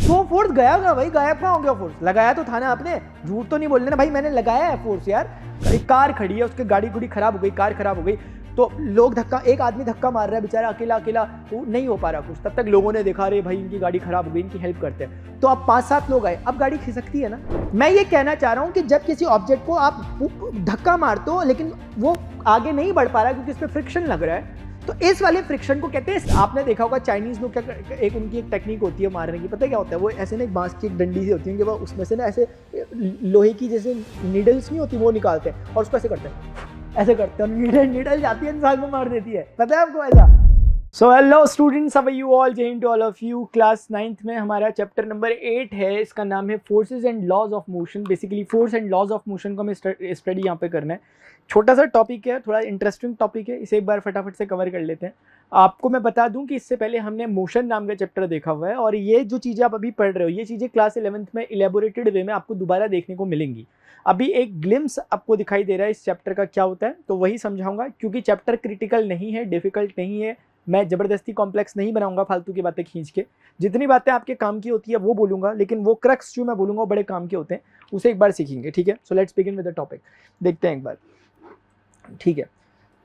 तो फोर्स गया कहाँ भाई, गायब कहाँ हो गया फोर्स? लगाया तो था ना आपने, झूठ तो नहीं बोलने ना भाई, मैंने लगाया है फोर्स यार। एक कार खड़ी है, उसकी गाड़ी गुड़ी खराब हो गई, कार खराब हो गई, तो लोग धक्का, एक आदमी धक्का मार रहा है बेचारा अकेला अकेला, वो नहीं हो पा रहा कुछ, तब तक लोगों ने देखा अरे भाई इनकी गाड़ी खराब हो गई, इनकी हेल्प करते हैं, तो अब 5-7 लोग आए, अब गाड़ी खिसकती है ना। मैं ये कहना चाह रहा हूँ कि जब किसी ऑब्जेक्ट को आप धक्का मारते हो लेकिन वो आगे नहीं बढ़ पा रहा क्योंकि इस पर फ्रिक्शन लग रहा है, तो इस वाले फ्रिक्शन को कहते हैं। आपने देखा होगा चाइनीज लोग क्या, एक उनकी एक टेक्निक होती है मारने की, पता है क्या होता है? वो ऐसे ना एक बांस की एक डंडी सी होती है, कि वो उसमें से ना ऐसे लोहे की जैसे नीडल्स नहीं होती, वो निकालते हैं और उसको ऐसे करते हैं, ऐसे करते हैं, नीडल जाती है इंसान को मार देती है, पता है आपको ऐसा? So hello students, how are you all? जय हिंद to all of you. Class 9th में हमारा चैप्टर नंबर 8 है, इसका नाम है forces and laws of motion. Basically force and laws of motion को हमें स्टडी यहाँ पे करना है। छोटा सा टॉपिक है, थोड़ा इंटरेस्टिंग टॉपिक है, इसे एक बार फटाफट से कवर कर लेते हैं। आपको मैं बता दूं कि इससे पहले हमने मोशन नाम का चैप्टर देखा हुआ है, और ये जो चीज़ें आप अभी पढ़ रहे हो, ये चीज़ें क्लास 11th में इलेबोरेटेड वे में आपको दोबारा देखने को मिलेंगी। अभी एक ग्लिम्स आपको दिखाई दे रहा है इस चैप्टर का क्या होता है, तो वही समझाऊंगा, क्योंकि चैप्टर क्रिटिकल नहीं है, डिफिकल्ट नहीं है, मैं ज़बरदस्ती कॉम्प्लेक्स नहीं बनाऊंगा फालतू की बातें खींच के। जितनी बातें आपके काम की होती है वो बोलूंगा, लेकिन वो क्रक्स जो मैं बोलूंगा वो बड़े काम के होते हैं, उसे एक बार सीखेंगे, ठीक है? So let's begin with the topic, देखते हैं एक बार, ठीक है?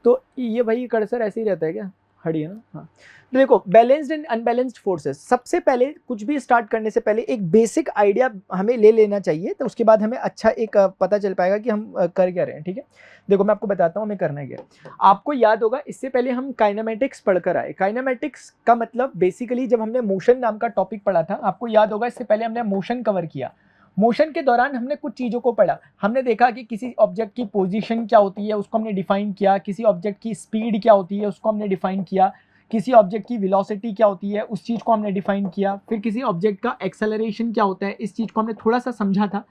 तो ये भाई कर्सर ऐसे ही रहता है क्या? हड़ी है ना, हाँ। तो देखो, बैलेंस्ड एंड अनबैलेंस्ड फोर्सेस, सबसे पहले कुछ भी स्टार्ट करने से पहले एक बेसिक आइडिया हमें ले लेना चाहिए, तो उसके बाद हमें अच्छा एक पता चल पाएगा कि हम कर क्या रहे हैं, ठीक है? देखो मैं आपको बताता हूँ हमें करना क्या है। आपको याद होगा इससे पहले हम काइनेमेटिक्स पढ़कर आए। काइनेमेटिक्स का मतलब बेसिकली जब हमने मोशन नाम का टॉपिक पढ़ा था, आपको याद होगा इससे पहले हमने मोशन कवर किया। मोशन के दौरान हमने कुछ चीज़ों को पढ़ा, हमने देखा कि किसी ऑब्जेक्ट की पोजीशन क्या होती है, उसको हमने डिफाइन किया, किसी ऑब्जेक्ट की स्पीड क्या होती है उसको हमने डिफाइन किया, किसी ऑब्जेक्ट की वेलोसिटी क्या होती है उस चीज़ को हमने डिफाइन किया, फिर किसी ऑब्जेक्ट का एक्सेलरेशन क्या होता है, इस चीज़ को हमने थोड़ा सा समझा था,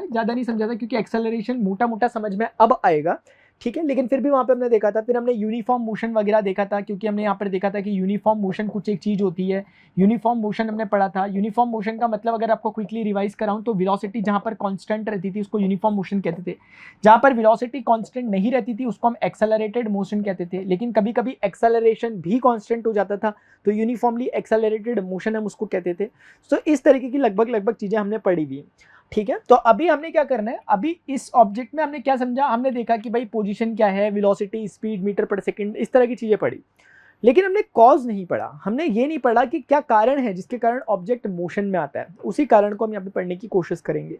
ज़्यादा नहीं समझा था, क्योंकि एक्सेलरेशन मोटा मोटा समझ में अब आएगा, ठीक है? लेकिन फिर भी वहाँ पे हमने देखा था, फिर हमने यूनिफॉर्म मोशन वगैरह देखा था, क्योंकि हमने यहाँ पर देखा था कि यूनिफॉर्म मोशन कुछ एक चीज़ होती है। यूनिफॉर्म मोशन हमने पढ़ा था। यूनिफॉर्म मोशन का मतलब अगर आपको क्विकली रिवाइज कराऊँ तो वेलोसिटी जहाँ पर कांस्टेंट रहती थी उसको यूनिफॉर्म मोशन कहते थे, जहाँ पर वेलोसिटी कांस्टेंट नहीं रहती थी उसको हम एक्सेलरेटेड मोशन कहते थे, लेकिन कभी कभी एक्सेलरेशन भी कांस्टेंट हो जाता था तो यूनिफॉर्मली एक्सेलरेटेड मोशन हम उसको कहते थे। तो इस तरीके की लगभग चीज़ें हमने पढ़ी हुई, ठीक है? तो अभी हमने क्या करना है, अभी इस ऑब्जेक्ट में हमने क्या समझा, हमने देखा कि भाई पोजीशन क्या है, वेलोसिटी, स्पीड, मीटर पर सेकंड, इस तरह की चीज़ें पढ़ी, लेकिन हमने कॉज नहीं पढ़ा। हमने ये नहीं पढ़ा कि क्या कारण है जिसके कारण ऑब्जेक्ट मोशन में आता है, उसी कारण को हम यहाँ पे पढ़ने की कोशिश करेंगे।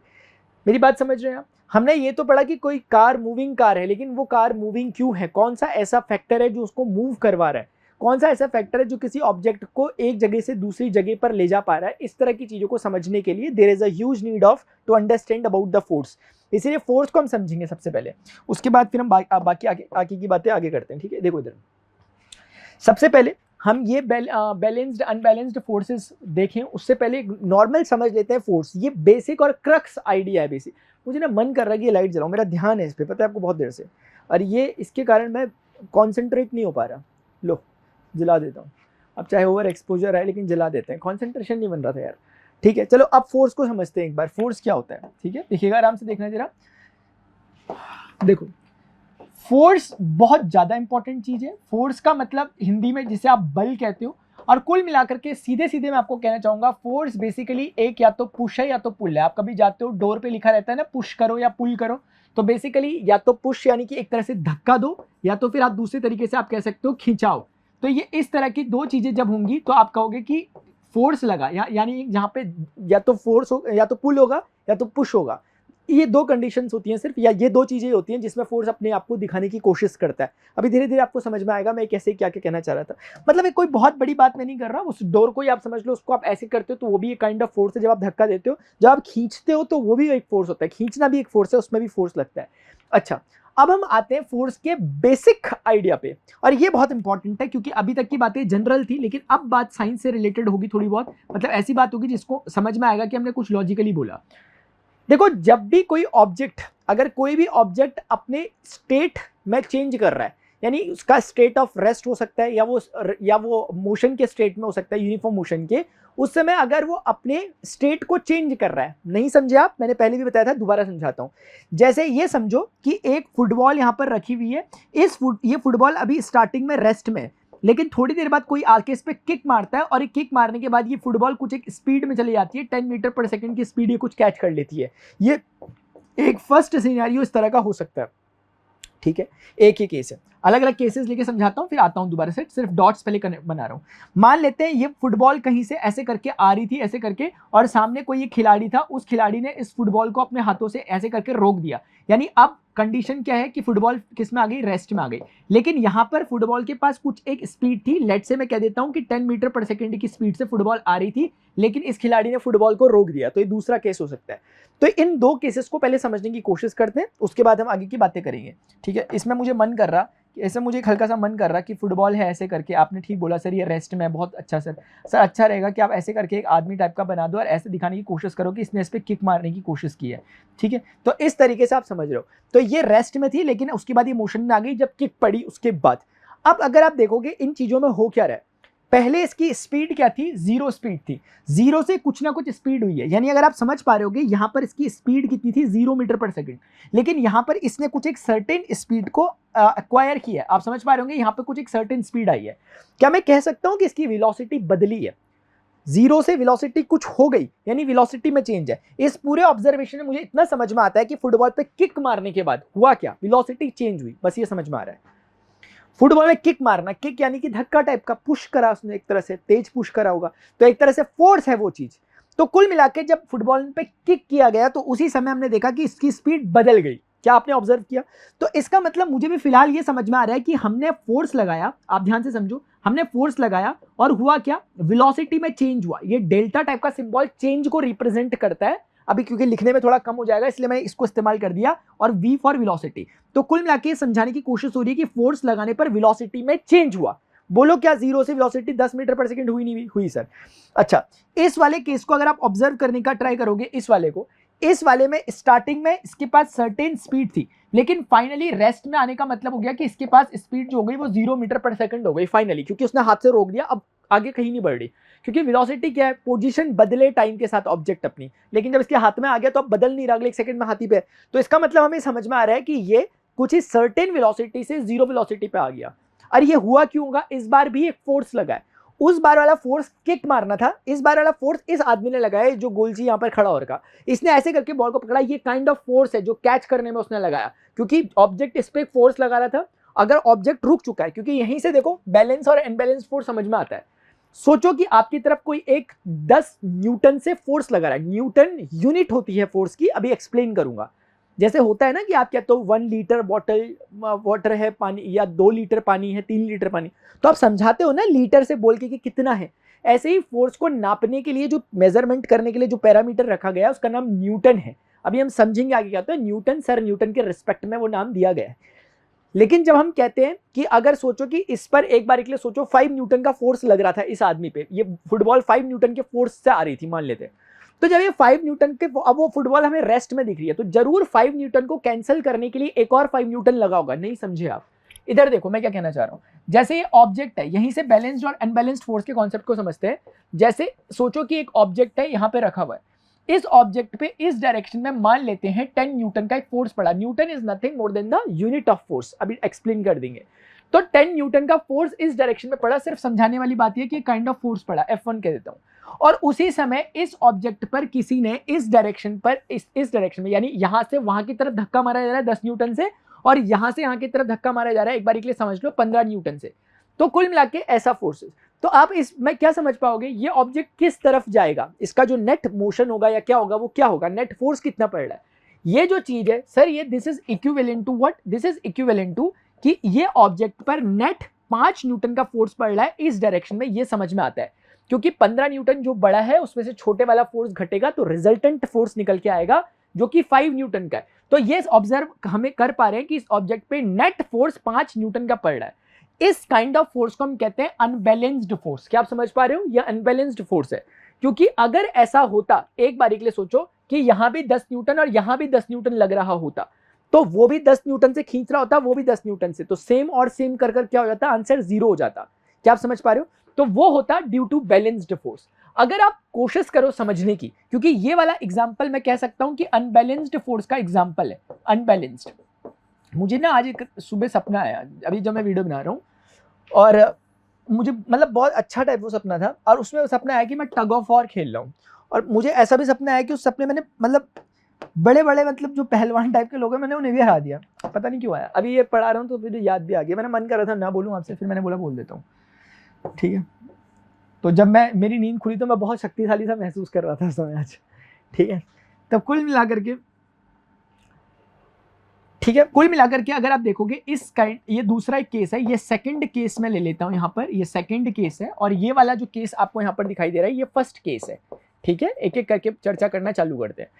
मेरी बात समझ रहे हैं आप? हमने ये तो पढ़ा कि कोई कार मूविंग कार है, लेकिन वो कार मूविंग क्यों है, कौन सा ऐसा फैक्टर है जो उसको मूव करवा रहा है, कौन सा ऐसा फैक्टर है जो किसी ऑब्जेक्ट को एक जगह से दूसरी जगह पर ले जा पा रहा है। इस तरह की चीज़ों को समझने के लिए there is a huge need of to understand about the force. इसीलिए फोर्स को हम समझेंगे सबसे पहले, उसके बाद फिर हम बाकी आगे की बातें आगे करते हैं, ठीक है? देखो इधर, सबसे पहले हम ये बैलेंस्ड अनबैलेंस्ड फोर्सेस देखें, उससे पहले नॉर्मल समझ लेते हैं फोर्स। ये बेसिक और क्रक्स आइडिया है। बेसिक मुझे ना मन कर रहा है कि ये लाइट जलाऊं, मेरा ध्यान है इस पर, पता है आपको, बहुत देर से, और ये इसके कारण मैं कॉन्सेंट्रेट नहीं हो पा रहा। लो जला देता हूँ, अब चाहे ओवर एक्सपोजर है लेकिन जला देते हैं, कॉन्सेंट्रेशन नहीं बन रहा था यार, ठीक है? चलो अब फोर्स को समझते हैं एक बार, फोर्स क्या होता है, ठीक है? देखिएगा, आराम से देखना जरा। देखो, फोर्स बहुत ज़्यादा इंपॉर्टेंट चीज़ है। फोर्स का मतलब हिंदी में जिसे आप बल कहते हो, और कुल मिलाकर के सीधे सीधे मैं आपको कहना चाहूँगा फोर्स बेसिकली एक या तो पुश है या तो पुल है। आप कभी जाते हो डोर पे लिखा रहता है ना पुश करो या पुल करो, तो बेसिकली या तो पुश यानी कि एक तरह से धक्का दो, या तो फिर आप दूसरे तरीके से आप कह सकते हो खिंचाओ। तो ये इस तरह की दो चीज़ें जब होंगी तो आप कहोगे कि फोर्स लगा, यानी जहाँ पे या तो फोर्स हो, या तो पुल होगा या तो पुश होगा। ये दो कंडीशंस होती हैं सिर्फ, या ये दो चीज़ें होती हैं जिसमें फोर्स अपने आप को दिखाने की कोशिश करता है। अभी धीरे धीरे आपको समझ में आएगा मैं कैसे क्या क्या कहना चाह रहा था। मतलब कोई बहुत बड़ी बात मैं नहीं कर रहा, उस डोर को ही आप समझ लो, उसको आप ऐसे करते हो तो वो भी एक काइंड ऑफ फोर्स है। जब आप धक्का देते हो, जब आप खींचते हो तो वो भी एक फोर्स होता है, खींचना भी एक फोर्स है, उसमें भी फोर्स लगता है। अच्छा, अब हम आते हैं फोर्स के बेसिक आइडिया पे, और ये बहुत इंपॉर्टेंट है क्योंकि अभी तक की बातें जनरल थी, लेकिन अब बात साइंस से रिलेटेड होगी थोड़ी बहुत, मतलब ऐसी बात होगी जिसको समझ में आएगा कि हमने कुछ लॉजिकली बोला। देखो, जब भी कोई ऑब्जेक्ट, अगर कोई भी ऑब्जेक्ट अपने स्टेट में चेंज कर रहा है, यानी उसका स्टेट ऑफ रेस्ट हो सकता है या वो मोशन के स्टेट में हो सकता है, यूनिफॉर्म मोशन के, उस समय अगर वो अपने स्टेट को चेंज कर रहा है, नहीं समझे आप? मैंने पहले भी बताया था, दोबारा समझाता हूँ। जैसे ये समझो कि एक फुटबॉल यहाँ पर रखी हुई है, ये फुटबॉल अभी स्टार्टिंग में रेस्ट में, लेकिन थोड़ी देर बाद कोई आके इस पे किक मारता है और एक किक मारने के बाद ये फुटबॉल कुछ एक स्पीड में चली जाती है, 10 मीटर पर सेकंड की स्पीड ये कुछ कैच कर लेती है। ये एक फर्स्ट सिनेरियो इस तरह का हो सकता है, ठीक है। एक ही केस है, अलग अलग केसेस लेके समझाता हूँ, फिर आता हूँ दोबारा से, सिर्फ डॉट्स पहले बना रहा हूँ। मान लेते हैं ये फुटबॉल कहीं से ऐसे करके आ रही थी, ऐसे करके, और सामने कोई एक खिलाड़ी था, उस खिलाड़ी ने इस फुटबॉल को अपने हाथों से ऐसे करके रोक दिया। यानी अब कंडीशन क्या है कि फुटबॉल किस में आ गई, रेस्ट में आ गई। लेकिन यहाँ पर फुटबॉल के पास कुछ एक स्पीड थी, लेट से मैं कह देता हूँ कि 10 मीटर पर सेकंड की स्पीड से फुटबॉल आ रही थी, लेकिन इस खिलाड़ी ने फुटबॉल को रोक दिया। तो ये दूसरा केस हो सकता है। तो इन दो केसेस को पहले समझने की कोशिश करते हैं, उसके बाद हम आगे की बातें करेंगे, ठीक है। इसमें मुझे मन कर रहा, ऐसे मुझे एक हल्का सा मन कर रहा कि फुटबॉल है ऐसे करके, आपने ठीक बोला सर ये रेस्ट में, बहुत अच्छा सर अच्छा रहेगा कि आप ऐसे करके एक आदमी टाइप का बना दो और ऐसे दिखाने की कोशिश करो कि इसने इस पर किक मारने की कोशिश की है, ठीक है। तो इस तरीके से आप समझ रहे हो। तो ये रेस्ट में थी, लेकिन उसके बाद ये मोशन में आ गई जब किक पड़ी उसके बाद। अब अगर आप देखोगे इन चीजों में हो क्या रहा है, पहले इसकी स्पीड क्या थी, 0 स्पीड थी, 0 से कुछ ना कुछ स्पीड हुई है। यानी अगर आप समझ पा रहे होगे यहाँ पर इसकी स्पीड कितनी थी, 0 मीटर पर सेकंड, लेकिन यहाँ पर इसने कुछ एक सर्टेन स्पीड को एक्वायर किया है। आप समझ पा रहे होंगे यहाँ पर कुछ एक सर्टेन स्पीड आई है। क्या मैं कह सकता हूँ कि इसकी वेलोसिटी बदली है, 0 से वेलोसिटी कुछ हो गई, यानी वेलोसिटी में चेंज है। इस पूरे ऑब्जर्वेशन में मुझे इतना समझ में आता है कि फुटबॉल पे किक मारने के बाद हुआ क्या, वेलोसिटी चेंज हुई, बस ये समझ में आ रहा है। फुटबॉल में किक मारना, किक यानी कि धक्का टाइप का, पुश करा उसने, एक तरह से तेज पुश करा होगा, तो एक तरह से फोर्स है वो चीज। तो कुल मिला के जब फुटबॉल पे किक किया गया तो उसी समय हमने देखा कि इसकी स्पीड बदल गई। क्या आपने ऑब्जर्व किया? तो इसका मतलब मुझे भी फिलहाल ये समझ में आ रहा है कि हमने फोर्स लगाया, आप ध्यान से समझो, हमने फोर्स लगाया और हुआ क्या, वेलोसिटी में चेंज हुआ। ये डेल्टा टाइप का सिंबल चेंज को रिप्रेजेंट करता है। अभी क्योंकि लिखने में थोड़ा कम हो जाएगा इसलिए मैंने इसको इस्तेमाल कर दिया, और V फॉर वेलोसिटी। तो कुल मिला के समझाने की कोशिश हो रही है कि फोर्स लगाने पर वेलोसिटी में चेंज हुआ। बोलो क्या 0 से वेलोसिटी 10 मीटर पर सेकंड हुई, नहीं हुई सर? अच्छा, इस वाले केस को अगर आप ऑब्जर्व करने का ट्राई करोगे, इस वाले में स्टार्टिंग में इसके पास सर्टेन स्पीड थी, लेकिन फाइनली रेस्ट में आने का मतलब हो गया कि इसके पास स्पीड जो हो गई वो 0 मीटर पर सेकंड हो गई फाइनली, क्योंकि उसने हाथ से रोक दिया। अब आगे कहीं नहीं बढ़ रही, क्योंकि वेलोसिटी क्या है, पोजीशन बदले टाइम के साथ ऑब्जेक्ट अपनी, लेकिन जब इसके हाथ में आ गया तो अब बदल नहीं रहा, अगले 1 सेकंड में हाथी पे। तो इसका मतलब हमें समझ में आ रहा है कि ये कुछ ही सर्टेन वेलोसिटी से 0 वेलोसिटी पे आ गया। और ये हुआ क्यों होगा, इस बार भी एक फोर्स लगा है। उस बार वाला फोर्स किक मारना था, इस बार वाला फोर्स इस आदमी ने लगाया जो गोलची यहां पर खड़ा हो रखा, इसने ऐसे करके बॉल को पकड़ा। ये काइंड ऑफ फोर्स है जो कैच करने में उसने लगाया, क्योंकि ऑब्जेक्ट इस पे फोर्स लगा रहा था। अगर ऑब्जेक्ट रुक चुका है, क्योंकि यहीं से देखो बैलेंस और अनबैलेंस फोर्स समझ में आता है। सोचो कि आपकी तरफ कोई एक 10 न्यूटन से फोर्स लगा रहा है, न्यूटन यूनिट होती है फोर्स की, अभी एक्सप्लेन करूंगा। जैसे होता है ना कि आप कहते हो 1 लीटर बॉटल वाटर है पानी, या 2 लीटर पानी है, 3 लीटर पानी, तो आप समझाते हो ना लीटर से बोल के कि कितना है। ऐसे ही फोर्स को नापने के लिए, जो मेजरमेंट करने के लिए जो पैरामीटर रखा गया है उसका नाम न्यूटन है। अभी हम समझेंगे आगे क्या होता है। न्यूटन, सर न्यूटन के रिस्पेक्ट में वो नाम दिया गया है। लेकिन जब हम कहते हैं कि अगर सोचो कि इस पर एक बार के लिए सोचो 5 न्यूटन का फोर्स लग रहा था इस आदमी पे, ये फुटबॉल 5 न्यूटन के फोर्स से आ रही थी मान लेते हैं, तो जब ये 5 न्यूटन के, अब वो फुटबॉल हमें रेस्ट में दिख रही है, तो जरूर 5 न्यूटन को कैंसिल करने के लिए एक और 5 न्यूटन लगा होगा। नहीं समझे आप? इधर देखो मैं क्या कहना चाह रहा हूं। जैसे ये ऑब्जेक्ट है, यहीं से बैलेंस्ड और अनबैलेंस्ड फोर्स के कॉन्सेप्ट को समझते हैं। जैसे सोचो कि एक ऑब्जेक्ट है यहां पे रखा हुआ है, इस ऑब्जेक्ट पे इस डायरेक्शन में मान लेते हैं 10 न्यूटन का एक फोर्स पड़ा। Newton is nothing more than the unit of force, अभी एक्सप्लेन कर देंगे। तो 10 न्यूटन का फोर्स इस डायरेक्शन में पड़ा, सिर्फ समझाने वाली बात है कि काइंड ऑफ फोर्स पड़ा, F1 कह देता हूं। और उसी समय इस ऑब्जेक्ट पर किसी ने इस डायरेक्शन पर, इस डायरेक्शन में, यानी यहां से वहां की तरफ धक्का मारा जा रहा है 10 न्यूटन से, और यहां से यहां की तरफ धक्का मारा जा रहा है, एक बार के लिए समझ लो 15 न्यूटन से। तो कुल मिला के ऐसा फोर्सेस। तो आप इसमें क्या समझ पाओगे, ये ऑब्जेक्ट किस तरफ जाएगा, इसका जो नेट मोशन होगा या क्या होगा, वो क्या होगा, नेट फोर्स कितना पड़ रहा है। ये जो चीज है सर, ये this is equivalent to what, this is equivalent to कि ये ऑब्जेक्ट पर नेट 5 न्यूटन का फोर्स पड़ रहा है इस डायरेक्शन में। ये समझ में आता है, क्योंकि 15 न्यूटन जो बड़ा है उसमें से छोटे वाला फोर्स घटेगा, तो रिजल्टेंट फोर्स निकल के आएगा जो कि 5 न्यूटन का है। तो ये ऑब्जर्व हमें कर पा रहे हैं कि इस ऑब्जेक्ट पे नेट फोर्स 5 न्यूटन का पड़ रहा है। इस काइंड ऑफ फोर्स को हम कहते हैं अनबैलेंस्ड फोर्स। क्या आप समझ पा रहे हो, ये अनबैलेंस्ड फोर्स है। क्योंकि अगर ऐसा होता, एक बारी के लिए सोचो कि यहां भी 10 न्यूटन और यहां भी 10 न्यूटन लग रहा होता, तो वो भी 10 न्यूटन से खींच रहा होता, वो भी 10 न्यूटन से, तो सेम और सेम कर क्या हो जाता, आंसर 0 हो जाता। क्या आप समझ पा रहे हो? तो वो होता ड्यू टू बैलेंस्ड फोर्स। अगर आप कोशिश करो समझने की, क्योंकि ये वाला एग्जाम्पल मैं कह सकता हूं कि अनबैलेंस्ड फोर्स का एग्जाम्पल है। अनबैलेंस्ड, मुझे ना आज एक सुबह सपना आया, अभी जब मैं वीडियो बना रहा हूं, और मुझे मतलब बहुत अच्छा टाइप वो सपना था, और उसमें वो सपना आया कि मैं टग ऑफ वॉर खेल रहा हूँ, और मुझे ऐसा भी सपना आया कि उस सपने मैंने मतलब बड़े बड़े मतलब जो पहलवान टाइप के लोग हैं मैंने उन्हें भी हरा दिया, पता नहीं क्यों आया, अभी ये पढ़ा रहा हूँ तो मुझे याद भी आ गया, मैंने मन कर रहा था ना बोलूँ आपसे, फिर मैंने बोला बोल देता हूँ, ठीक है। तो जब मेरी नींद खुली तो मैं बहुत शक्तिशाली सा महसूस कर रहा था उस समय आज, ठीक है। तब कुल मिलाकर के, ठीक है, कुल मिलाकर के अगर आप देखोगे इस काइंड, ये दूसरा एक केस है, ये सेकंड केस में ले लेता हूं यहाँ पर, ये सेकंड केस है, और ये वाला जो केस आपको यहाँ पर दिखाई दे रहा है ये फर्स्ट केस है, ठीक है। एक एक करके चर्चा करना चालू करते हैं।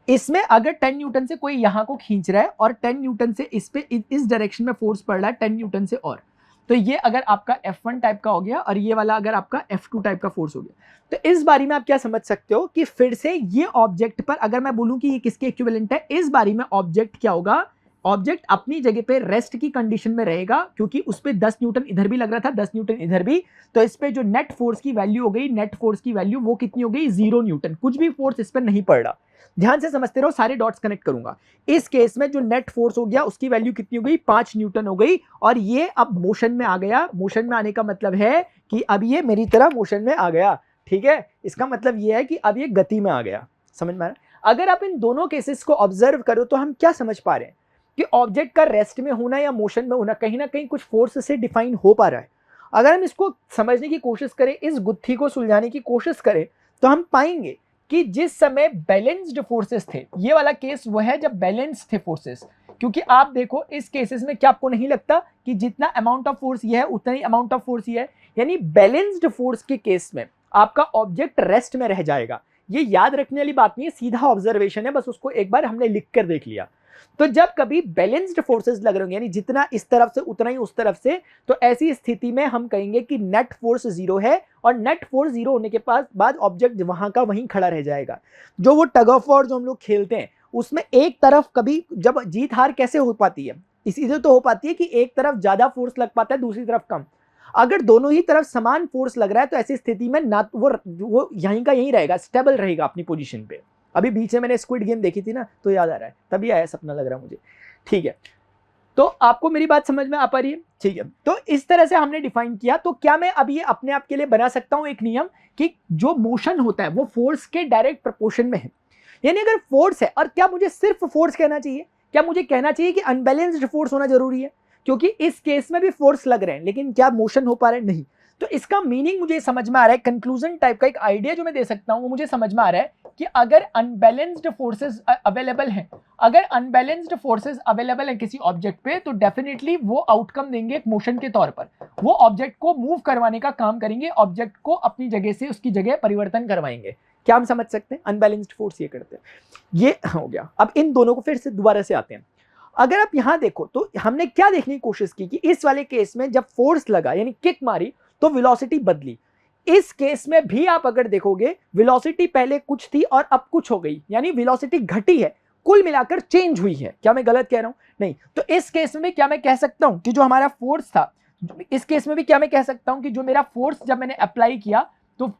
इसमें अगर 10 न्यूटन से कोई यहाँ को खींच रहा है और 10 न्यूटन से इस पे इस डायरेक्शन में फोर्स पड़ रहा है 10 न्यूटन से, और तो ये अगर आपका F1 टाइप का हो गया और ये वाला अगर आपका F2 टाइप का फोर्स हो गया, तो इस बारी में आप क्या समझ सकते हो कि फिर से ये ऑब्जेक्ट पर अगर मैं बोलूं कि ये किसके इक्विवेलेंट है, इस बारी में ऑब्जेक्ट क्या होगा, ऑब्जेक्ट अपनी जगह पे रेस्ट की कंडीशन में रहेगा, क्योंकि उस पे 10 न्यूटन इधर भी लग रहा था, 10 न्यूटन इधर भी, तो इस पे जो नेट फोर्स की वैल्यू हो गई, नेट फोर्स की वैल्यू वो कितनी हो गई, 0 न्यूटन, कुछ भी फोर्स इस पर नहीं पड़ रहा। ध्यान से समझते रहो, सारे डॉट्स कनेक्ट करूंगा। इस केस में जो नेट फोर्स हो गया उसकी वैल्यू कितनी हो गई, 5 न्यूटन हो गई, और ये अब मोशन में आ गया। मोशन में आने का मतलब है कि अब ये मेरी तरह मोशन में आ गया, ठीक है। इसका मतलब ये है कि अब ये गति में आ गया, समझ में आ रहा। अगर आप इन दोनों केसेस को ऑब्जर्व करो तो हम क्या समझ पा रहे हैं कि ऑब्जेक्ट का रेस्ट में होना या मोशन में होना कहीं ना कहीं कुछ फोर्स से डिफाइन हो पा रहा है। अगर हम इसको समझने की कोशिश करें, इस गुत्थी को सुलझाने की कोशिश करें, तो हम पाएंगे कि जिस समय बैलेंस्ड फोर्सेस थे, ये वाला केस वो है जब बैलेंस थे फोर्सेस, क्योंकि आप देखो इस केसेस में क्या आपको नहीं लगता कि जितना अमाउंट ऑफ फोर्स ये है उतना ही अमाउंट ऑफ फोर्स ये है, यानी बैलेंस्ड फोर्स के केस में आपका ऑब्जेक्ट रेस्ट में रह जाएगा। ये याद रखने वाली बात नहीं है, सीधा ऑब्जर्वेशन है, बस उसको एक बार हमने लिख कर देख लिया। तो जब कभी बैलेंस्ड फोर्सेस लग रहे होंगे, यानी जितना इस तरफ से उतना ही उस तरफ से, तो ऐसी स्थिति में हम कहेंगे कि नेट फोर्स 0 है, और नेट फोर्स 0 होने के बाद ऑब्जेक्ट वहां का वहीं खड़ा रह जाएगा। जो वो टग ऑफ वॉर जो हम लोग खेलते हैं उसमें एक तरफ कभी जब जीत हार कैसे हो पाती है, इसीलिए तो हो पाती है कि एक तरफ ज्यादा फोर्स लग पाता है, दूसरी तरफ कम। अगर दोनों ही तरफ समान फोर्स लग रहा है तो ऐसी स्थिति में ना वो यहीं का यहीं रहेगा, स्टेबल रहेगा अपनी पोजीशन पे। अभी बीच में मैंने स्क्विड गेम देखी थी ना, तो याद आ रहा है, तभी आया सपना लग रहा है मुझे, ठीक है। तो आपको मेरी बात समझ में आ पा रही है, ठीक है। तो इस तरह से हमने डिफाइन किया। तो क्या मैं अब ये अपने आप के लिए बना सकता हूं एक नियम कि जो मोशन होता है वो फोर्स के डायरेक्ट प्रोपोर्शन में है, यानी अगर फोर्स है, और क्या मुझे सिर्फ फोर्स कहना चाहिए, क्या मुझे कहना चाहिए कि अनबैलेंस्ड फोर्स होना जरूरी है, क्योंकि इस केस में भी फोर्स लग रहे हैं लेकिन क्या मोशन हो पा रहा है, नहीं। तो इसका मीनिंग मुझे समझ में आ रहा है, कंक्लूजन टाइप का एक आइडिया जो मैं दे सकता हूं वो मुझे समझ में आ रहा है कि अगर अनबैलेंस्ड फोर्सेस अवेलेबल हैं, अगर अनबैलेंस्ड फोर्सेस अवेलेबल है किसी ऑब्जेक्ट पे, तो डेफिनेटली वो आउटकम देंगे एक मोशन के तौर पर, वो ऑब्जेक्ट को मूव करवाने का काम करेंगे, ऑब्जेक्ट को अपनी जगह से उसकी जगह परिवर्तन करवाएंगे। क्या हम समझ सकते हैं, अनबैलेंस्ड फोर्स ये करते हैं। ये हो गया। अब इन दोनों को फिर से दोबारा से आते हैं। अगर आप यहां देखो तो हमने क्या देखने की कोशिश की कि इस वाले केस में जब फोर्स लगा यानी किक मारी तो वेलोसिटी बदली। इस केस में भी आप अगर देखोगे वेलोसिटी पहले कुछ थी और अब कुछ हो गई, यानी वेलोसिटी घटी है, कुल मिलाकर चेंज हुई है। क्या मैं गलत कह रहा हूं, नहीं। तो इस केस में भी क्या मैं कह सकता हूं कि जो हमारा फोर्स था, इस केस में भी क्या मैं कह सकता हूं कि जो मेरा फोर्स जब मैंने अप्लाई किया, तो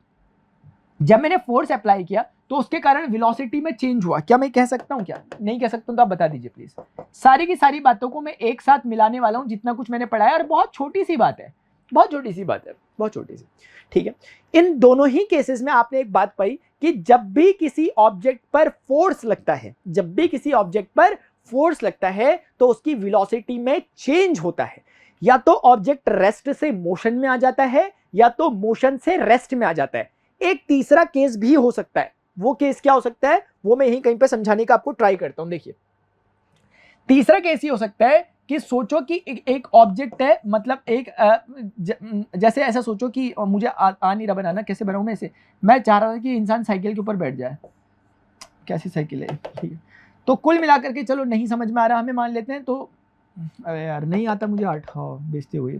जब मैंने फोर्स अप्लाई किया तो उसके कारण वेलोसिटी में चेंज हुआ। क्या मैं कह सकता हूं, क्या नहीं कह सकता हूं, तो आप बता दीजिए प्लीज। सारी की सारी बातों को मैं एक साथ मिलाने वाला हूं जितना कुछ मैंने पढ़ा है, और बहुत छोटी सी बात है, बहुत छोटी सी बात है, बहुत छोटी सी, ठीक है। इन दोनों ही केसेस में आपने एक बात पाई कि जब भी किसी ऑब्जेक्ट पर फोर्स लगता है, जब भी किसी ऑब्जेक्ट पर फोर्स लगता है तो उसकी वेलोसिटी में चेंज होता है। या तो ऑब्जेक्ट रेस्ट से मोशन में आ जाता है या तो मोशन से रेस्ट में आ जाता है। एक तीसरा केस भी हो सकता है। वो केस क्या हो सकता है वो मैं यहीं कहीं पे समझाने का आपको ट्राई करता हूं। देखिए, तीसरा केस ही हो सकता है कि सोचो कि एक ऑब्जेक्ट है, मतलब एक जैसे ऐसा सोचो कि मुझे आ नहीं रहा बनाना, कैसे बनाऊं मैं इसे। मैं चाह रहा था कि इंसान साइकिल के ऊपर बैठ जाए, कैसी साइकिल है, ठीक है। तो कुल मिलाकर के चलो नहीं समझ में आ रहा हमें, मान लेते हैं। तो अरे यार नहीं आता मुझे आर्ट, हाँ बेइज्जती हुई।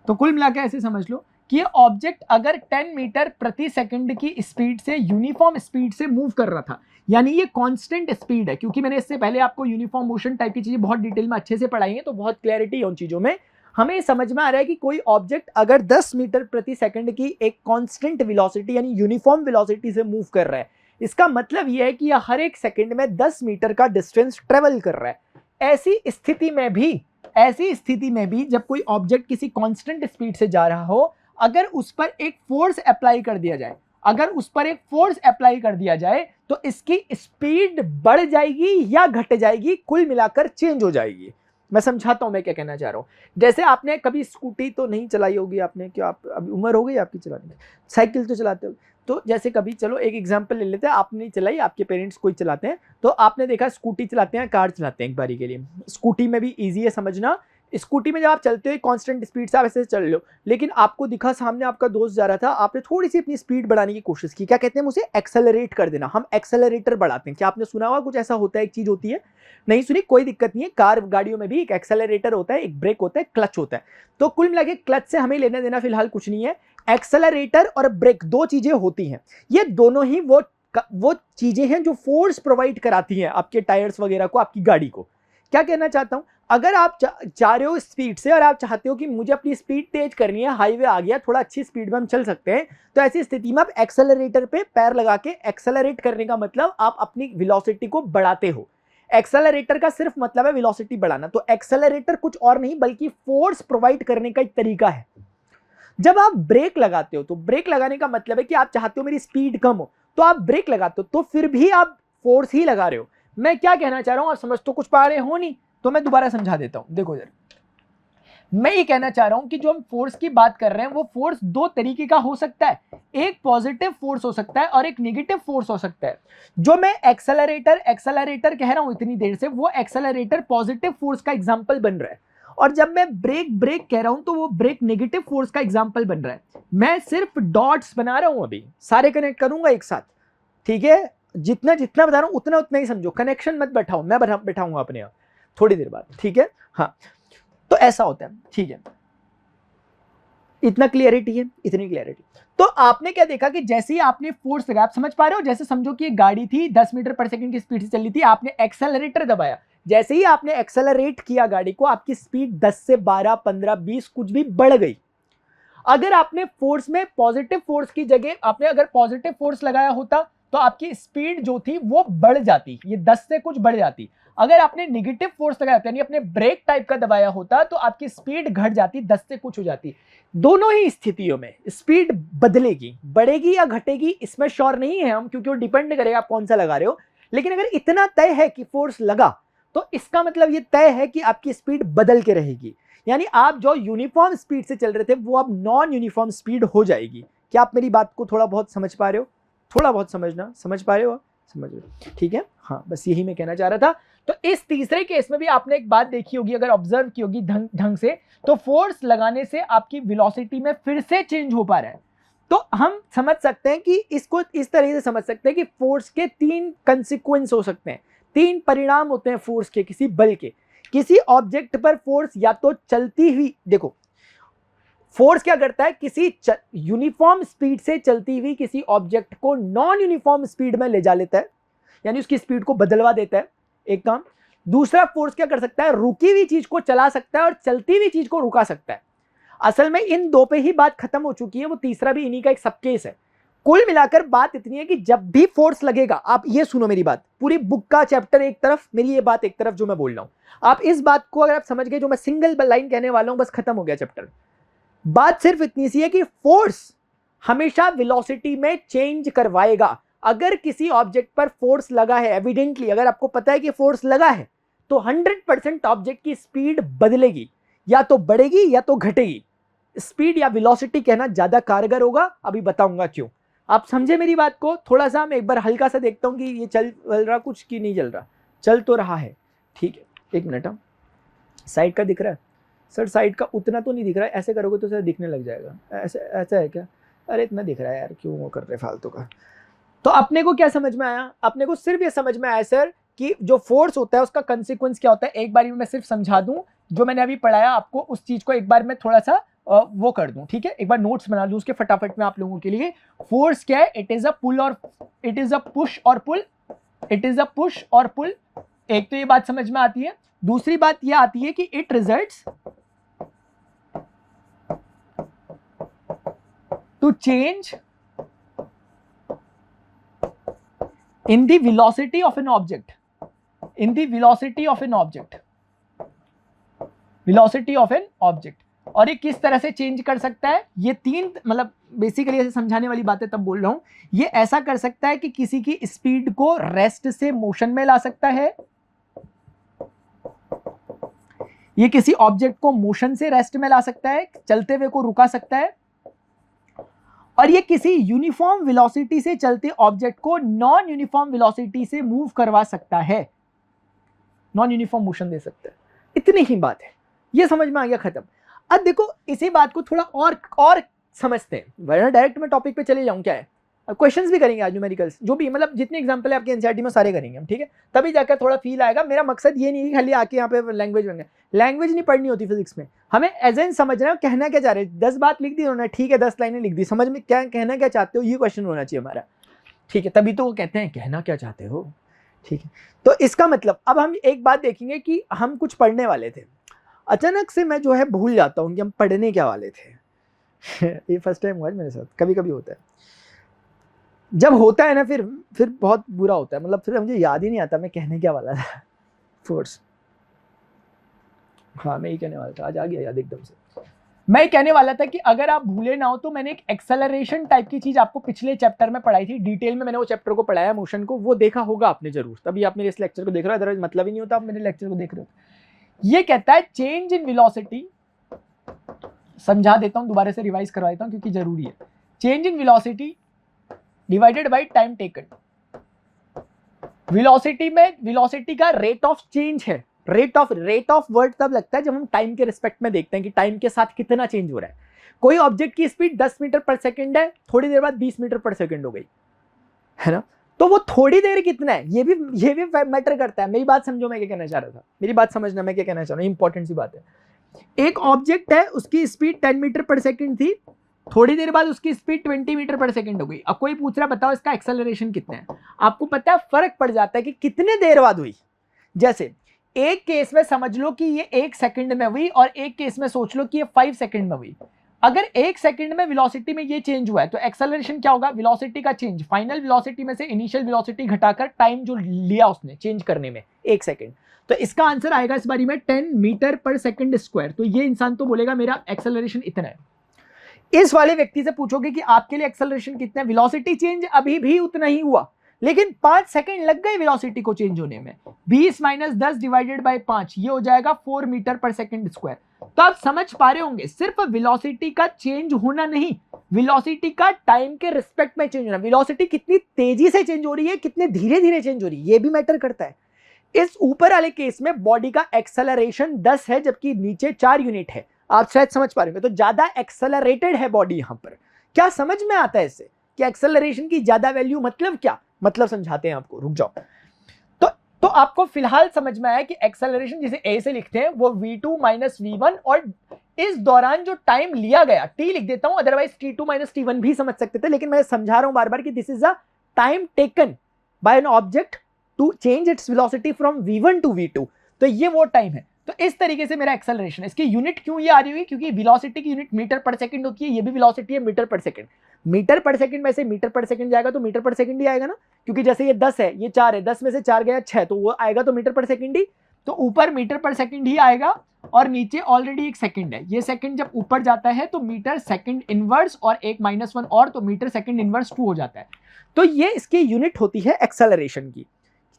तो कुल मिलाकर ऐसे समझ लो कि ये ऑब्जेक्ट अगर 10 मीटर प्रति सेकंड की स्पीड से, यूनिफॉर्म स्पीड से मूव कर रहा था, यानी ये कांस्टेंट स्पीड है, क्योंकि मैंने इससे पहले आपको यूनिफॉर्म मोशन टाइप की चीजें बहुत डिटेल में अच्छे से पढ़ाई है, तो बहुत क्लैरिटी है उन चीजों में। हमें समझ में आ रहा है कि कोई ऑब्जेक्ट अगर 10 मीटर प्रति सेकंड की एक कांस्टेंट वेलोसिटी यानी यूनिफॉर्म वेलोसिटी से मूव कर रहा है, इसका मतलब यह है कि यह हर एक सेकंड में 10 मीटर का डिस्टेंस ट्रेवल कर रहा है। ऐसी स्थिति में भी ऐसी स्थिति में भी जब कोई ऑब्जेक्ट किसी कांस्टेंट स्पीड से जा रहा हो, अगर उस पर एक फोर्स अप्लाई कर दिया जाए, अगर उस पर एक फोर्स अप्लाई कर दिया जाए तो इसकी स्पीड बढ़ जाएगी या घट जाएगी, कुल मिलाकर चेंज हो जाएगी। मैं समझाता हूं मैं क्या कहना चाह रहा हूं। जैसे आपने कभी स्कूटी तो नहीं चलाई होगी आपने, क्या आप अभी उम्र हो गई आपकी चलाने की, साइकिल तो चलाते हो, तो जैसे कभी चलो एक एग्जांपल ले लेते हैं, आपने नहीं चलाई, आपके पेरेंट्स कोई चलाते हैं, तो आपने देखा स्कूटी चलाते हैं, कार चलाते हैं एक बारी के लिए। स्कूटी में भी ईजी है समझना, स्कूटी में जब आप चलते हो कांस्टेंट स्पीड से आप ऐसे चल लो, लेकिन आपको दिखा सामने आपका दोस्त जा रहा था, आपने थोड़ी सी अपनी स्पीड बढ़ाने की कोशिश की, क्या कहते हैं उसे, एक्सेलरेट कर देना। हम एक्सेलरेटर बढ़ाते हैं, क्या आपने सुना हुआ कुछ ऐसा होता है, एक चीज होती है, नहीं सुनी, कोई दिक्कत नहीं है, कार गाड़ियों में भी एक एक्सेलरेटर होता है, एक ब्रेक होता है, क्लच होता है। तो कुल मिला के क्लच से हमें लेना देना फिलहाल कुछ नहीं है, एक्सेलरेटर और ब्रेक दो चीजें होती हैं, ये दोनों ही वो चीजें हैं जो फोर्स प्रोवाइड कराती हैं आपके टायर्स वगैरह को, आपकी गाड़ी को। क्या कहना चाहता हूं, अगर आप जा रहे हो स्पीड से और आप चाहते हो कि मुझे अपनी स्पीड तेज करनी है, हाईवे आ गया, थोड़ा अच्छी स्पीड में हम चल सकते हैं, तो ऐसी स्थिति में आप एक्सेलरेटर पे पैर लगा के एक्सेलरेट करने का मतलब आप अपनी वेलोसिटी को बढ़ाते हो। एक्सेलरेटर का सिर्फ मतलब है वेलोसिटी बढ़ाना, तो एक्सेलरेटर कुछ और नहीं बल्कि फोर्स प्रोवाइड करने का एक तरीका है। जब आप ब्रेक लगाते हो तो ब्रेक लगाने का मतलब है कि आप चाहते हो मेरी स्पीड कम हो, तो आप ब्रेक लगाते हो, तो फिर भी आप फोर्स ही लगा रहे हो। मैं क्या कहना चाह रहा हूं, आप समझ तो कुछ पा रहे हो नहीं, तो मैं दोबारा समझा देता हूं। देखो जरा, मैं ये कहना चाह रहा हूं कि जो हम फोर्स की बात कर रहे हैं वो फोर्स दो तरीके का हो सकता है, एक पॉजिटिव फोर्स हो सकता है और एक नेगेटिव फोर्स हो सकता है। जो मैं एक्सेलरेटर कह रहा हूं इतनी देर से, वो एक्सेलरेटर पॉजिटिव फोर्स का एग्जांपल बन रहा है, और जब मैं ब्रेक कह रहा हूं तो वो ब्रेक नेगेटिव फोर्स का एग्जांपल बन रहा है। मैं सिर्फ डॉट्स बना रहा हूं, अभी सारे कनेक्ट करूंगा एक साथ, ठीक है, जितना जितना बता रहा हूं उतना उतना ही समझो, कनेक्शन मत बैठाओ, मैं बैठाऊंगा अपने आप थोड़ी देर बाद, ठीक है। हाँ, तो ऐसा होता है, ठीक है, इतना क्लियरिटी है, इतनी क्लियरिटी। तो आपने क्या देखा कि जैसे ही आपने फोर्स लगाया, आप समझ पा रहे हो, जैसे समझो कि एक गाड़ी थी 10 मीटर पर सेकंड की स्पीड से चल रही थी, आपने एक्सेलरेटर दबाया, जैसे ही आपने एक्सेलरेट किया गाड़ी को, आपकी स्पीड 10 से 12, 15, 20 कुछ भी बढ़ गई। अगर आपने फोर्स में पॉजिटिव फोर्स की जगह आपने अगर पॉजिटिव फोर्स लगाया होता तो आपकी स्पीड जो थी वो बढ़ जाती, ये 10 से कुछ बढ़ जाती। अगर आपने नेगेटिव फोर्स लगाया यानी अपने ब्रेक टाइप का दबाया होता तो आपकी स्पीड घट जाती, 10 से कुछ हो जाती। दोनों ही स्थितियों में स्पीड बदलेगी, बढ़ेगी या घटेगी इसमें श्योर नहीं है हम, क्योंकि वो डिपेंड करेगा आप कौन सा लगा रहे हो। लेकिन अगर इतना तय है कि फोर्स लगा तो इसका मतलब ये तय है कि आपकी स्पीड बदल के रहेगी, यानी आप जो यूनिफॉर्म स्पीड से चल रहे थे वो अब नॉन यूनिफॉर्म स्पीड हो जाएगी। क्या आप मेरी बात को थोड़ा बहुत समझ पा रहे हो, थोड़ा बहुत समझना, समझ पा रहे हो, समझ रहे हो, ठीक है। हाँ, बस यही मैं कहना चाह रहा था। तो इस तीसरे केस में भी आपने एक बात देखी होगी, अगर ऑब्जर्व की होगी ढंग से, तो फोर्स लगाने से आपकी वेलोसिटी में फिर से चेंज हो पा रहा है। तो हम समझ सकते हैं कि इसको इस तरह से समझ सकते हैं कि फोर्स के 3 कंसिक्वेंस हो सकते हैं, 3 परिणाम होते हैं फोर्स के, किसी बल के। किसी ऑब्जेक्ट पर फोर्स या तो चलती हुई, देखो फोर्स क्या करता है, किसी यूनिफॉर्म स्पीड से चलती हुई किसी ऑब्जेक्ट को नॉन यूनिफॉर्म स्पीड में ले जा लेता है, यानी उसकी स्पीड को बदलवा देता है, एक काम। दूसरा फोर्स क्या कर सकता है, रुकी हुई चीज को चला सकता है और चलती हुई चीज को रुका सकता है। असल में इन दो पे ही बात खत्म हो चुकी है, वो तीसरा भी इन्हीं का एक सबकेस है। कुल मिलाकर बात इतनी है कि जब भी फोर्स लगेगा, आप ये सुनो मेरी बात, पूरी बुक का चैप्टर एक तरफ, मेरी ये बात एक तरफ जो मैं बोल रहा हूं, आप इस बात को अगर आप समझ गए, जो मैं सिंगल लाइन कहने वाला हूं, बस खत्म हो गया चैप्टर। बात सिर्फ इतनी सी है कि फोर्स हमेशा वेलोसिटी में चेंज करवाएगा। अगर किसी ऑब्जेक्ट पर फोर्स लगा है, एविडेंटली अगर आपको पता है कि फोर्स लगा है, तो 100% ऑब्जेक्ट की स्पीड बदलेगी, या तो बढ़ेगी या तो घटेगी। स्पीड या वेलोसिटी कहना ज्यादा कारगर होगा, अभी बताऊंगा क्यों। आप समझे मेरी बात को थोड़ा सा, मैं एक बार हल्का सा देखता हूं कि ये चल रहा कुछ कि नहीं चल रहा, चल तो रहा है, ठीक है। एक मिनट, हम साइड का दिख रहा है सर, साइड का उतना तो नहीं दिख रहा है, ऐसे करोगे तो सर दिखने लग जाएगा, ऐसे ऐसा है क्या, अरे इतना दिख रहा है यार, क्यों वो कर रहे फालतू का। तो अपने को क्या समझ में आया, अपने को सिर्फ ये समझ में आया सर कि जो फोर्स होता है उसका कंसिक्वेंस क्या होता है। एक बार मैं सिर्फ समझा दूं, जो मैंने अभी पढ़ाया आपको उस चीज को एक बार मैं थोड़ा सा वो कर दूं, ठीक है, एक बार नोट्स बना लूं उसके फटाफट में आप लोगों के लिए। फोर्स क्या है, इट इज अ पुल और इट इज अ पुश और पुल, इट इज अ पुश और पुल। एक तो ये बात समझ में आती है। दूसरी बात ये आती है कि it results to change in the velocity of an object, in the velocity of an object, velocity of an object. और ये किस तरह से चेंज कर सकता है, ये तीन मतलब बेसिकली ऐसे समझाने वाली बातें तब बोल रहा हूं। ये ऐसा कर सकता है कि किसी की स्पीड को रेस्ट से मोशन में ला सकता है, ये किसी ऑब्जेक्ट को मोशन से रेस्ट में ला सकता है, चलते हुए को रुका सकता है, और ये किसी यूनिफॉर्म वेलोसिटी से चलते ऑब्जेक्ट को नॉन यूनिफॉर्म वेलोसिटी से मूव करवा सकता है, नॉन यूनिफॉर्म मोशन दे सकता है। इतनी ही बात है, ये समझ में आ गया, खत्म। अब देखो इसी बात को थोड़ा और समझते हैं, वरना डायरेक्ट मैं टॉपिक पे चले जाऊं। क्या है, क्वेश्चंस भी करेंगे आज, न्यूमेरिकल्स जो भी मतलब जितने एग्जांपल है आपके एनसीईआरटी में सारे करेंगे हम, ठीक है। तभी जाकर थोड़ा फील आएगा। मेरा मकसद ये नहीं है खाली आके यहाँ पे लैंग्वेज बनना, लैंग्वेज नहीं पढ़नी होती फिजिक्स में, हमें एज एन समझना है कहना क्या चाह रहे हैं। 10 बात लिख दी उन्होंने, ठीक है, 10 लाइनें लिख दी, समझ में क्या कहना क्या चाहते हो, ये क्वेश्चन होना चाहिए हमारा, ठीक है। तभी तो वो कहते हैं कहना क्या चाहते हो, ठीक है। तो इसका मतलब अब हम एक बात देखेंगे कि हम कुछ पढ़ने वाले थे, अचानक से मैं जो है भूल जाता हूँ कि हम पढ़ने क्या वाले थे। ये फर्स्ट टाइम हुआ है मेरे साथ, कभी कभी होता है। जब होता है ना फिर बहुत बुरा होता है, मतलब फिर मुझे याद ही नहीं आता मैं कहने क्या वाला था। फोर्स, हाँ मैं ही कहने वाला था, आज आ गया याद एकदम से। मैं कहने वाला था कि अगर आप भूले ना हो तो मैंने एक एक्सेलरेशन टाइप की चीज आपको पिछले चैप्टर में पढ़ाई थी, डिटेल में मैंने वो चैप्टर को पढ़ाया, मोशन को, वो देखा होगा आपने जरूर, तभी आप मेरे इस लेक्चर को देख रहे हो, अदरवाइज मतलब ही नहीं होता आप मेरे लेक्चर को देख रहे हो। ये कहता है चेंज इन वेलोसिटी, समझा देता हूं, दोबारा से रिवाइज करवा देता हूं क्योंकि जरूरी है। Change in velocity divided by time taken. Velocity में वेलोसिटी का रेट ऑफ चेंज है, रेट ऑफ वर्ड तब लगता है जब हम टाइम के रिस्पेक्ट में देखते हैं कि टाइम के साथ कितना चेंज हो रहा है। कोई ऑब्जेक्ट की स्पीड 10 मीटर पर सेकंड है, थोड़ी देर बाद 20 मीटर पर सेकंड हो गई, है ना, तो वो थोड़ी देर कितना है ये भी मैटर करता है। मेरी बात समझो, मैं क्या कहना चाह रहा था, मेरी बात समझना मैं क्या कहना चाह रहा हूँ, इंपॉर्टेंट सी बात है। एक ऑब्जेक्ट है, उसकी स्पीड 10 मीटर पर सेकंड थी, थोड़ी देर बाद उसकी स्पीड 20 मीटर पर सेकंड हो गई। अब कोई पूछ रहा है बताओ इसका एक्सेलरेशन कितना है, आपको पता है फर्क पड़ जाता है कि कितने देर बाद हुई। जैसे एक केस में समझ लो कि ये 1 सेकंड में हुई और एक केस में सोच लो कि ये 5 सेकंड में हुई। अगर 1 सेकंड में वेलोसिटी में ये चेंज हुआ है तो एक्सेलरेशन क्या होगा, वेलोसिटी का चेंज, फाइनल वेलोसिटी में से इनिशियल वेलोसिटी घटाकर टाइम जो लिया उसने चेंज करने में 1 सेकंड, तो इसका आंसर आएगा इस बारी में 10 मीटर पर सेकंड स्क्वायर। तो ये इंसान तो बोलेगा मेरा एक्सेलरेशन इतना है। इस वाले व्यक्ति से पूछोगे कि आपके लिए एक्सेलरेशन कितना है, वेलोसिटी चेंज अभी भी उतना ही हुआ, लेकिन 5 सेकंड लग गए वेलोसिटी को चेंज होने में। 20 - 10 डिवाइडेड बाय 5, ये हो जाएगा 4 मीटर पर सेकंड स्क्वायर। तो आप समझ पा रहे होंगे सिर्फ वेलोसिटी का चेंज होना नहीं, वेलोसिटी का टाइम के रिस्पेक्ट में चेंज होना, वेलोसिटी कितनी तेजी से चेंज हो रही है, कितने धीरे धीरे चेंज हो रही है, ये भी मैटर करता है। इस ऊपर वाले केस में बॉडी का एक्सेलरेशन 10 है जबकि नीचे 4 यूनिट है, आप शायद समझ पा रहे होंगे, तो ज्यादा एक्सेलरेटेड है बॉडी। यहां पर क्या समझ में आता है इससे कि एक्सेलरेशन की ज्यादा वैल्यू मतलब क्या, मतलब समझाते हैं आपको, रुक जाओ। तो आपको फिलहाल समझ में आया कि एक्सेलरेशन जिसे ए से लिखते हैं वो v2 - v1, और इस दौरान जो टाइम लिया गया t लिख देता हूं, अदरवाइज t2 - t1 भी समझ सकते थे, लेकिन मैं समझा रहा हूं बार बार कि this is a time taken by an object to change its velocity from v1 to v2, तो ये वो टाइम है। तो इस तरीके से मेरा एक्सेलरेशन, इसकी यूनिट क्यों ये आ रही हुई, क्योंकि वेलोसिटी की यूनिट मीटर पर सेकंड होती है, ये भी वेलोसिटी है मीटर पर सेकंड। मीटर पर सेकंड में से मीटर पर सेकंड जाएगा तो मीटर पर सेकंड ही आएगा ना, क्योंकि जैसे ये 10 है, ये 4 है, 10 में से 4 गया 6, तो वो आएगा तो मीटर पर सेकंड ही, तो ऊपर मीटर पर सेकंड ही आएगा और नीचे ऑलरेडी एक सेकंड है। ये सेकंड जब ऊपर जाता है तो मीटर सेकंड इनवर्स और एक -1 और, तो मीटर सेकंड इनवर्स 2 हो जाता है। तो ये इसकी यूनिट होती है एक्सेलरेशन की,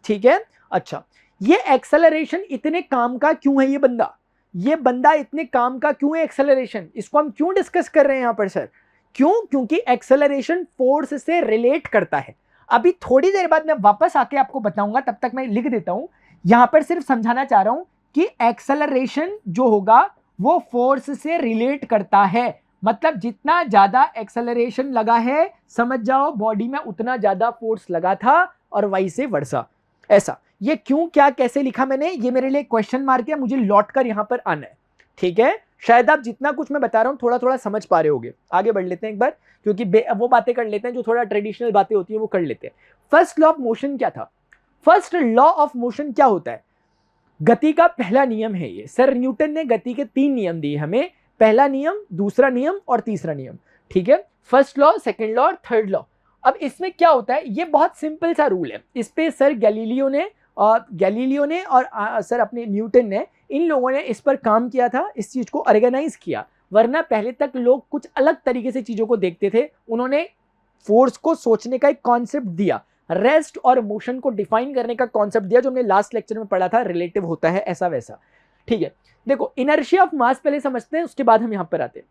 ठीक है। अच्छा, ये एक्सेलरेशन इतने काम का क्यों है, ये बंदा इतने काम का क्यों है एक्सेलरेशन, इसको हम क्यों डिस्कस कर रहे हैं यहां पर सर, क्यों, क्योंकि एक्सेलरेशन फोर्स से रिलेट करता है। अभी थोड़ी देर बाद मैं वापस आके आपको बताऊंगा, तब तक मैं लिख देता हूं, यहां पर सिर्फ समझाना चाह रहा हूं कि एक्सेलरेशन जो होगा वो फोर्स से रिलेट करता है, मतलब जितना ज्यादा एक्सेलरेशन लगा है समझ जाओ बॉडी में उतना ज्यादा फोर्स लगा था और वाइसे वर्सा। ऐसा ये क्यों क्या कैसे लिखा मैंने, ये मेरे लिए क्वेश्चन मार्क है, मुझे लौट कर यहां पर आना है, ठीक है। शायद आप जितना कुछ मैं बता रहा हूं थोड़ा थोड़ा समझ पा रहे होगे। आगे बढ़ लेते हैं एक बार, क्योंकि वो बातें कर लेते हैं जो थोड़ा ट्रेडिशनल बातें होती है वो कर लेते हैं। फर्स्ट लॉ ऑफ मोशन क्या था, फर्स्ट लॉ ऑफ मोशन क्या होता है, गति का पहला नियम है ये। सर न्यूटन ने गति के 3 नियम दिए हमें, पहला नियम, दूसरा नियम और तीसरा नियम, ठीक है। फर्स्ट लॉ, सेकेंड लॉ और थर्ड लॉ। अब इसमें क्या होता है, ये बहुत सिंपल सा रूल है, इस पे सर गैलीलियो ने और सर अपने न्यूटन ने इन लोगों ने इस पर काम किया था, इस चीज को ऑर्गेनाइज किया, वरना पहले तक लोग कुछ अलग तरीके से चीजों को देखते थे। उन्होंने फोर्स को सोचने का एक कॉन्सेप्ट दिया, रेस्ट और मोशन को डिफाइन करने का कॉन्सेप्ट दिया, जो हमने लास्ट लेक्चर में पढ़ा था, रिलेटिव होता है ऐसा वैसा। ठीक है, देखो इनर्शिया ऑफ मास पहले समझते हैं, उसके बाद हम यहां पर आते हैं।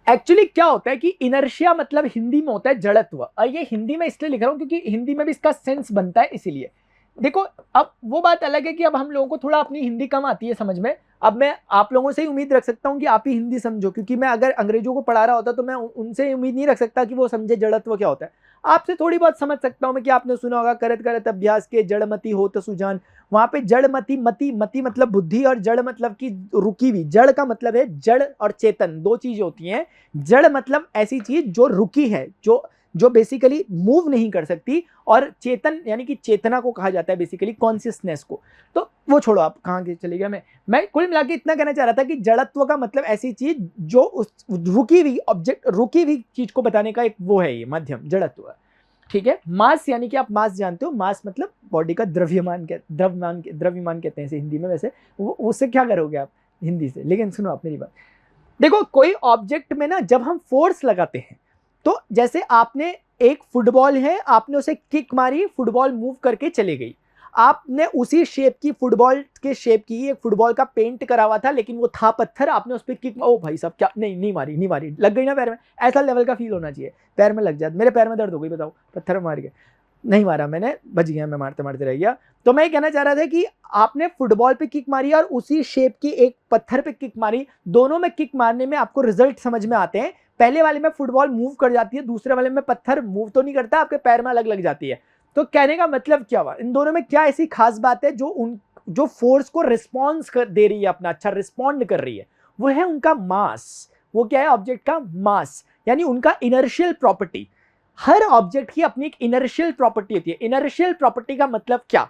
एक्चुअली क्या होता है कि इनर्शिया मतलब हिंदी में होता है जड़त्व, और ये हिंदी में इसलिए लिख रहा हूं क्योंकि हिंदी में भी इसका सेंस बनता है इसीलिए। देखो अब वो बात अलग है कि अब हम लोगों को थोड़ा अपनी हिंदी कम आती है समझ में। अब मैं आप लोगों से ही उम्मीद रख सकता हूं कि आप ही हिंदी समझो, क्योंकि मैं अगर अंग्रेजों को पढ़ा रहा होता तो मैं उनसे उम्मीद नहीं रख सकता कि वो समझे जड़त्व क्या होता है। आपसे थोड़ी बहुत समझ सकता हूं मैं कि आपने सुना होगा करत करत अभ्यास के जड़मती हो तो सुजान। वहां पे जड़मती, मति मति मतलब बुद्धि, और जड़ मतलब की रुकी हुई। जड़ का मतलब है जड़ और चेतन, दो चीजें होती हैं। जड़ मतलब ऐसी चीज जो रुकी है, जो बेसिकली मूव नहीं कर सकती, और चेतन यानी कि चेतना को कहा जाता है बेसिकली कॉन्शियसनेस को। तो वो छोड़ो, आप कहाँ के चले गए। मैं कुल मिला के इतना कहना चाह रहा था कि जड़त्व का मतलब ऐसी चीज जो उस रुकी हुई ऑब्जेक्ट, रुकी हुई चीज को बताने का एक वो है, ये माध्यम जड़त्व। ठीक है, मास यानी कि आप मास जानते हो, मास मतलब बॉडी का द्रव्यमान कहते हैं इसे हिंदी में। वैसे उससे क्या करोगे आप हिंदी से, लेकिन सुनो आप मेरी बात। देखो कोई ऑब्जेक्ट में ना जब हम फोर्स लगाते हैं, तो जैसे आपने एक फुटबॉल है, आपने उसे किक मारी, फुटबॉल मूव करके चली गई। आपने उसी शेप की, फुटबॉल के शेप की एक फुटबॉल का पेंट करा हुआ था, लेकिन वो था पत्थर, आपने उस पर किक, ओ भाई साहब क्या, नहीं मारी, लग गई ना पैर में। ऐसा लेवल का फील होना चाहिए, पैर में लग जाए। मेरे पैर में दर्द हो गई, बताओ, पत्थर मार के नहीं मारा मैंने, बच गया मैं, मारते मारते रह गया। तो मैं ये कहना चाह रहा था कि आपने फुटबॉल पे किक मारी और उसी शेप की एक पत्थर पे किक मारी, दोनों में किक मारने में आपको रिजल्ट समझ में आते हैं। पहले वाले में फुटबॉल मूव कर जाती है, दूसरे वाले में पत्थर मूव तो नहीं करता, आपके पैर में अलग लग जाती है। तो कहने का मतलब क्या हुआ, इन दोनों में क्या ऐसी खास बात है जो फोर्स को रिस्पॉन्स दे रही है, अपना अच्छा रिस्पॉन्ड कर रही है, वो है उनका मास। वो क्या है, ऑब्जेक्ट का मास, यानी उनका इनर्शियल प्रॉपर्टी। हर ऑब्जेक्ट की अपनी एक इनर्शियल प्रॉपर्टी होती है। इनर्शियल प्रॉपर्टी का मतलब क्या,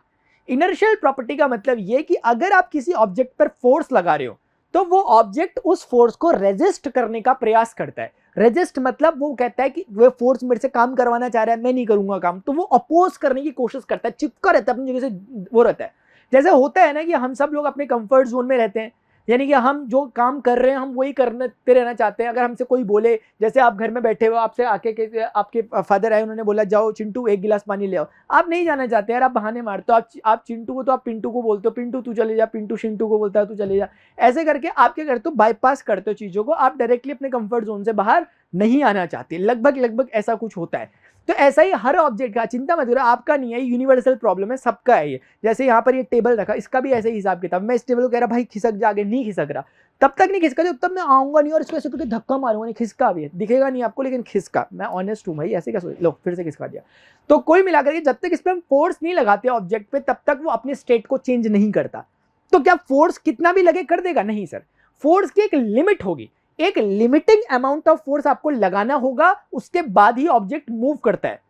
इनर्शियल प्रॉपर्टी का मतलब ये कि अगर आप किसी ऑब्जेक्ट पर फोर्स लगा रहे हो, तो वो ऑब्जेक्ट उस फोर्स को रेजिस्ट करने का प्रयास करता है। रेजिस्ट मतलब वो कहता है कि वो फोर्स मेरे से काम करवाना चाह रहा है, मैं नहीं करूंगा काम, तो वो अपोज करने की कोशिश करता है, चिपका रहता है अपनी जगह से, वो रहता है। जैसे होता है ना कि हम सब लोग अपने कंफर्ट जोन में रहते हैं, यानी कि हम जो काम कर रहे हैं हम वही करते रहना चाहते हैं। अगर हमसे कोई बोले, जैसे आप घर में बैठे हो, आपसे आके आपके फादर आए, उन्होंने बोला जाओ चिंटू एक गिलास पानी ले आओ, आप नहीं जाना चाहते यार, आप बहाने मारते हो, आप चिंटू को तो आप पिंटू को बोलते हो, पिंटू तू चले जा, पिंटू शिंटू को बोलता है तू चले जा। ऐसे करके आप क्या करते हो, बाईपास करते हो चीजों को, आप डायरेक्टली अपने कंफर्ट जोन से बाहर नहीं आना चाहते। लगभग ऐसा कुछ होता है। तो ऐसा ही हर ऑब्जेक्ट का, चिंता मत करो, आपका नहीं है, यूनिवर्सल प्रॉब्लम है, सबका है ये। जैसे यहाँ पर ये टेबल रखा, इसका भी ऐसे ही हिसाब किताब। मैं इस टेबल को कह रहा भाई खिसक जा, आगे नहीं खिसक रहा, तब तक नहीं खिसका जब तक मैं आऊंगा नहीं और इसको ऐसे करके धक्का मारूंगा नहीं। खिसका भी है, दिखेगा नहीं आपको लेकिन खिसका। मैं ऑनेस्ट हूँ भाई, ऐसे क्या सोच लो, फिर से खिसका दिया। तो कोई मिलाकर के जब तक इस पर हम फोर्स नहीं लगाते ऑब्जेक्ट पे, तब तक वो अपने स्टेट को चेंज नहीं करता। तो क्या फोर्स कितना भी लगे कर देगा? नहीं सर, फोर्स की एक लिमिट होगी, एक लिमिटिंग अमाउंट ऑफ फोर्स आपको लगाना होगा, उसके बाद ही ऑब्जेक्ट मूव करता है।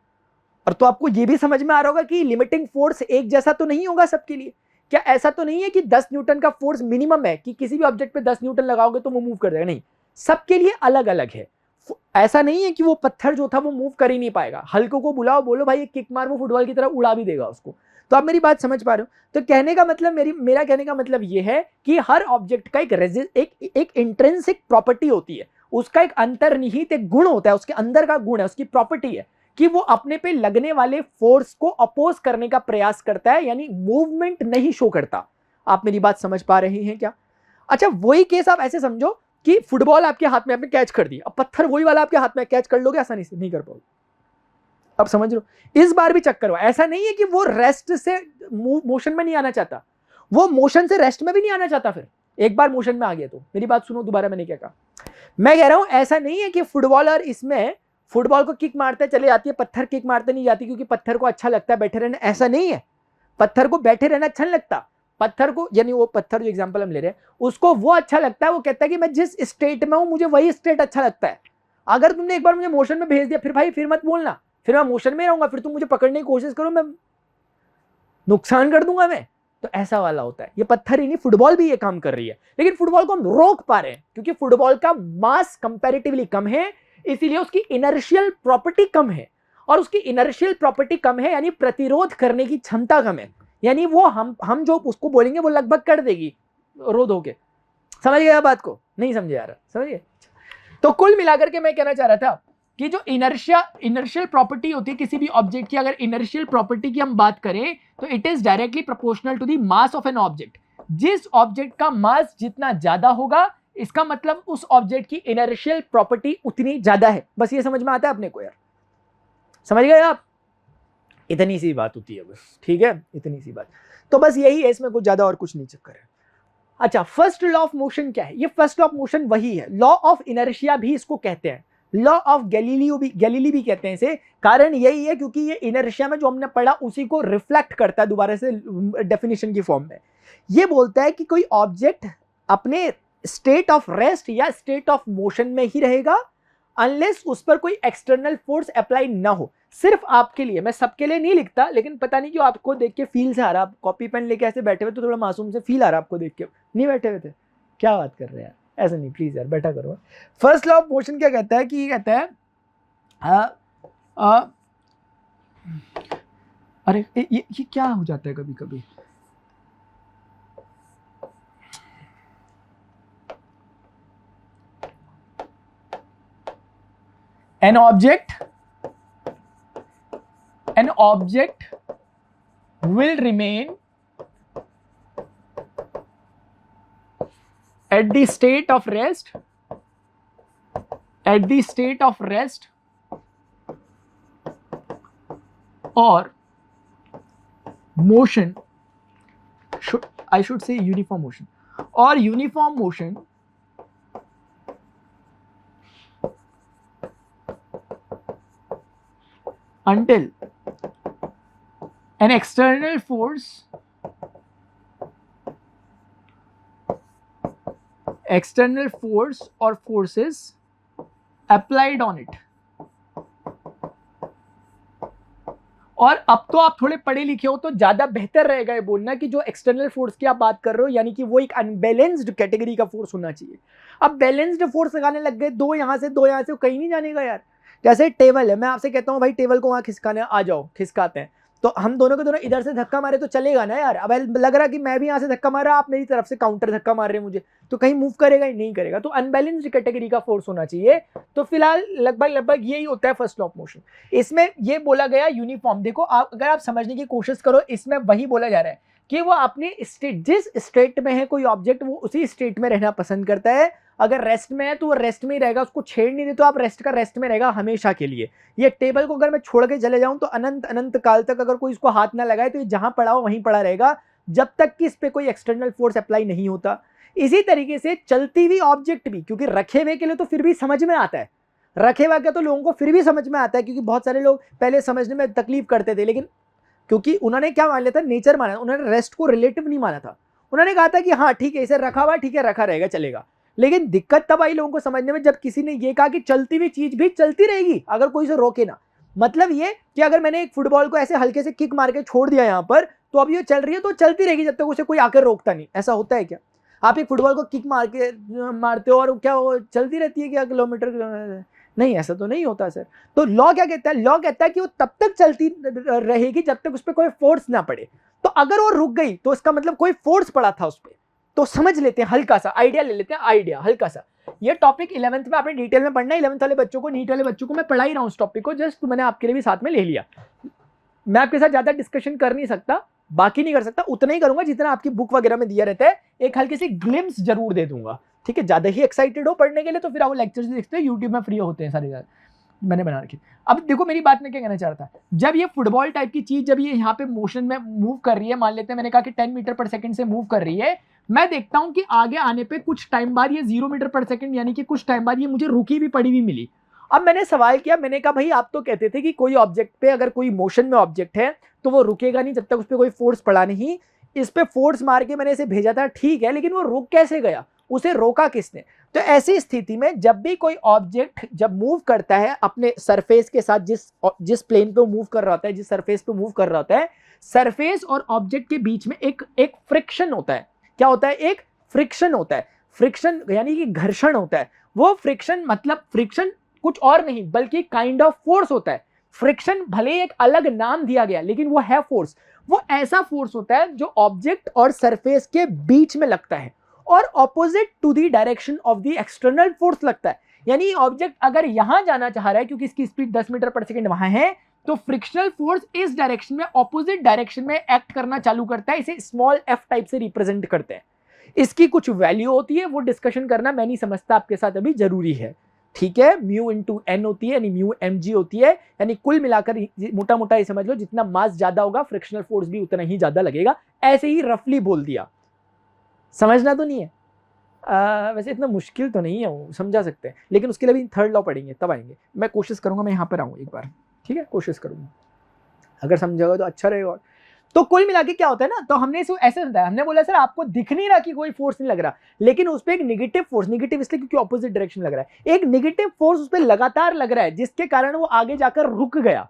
और तो आपको यह भी समझ में आ रहा होगा कि लिमिटिंग फोर्स एक जैसा तो नहीं होगा सबके लिए। क्या ऐसा तो नहीं है कि 10 न्यूटन का फोर्स मिनिमम है कि किसी भी ऑब्जेक्ट पे 10 न्यूटन लगाओगे तो वो मूव कर जाएगा? नहीं, सबके लिए अलग अलग है। ऐसा नहीं है कि वो पत्थर जो था वो मूव कर ही नहीं पाएगा। हल्को को बुलाओ, बोलो भाई एक किक मार, वो फुटबॉल की तरह उड़ा भी देगा उसको। तो आप मेरी बात समझ पा रहे हो? तो कहने का मतलब, मेरा कहने का मतलब ये है कि हर ऑब्जेक्ट का एक इंट्रिंसिक प्रॉपर्टी होती है, उसका एक अंतर्निहित एक गुण होता है, उसके अंदर का गुण है, उसकी प्रॉपर्टी है कि वो अपने पे लगने वाले फोर्स को अपोज करने का प्रयास करता है, यानी मूवमेंट नहीं शो करता। आप मेरी बात समझ पा रहे हैं क्या? अच्छा, वही केस आप ऐसे समझो कि फुटबॉल आपके हाथ में, आपने कैच कर दी, अब पत्थर वही वाला आपके हाथ में, कैच कर लोगे? आसानी से नहीं कर पाओगे। अब समझ लो, इस बार भी चक्कर हुआ। ऐसा नहीं है कि वो रेस्ट से मोशन में नहीं आना चाहता, वो मोशन से रेस्ट में भी नहीं आना चाहता। फिर एक बार मोशन में आ गया तो मेरी बात सुनो दोबारा, मैंने क्या कहा। मैं कह रहा हूं ऐसा नहीं है कि फुटबॉलर इसमें फुटबॉल को किक मारते चले जाती है, पत्थर किक मारते नहीं जाती क्योंकि पत्थर को अच्छा लगता है बैठे रहना। ऐसा नहीं है, पत्थर को बैठे रहना अच्छा नहीं लगता। पत्थर को, यानी वो पत्थर जो एग्जांपल हम ले रहे हैं, उसको वो अच्छा लगता है, वो कहता है कि मैं जिस स्टेट में हूं मुझे वही स्टेट अच्छा लगता है। अगर तुमने एक बार मुझे मोशन में भेज दिया, फिर भाई फिर मत बोलना, फिर मैं मोशन में रहूंगा, फिर तुम मुझे पकड़ने की कोशिश करो, मैं नुकसान कर दूंगा मैं। तो ऐसा वाला होता है। ये पत्थर ही नहीं, फुटबॉल भी ये काम कर रही है, लेकिन फुटबॉल को हम रोक पा रहे हैं क्योंकि फुटबॉल का मास कंपैरेटिवली कम है, इसीलिए उसकी इनर्शियल प्रॉपर्टी कम है। और उसकी इनर्शियल प्रॉपर्टी कम है यानी प्रतिरोध करने की क्षमता कम है। यानी वो हम जो उसको बोलेंगे वो लगभग कर देगी रो धो के। समझ गए बात को? नहीं समझे यार, समझ गए? तो कुल मिलाकर के मैं कहना चाह रहा था कि जो इनर्शियल प्रॉपर्टी होती है किसी भी ऑब्जेक्ट की, अगर इनर्शियल प्रॉपर्टी की हम बात करें तो it is directly proportional to the mass of an object. जिस ऑब्जेक्ट का मास जितना ज्यादा होगा, इसका मतलब उस ऑब्जेक्ट की इनर्शियल प्रॉपर्टी उतनी ज्यादा है। बस ये समझ में आता है अपने को यार? समझ गए आप? इतनी सी बात होती है बस, ठीक है, इतनी सी बात। तो बस यही है, इसमें कुछ ज्यादा और कुछ नहीं चक्कर है। अच्छा, फर्स्ट लॉ ऑफ मोशन क्या है? ये फर्स्ट लॉ ऑफ मोशन वही है, लॉ ऑफ इनर्शिया भी इसको कहते हैं, लॉ ऑफ गैलीली भी कहते हैं इसे। कारण यही है क्योंकि ये इनर्शिया में जो हमने पढ़ा उसी को रिफ्लेक्ट करता है दोबारा से डेफिनेशन की फॉर्म में। ये बोलता है कि कोई ऑब्जेक्ट अपने स्टेट ऑफ रेस्ट या स्टेट ऑफ मोशन में ही रहेगा अनलेस उस पर कोई एक्सटर्नल फोर्स अप्लाई ना हो। सिर्फ आपके लिए, मैं सबके लिए नहीं लिखता, लेकिन पता नहीं क्यों आपको देख के फील से आ रहा, आप कॉपी पेन लेके ऐसे बैठे हुए तो थोड़ा मासूम से फील आ रहा आपको देख के। नहीं बैठे हुए थे? क्या बात कर रहे हैं यार, ऐसा नहीं, प्लीज यार बैठा करो। फर्स्ट लॉ ऑफ मोशन क्या कहता है कि ये कहता है अरे ये क्या हो जाता है कभी कभी, an object will remain at the state of rest or motion, I should say uniform motion, or uniform motion until an external force or forces applied on it। और अब तो आप थोड़े पढ़े लिखे हो तो ज्यादा बेहतर रहेगा ये बोलना कि जो एक्सटर्नल फोर्स की आप बात कर रहे हो यानी कि वो एक अनबैलेंस्ड कैटेगरी का फोर्स होना चाहिए। अब बैलेंस्ड फोर्स लगाने लग गए, दो यहां से कहीं नहीं जानेगा यार। जैसे टेबल है, मैं आपसे कहता हूँ भाई टेबल को वहां खिसकाने आ जाओ, खिसकाते हैं, तो हम दोनों के दोनों इधर से धक्का मारे तो चलेगा ना यार। अब लग रहा कि मैं भी यहाँ से धक्का मारा, आप मेरी तरफ से काउंटर धक्का मार रहे हैं मुझे, तो कहीं मूव करेगा ही नहीं करेगा। तो अनबैलेंस्ड कैटेगरी का फोर्स होना चाहिए। तो फिलहाल लगभग यही होता है फर्स्ट लॉ ऑफ मोशन। इसमें ये बोला गया यूनिफॉर्म। देखो अगर आप समझने की कोशिश करो, इसमें वही बोला जा रहा है कि वो अपने स्टेट, जिस स्टेट में है कोई ऑब्जेक्ट, वो उसी स्टेट में रहना पसंद करता है। अगर रेस्ट में है तो वो रेस्ट में ही रहेगा, उसको छेड़ नहीं दे तो आप रेस्ट में रहेगा हमेशा के लिए। ये टेबल को अगर मैं छोड़ के चले जाऊं तो अनंत काल तक अगर कोई इसको हाथ ना लगाए तो ये जहां पड़ा हो वहीं पड़ा रहेगा, जब तक कि इस पे कोई एक्सटर्नल फोर्स अप्लाई नहीं होता। इसी तरीके से चलती हुई ऑब्जेक्ट भी, क्योंकि रखे हुए के लिए तो फिर भी समझ में आता है, रखे हुए का तो लोगों को फिर भी समझ में आता है, क्योंकि बहुत सारे लोग पहले समझने में तकलीफ करते थे, लेकिन क्योंकि उन्होंने क्या मान लिया था, नेचर माना, उन्होंने रेस्ट को रिलेटिव नहीं माना था। उन्होंने कहा था कि हाँ ठीक है, इसे रखा हुआ ठीक है, रखा रहेगा चलेगा। लेकिन दिक्कत तब आई लोगों को समझने में जब किसी ने ये कहा कि चलती हुई चीज भी चलती रहेगी अगर कोई इसे रोके ना। मतलब ये कि अगर मैंने एक फुटबॉल को ऐसे हल्के से किक मार के छोड़ दिया यहाँ पर, तो अब ये चल रही है तो चलती रहेगी जब तक उसे कोई आकर रोकता नहीं। ऐसा होता है क्या? आप एक फुटबॉल को किक मारते हो और क्या वो चलती रहती है क्या किलोमीटर? नहीं, ऐसा तो नहीं होता सर। तो लॉ क्या कहता है? लॉ कहता है कि वो तब तक चलती रहेगी जब तक उस पर कोई फोर्स ना पड़े। तो अगर वो रुक गई तो इसका मतलब कोई फोर्स पड़ा था उस पर। तो समझ लेते हैं, हल्का सा आइडिया ले लेते हैं, आइडिया हल्का सा। ये टॉपिक 11th में आपने डिटेल में पढ़ना है। 11th वाले बच्चों को, नीट वाले बच्चों को मैं पढ़ा ही रहा हूँ उस टॉपिक को, जस्ट मैंने आपके लिए भी साथ में ले लिया। मैं आपके साथ ज्यादा डिस्कशन कर नहीं सकता, बाकी नहीं कर सकता, उतना ही करूंगा जितना आपकी बुक वगैरह में दिया रहता है। एक हल्की सी ग्लिम्स जरूर दे दूंगा, ठीक है? ज्यादा ही एक्साइटेड हो पढ़ने के लिए तो फिर आप लेक्चर्स देखते हो, यूट्यूब में फ्री होते हैं सारे, मैंने बना रखी। अब देखो मेरी बात में क्या कहना चाह रहा था, जब ये फुटबॉल टाइप की चीज जब ये यहाँ पे मोशन में मूव कर रही है, मान लेते हैं मैंने कहा कि 10 मीटर पर सेकंड से मूव कर रही है, मैं देखता हूं कि आगे आने पे कुछ टाइम बाद ये 0 मीटर पर सेकंड यानी कि कुछ टाइम बाद ये मुझे रुकी भी पड़ी हुई मिली। अब मैंने सवाल किया, मैंने कहा भाई आप तो कहते थे कि कोई ऑब्जेक्ट पे अगर कोई मोशन में ऑब्जेक्ट है तो वो रुकेगा नहीं जब तक उस पर कोई फोर्स पड़ा नहीं। इस पे फोर्स मार के मैंने इसे भेजा था, ठीक है, लेकिन वो रुक कैसे गया? उसे रोका किसने? तो ऐसी स्थिति में जब भी कोई ऑब्जेक्ट जब मूव करता है अपने सरफेस के साथ, जिस प्लेन पे मूव कर रहा होता है, जिस सरफेस पे मूव कर रहा होता है, सरफेस और ऑब्जेक्ट के बीच में एक फ्रिक्शन होता है। क्या होता है? एक फ्रिक्शन होता है। फ्रिक्शन यानी कि घर्षण होता है। वो फ्रिक्शन मतलब फ्रिक्शन कुछ और नहीं बल्कि काइंड ऑफ फोर्स होता है। फ्रिक्शन भले एक अलग नाम दिया गया लेकिन वो है फोर्स। वो ऐसा फोर्स होता है जो ऑब्जेक्ट और सरफेस के बीच में लगता है और opposite to the direction of the external force लगता है। यानी ऑब्जेक्ट अगर यहां जाना चाह रहा है क्योंकि इसकी स्पीड 10 मीटर पर सेकंड वहां है, तो फ्रिक्शनल फोर्स इस डायरेक्शन में ऑपोजिट डायरेक्शन में एक्ट करना चालू करता है। इसे स्मॉल एफ टाइप से रिप्रेजेंट करते हैं। इसकी कुछ वैल्यू होती है, वो डिस्कशन करना मैं नहीं समझता आपके साथ अभी जरूरी है, ठीक है। म्यू इंटू एन होती है यानी म्यू एम जी होती है, यानी कुल मिलाकर मोटा मोटा ये समझ लो जितना मास ज्यादा होगा फ्रिक्शनल फोर्स भी उतना ही ज्यादा लगेगा। ऐसे ही रफली बोल दिया, समझना तो नहीं है। वैसे इतना मुश्किल तो नहीं है, वो समझा सकते हैं, लेकिन उसके लिए भी थर्ड लॉ पढ़ेंगे तब आएंगे। मैं कोशिश करूंगा मैं यहाँ पर आऊँ एक बार, ठीक है, कोशिश करूंगा, अगर समझोगे तो अच्छा रहेगा। तो कुल मिला के क्या होता है ना, तो हमने इसको ऐसे बताया, हमने बोला सर आपको दिख नहीं रहा कि कोई फोर्स नहीं लग रहा, लेकिन उस पर एक नेगेटिव फोर्स, नेगेटिव इसलिए क्योंकि ऑपोजिट डायरेक्शन लग रहा है, एक नेगेटिव फोर्स उस पर लगातार लग रहा है जिसके कारण वो आगे जाकर रुक गया।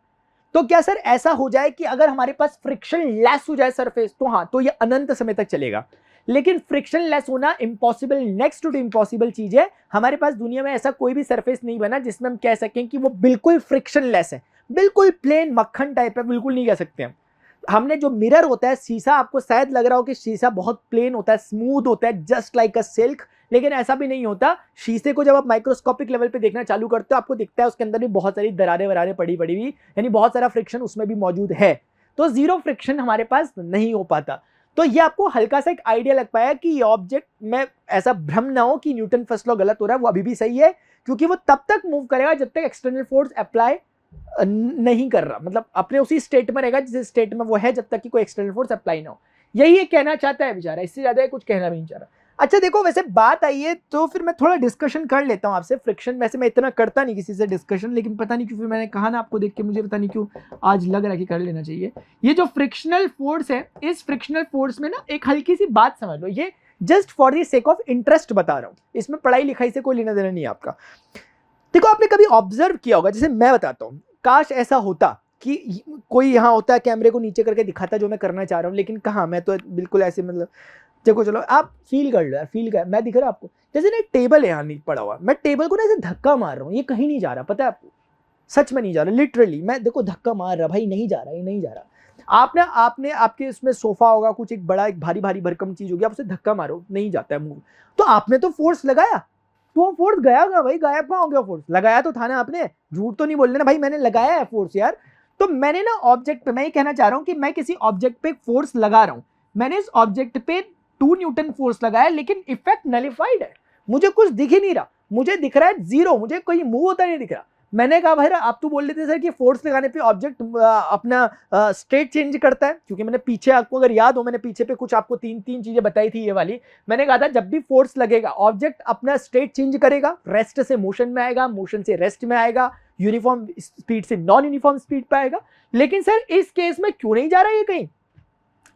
तो क्या सर ऐसा हो जाए कि अगर हमारे पास फ्रिक्शन लेस हो जाए सरफेस, तो हाँ, तो ये अनंत समय तक चलेगा। लेकिन फ्रिक्शन लेस होना इम्पॉसिबल, नेक्स्ट टू इम्पॉसिबल चीज है। हमारे पास दुनिया में ऐसा कोई भी सरफेस नहीं बना जिसमें हम कह सकें कि वो बिल्कुल फ्रिक्शन लेस है, बिल्कुल प्लेन मक्खन टाइप है, बिल्कुल नहीं कह सकते हम। हमने जो मिरर होता है, शीशा, आपको शायद लग रहा हो कि शीशा बहुत प्लेन होता है, स्मूथ होता है, जस्ट लाइक अ सिल्क, लेकिन ऐसा भी नहीं होता। शीशे को जब आप माइक्रोस्कोपिक लेवल पे देखना चालू करते हो, आपको दिखता है उसके अंदर भी बहुत सारी दरारें वरारें पड़ी पड़ी हुई, यानी बहुत सारा फ्रिक्शन उसमें भी मौजूद है। तो जीरो फ्रिक्शन हमारे पास नहीं हो पाता। तो ये आपको हल्का सा एक आइडिया लग पाया कि ये ऑब्जेक्ट में ऐसा भ्रम ना हो कि न्यूटन फर्स्ट लॉ गलत हो रहा है, वो अभी भी सही है, क्योंकि वो तब तक मूव करेगा जब तक एक्सटर्नल फोर्स अप्लाई नहीं कर रहा, मतलब अपने उसी स्टेट में रहेगा जिस स्टेट में वो है, जब तक कि कोई एक्सटर्नल फोर्स अप्लाई ना हो। यही ये कहना चाहता है बेचारा, इससे ज्यादा कुछ कहना भी नहीं चाह रहा। अच्छा देखो, वैसे बात आई है तो फिर मैं थोड़ा डिस्कशन कर लेता हूँ आपसे। फ्रिक्शन वैसे मैं इतना करता नहीं किसी से डिस्कशन, लेकिन पता नहीं क्यों फिर मैंने कहा ना, आपको देख के मुझे पता नहीं क्यों आज लग रहा है कि कर लेना चाहिए। ये जो फ्रिक्शनल फोर्स है, इस फ्रिक्शनल फोर्स में ना एक हल्की सी बात समझ लो, ये just for the sake of interest बता रहा हूँ, इसमें पढ़ाई लिखाई से कोई लेना देना नहीं है आपका। देखो आपने कभी ऑब्जर्व किया होगा, जैसे मैं बताता हूँ, काश ऐसा होता कि कोई यहाँ होता है कैमरे को नीचे करके दिखाता जो मैं करना चाह रहा हूँ, लेकिन कहाँ, मैं तो बिल्कुल ऐसे, मतलब देखो, चलो आप फील कर लो यार, फील कर, मैं दिख रहा आपको, जैसे ना टेबल है यहाँ नहीं पड़ा हुआ, मैं टेबल को ना ऐसे धक्का मार रहा हूँ, ये कहीं नहीं जा रहा, पता है आपको, सच में नहीं जा रहा, लिटरली मैं देखो धक्का मार रहा, भाई नहीं जा रहा, ये नहीं जा रहा। आपने आपके उसमें सोफा होगा, कुछ एक बड़ा एक भारी भारी भरकम चीज होगी, आप उसे धक्का मारो, नहीं जाता है मूव, तो आपने तो फोर्स लगाया, तो वो फोर्स गया कहाँ भाई, गायब कहाँ हो गया फोर्स? लगाया तो था ना आपने, झूठ तो नहीं बोल ना भाई, मैंने लगाया है फोर्स यार। तो मैंने ना ऑब्जेक्ट पे, मैं ये कहना चाह रहा हूँ कि मैं किसी ऑब्जेक्ट पे फोर्स लगा रहा हूँ, मैंने इस ऑब्जेक्ट पे 2 न्यूटन फोर्स लगाया, लेकिन इफेक्ट नलिफाइड है, मुझे कुछ दिख ही नहीं रहा, मुझे दिख रहा है जीरो, मुझे कोई मूव होता नहीं दिख रहा। मैंने कहा भाई आप तो बोल रहे थे सर कि फोर्स लगाने पे ऑब्जेक्ट अपना स्टेट चेंज करता है, क्योंकि मैंने पीछे, आपको अगर याद हो, मैंने पीछे पे कुछ आपको तीन चीजें बताई थी ये वाली। मैंने कहा था जब भी फोर्स लगेगा ऑब्जेक्ट अपना स्टेट चेंज करेगा, रेस्ट से मोशन में आएगा, मोशन से रेस्ट में आएगा, यूनिफॉर्म स्पीड से नॉन यूनिफॉर्म स्पीड पे आएगा। लेकिन सर इस केस में क्यों नहीं जा रहा है कहीं?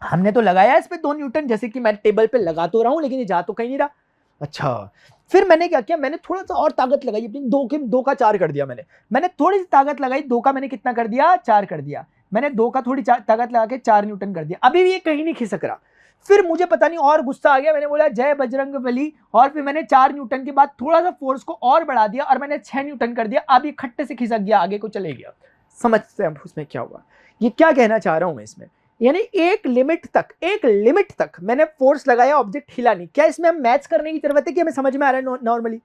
हमने तो लगाया इस पे 2 न्यूटन, जैसे कि मैं टेबल पे लगा तो रहा हूं, लेकिन ये जा तो कहीं नहीं रहा। अच्छा, फिर मैंने क्या किया, मैंने थोड़ा सा और ताकत लगाई अपनी, 2 का 4 कर दिया। मैंने थोड़ी सी ताकत लगाई, 2 का मैंने कितना कर दिया, 4 कर दिया। मैंने 2 का थोड़ी ताकत लगा के 4 न्यूटन कर दिया, अभी भी ये कहीं नहीं खिसक रहा। फिर मुझे पता नहीं और गुस्सा आ गया, मैंने बोला जय बजरंगबली, और फिर मैंने 4 न्यूटन के बाद थोड़ा सा फोर्स को और बढ़ा दिया और मैंने 6 न्यूटन कर दिया। अब ये खट्टे से खिसक गया, आगे को चले गया। समझते हैं उसमें क्या हुआ, ये क्या कहना चाह रहा हूं मैं इसमें, यानी एक लिमिट तक मैंने फोर्स लगाया, ऑब्जेक्ट हिला नहीं। क्या इसमें हम मैच करने की जरूरत है कि हमें समझ में आ रहा है नॉर्मली?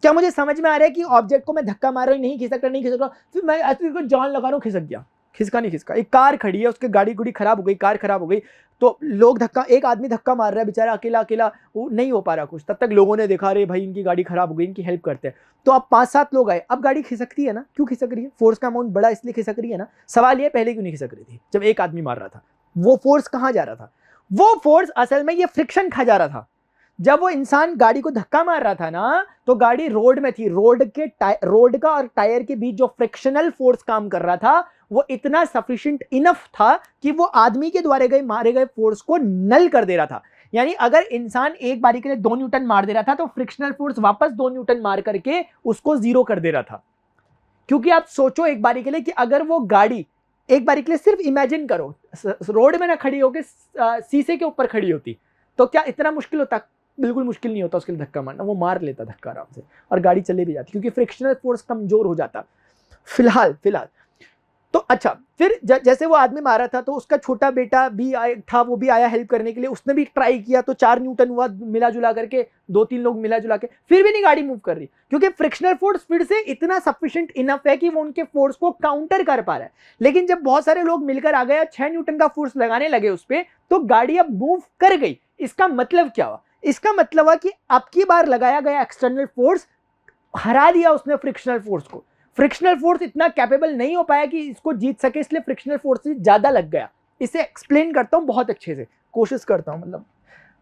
क्या मुझे समझ में आ रहा है कि ऑब्जेक्ट को मैं धक्का मार रहा हूँ, नहीं खिसक रहा, फिर मैं ऐसे जान लगा रहा हूँ, खिसक गया? खिसका नहीं खिसका। एक कार खड़ी है, उसकी गाड़ी गुड़ी खराब हो गई, कार खराब हो गई, तो लोग एक आदमी धक्का मार रहा है बेचारा, अकेला वो नहीं हो पा रहा कुछ, तब तक लोगों ने देखा, अरे भाई इनकी गाड़ी खराब हो गई, इनकी हेल्प करते हैं। तो अब 5-7 लोग आए, अब गाड़ी खिसकती है ना, क्यों खिसक रही है? फोर्स का अमाउंट बड़ा इसलिए खिसक रही है ना। सवाल ये पहले क्यों नहीं खिसक रही थी जब एक आदमी मार रहा था? वो फोर्स कहां जा रहा था? वो फोर्स असल में ये फ्रिक्शन खा जा रहा था। जब वो इंसान गाड़ी को धक्का मार रहा था ना, तो गाड़ी रोड में थी, रोड का और टायर के बीच जो फ्रिक्शनल फोर्स काम कर रहा था, वो इतना सफिशिएंट इनफ था कि वो आदमी के द्वारा मारे गए फोर्स को नल कर दे रहा था। यानी अगर इंसान एक बारी के लिए 2 न्यूटन मार दे रहा था, तो फ्रिक्शनल फोर्स वापस 2 न्यूटन मार करके उसको 0 कर दे रहा था। क्योंकि आप सोचो एक बारी के लिए कि अगर वो गाड़ी एक बारी के लिए, सिर्फ इमेजिन करो, रोड में ना खड़ी होकर शीशे के ऊपर खड़ी होती, तो क्या इतना मुश्किल होता? बिल्कुल मुश्किल नहीं होता उसके लिए धक्का मारना, वो मार लेता धक्का आराम से और गाड़ी चले भी जाती, क्योंकि फ्रिक्शनल फोर्स कमजोर हो जाता। फिलहाल तो अच्छा, फिर जैसे वो आदमी मारा था तो उसका छोटा बेटा भी था, वो भी आया हेल्प करने के लिए, उसने भी ट्राई किया, तो 4 न्यूटन हुआ मिला जुला करके, 2-3 लोग मिला जुला के, फिर भी नहीं गाड़ी मूव कर रही, क्योंकि फ्रिक्शनल फोर्स फिर से इतना सफिशिएंट इनफ है कि वो उनके फोर्स को काउंटर कर पा रहा है। लेकिन जब बहुत सारे लोग मिलकर आ गए, 6 न्यूटन का फोर्स लगाने लगे उस पर, तो गाड़ी अब मूव कर गई। इसका मतलब क्या हुआ? इसका मतलब हुआ कि अब की बार लगाया गया एक्सटर्नल फोर्स हरा दिया उसने फ्रिक्शनल फोर्स को। फ्रिक्शनल फोर्स इतना कैपेबल नहीं हो पाया कि इसको जीत सके, इसलिए फ्रिक्शनल फोर्स से ज्यादा लग गया। इसे एक्सप्लेन करता हूं बहुत अच्छे से, कोशिश करता हूं, मतलब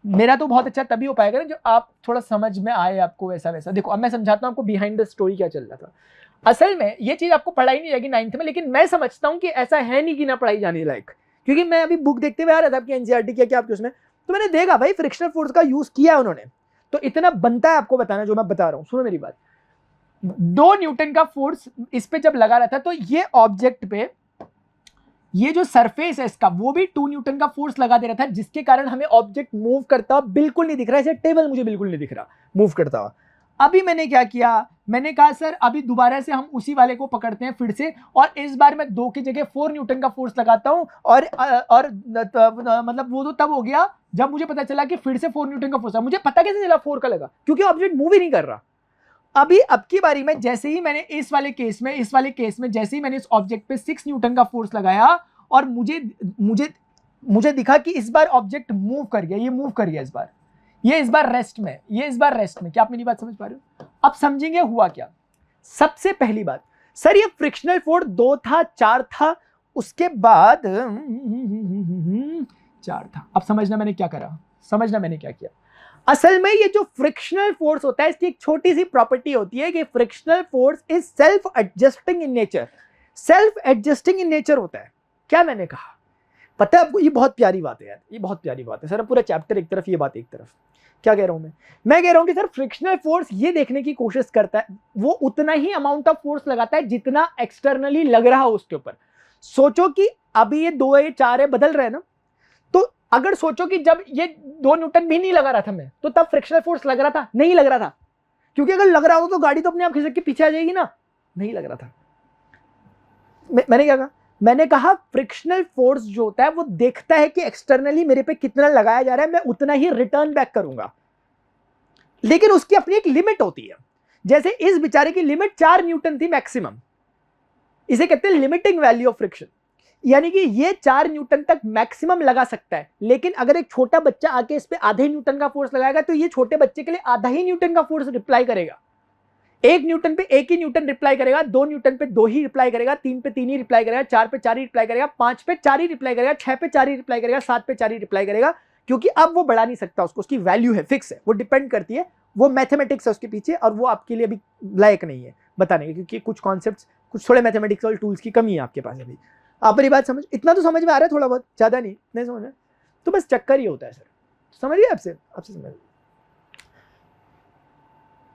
मेरा तो बहुत अच्छा तभी हो पाएगा ना जो आप थोड़ा समझ में आए आपको वैसा वैसा। देखो अब मैं समझाता हूं आपको बिहाइंड द स्टोरी क्या चल रहा था। असल में ये चीज आपको पढ़ाई नहीं जाएगी 9th में, लेकिन मैं समझता हूं कि ऐसा है नहीं कि ना पढ़ाई जाने लायक, क्योंकि मैं अभी बुक देखते हुए आ रहा था आपकी एनसीईआरटी क्या आपके उसमें, तो मैंने देखा भाई फ्रिक्शनल फोर्स का यूज किया उन्होंने, तो इतना बनता है आपको बताना जो मैं बता रहा हूं। सुनो मेरी बात, 2 न्यूटन का फोर्स इस पे जब लगा रहा था, तो ये ऑब्जेक्ट पे ये जो सरफेस है इसका, वो भी 2 न्यूटन का फोर्स लगा दे रहा था, जिसके कारण हमें ऑब्जेक्ट मूव करता हुआ बिल्कुल नहीं दिख रहा है। ऐसे टेबल मुझे बिल्कुल नहीं दिख रहा मूव करता हुआ। अभी मैंने क्या किया, मैंने कहा सर अभी दोबारा से हम उसी वाले को पकड़ते हैं फिर से, और इस बार मैं 2 की जगह 4 न्यूटन का फोर्स लगाता हूं, और मतलब वो तो तब हो गया जब मुझे पता चला कि फिर से 4 न्यूटन का फोर्स है। मुझे पता कैसे चला 4 का लगा? क्योंकि ऑब्जेक्ट मूव ही नहीं कर रहा। अभी अब की बारी में जैसे ही मैंने इस वाले केस में जैसे ही मैंने इस ऑब्जेक्ट पे 6 न्यूटन का फोर्स लगाया, और मुझे दिखा कि इस बार ऑब्जेक्ट मूव कर गया, ये मूव कर गया इस बार, ये इस बार रेस्ट में। क्या आप मेरी बात समझ पा रहे हो? अब समझेंगे हुआ क्या। सबसे पहली बात, सर ये फ्रिक्शनल फोर्स 2 था, 4 था, उसके बाद 4 था। अब समझना मैंने क्या करा, समझना मैंने क्या किया। असल में ये जो फ्रिक्शनल फोर्स होता है, इसकी एक छोटी सी प्रॉपर्टी होती है कि frictional force is self adjusting in nature. Self adjusting in nature होता है। क्या मैंने कहा पता है आपको? ये बहुत प्यारी बात है यार, ये बहुत प्यारी बात है सर। पूरा चैप्टर एक तरफ, ये बात एक तरफ। क्या कह रहा हूं मैं कह रहा हूं कि सर फ्रिक्शनल फोर्स ये देखने की कोशिश करता है, वो उतना ही अमाउंट ऑफ फोर्स लगाता है जितना एक्सटर्नली लग रहा हो उसके ऊपर। सोचो कि अभी ये 2 है, 4 है, बदल रहे हैं ना, तो अगर सोचो कि जब ये 2 न्यूटन भी नहीं लगा रहा था मैं, तो तब फ्रिक्शनल फोर्स लग रहा था? नहीं लग रहा था, क्योंकि अगर लग रहा हो तो गाड़ी तो अपने आप खिसक के पीछे आ जाएगी ना। नहीं लग रहा था। मैंने क्या कहा? मैंने कहा फ्रिक्शनल फोर्स जो होता है वो देखता है कि एक्सटर्नली मेरे पे कितना लगाया जा रहा है, मैं उतना ही रिटर्न बैक करूंगा, लेकिन उसकी अपनी एक लिमिट होती है। जैसे इस बेचारे की लिमिट 4 न्यूटन थी मैक्सिमम, इसे कहते हैं लिमिटिंग वैल्यू ऑफ फ्रिक्शन, यानी कि ये 4 न्यूटन तक मैक्सिमम लगा सकता है। लेकिन अगर एक छोटा बच्चा आके इस पे आधे न्यूटन का फोर्स लगाएगा, तो ये छोटे बच्चे के लिए आधा ही न्यूटन का फोर्स रिप्लाई करेगा। 1 न्यूटन पे 1 ही न्यूटन रिप्लाई करेगा, 2 न्यूटन पे 2 ही रिप्लाई करेगा, 3 पे 3 ही रिप्लाई करेगा, 4 पे 4 ही रिप्लाई करेगा, 5 पे 4 ही रिप्लाई करेगा, 6 पे 4 ही रिप्लाई करेगा, 7 पे 4 ही रिप्लाई करेगा, क्योंकि अब वो बढ़ा नहीं सकता उसको, उसकी वैल्यू है, फिक्स है, वो डिपेंड करती है, वो मैथमेटिक्स है उसके पीछे, और वो आपके लिए अभी लायक नहीं है बताने के, क्योंकि कुछ कॉन्सेप्ट्स, कुछ थोड़े मैथमेटिकल टूल्स की कमी है आपके पास अभी। आप मेरी बात समझ, इतना तो समझ में आ रहा है, थोड़ा बहुत, ज्यादा नहीं समझ में, तो बस चक्कर ही होता है सर, समझिए। आपसे समझ।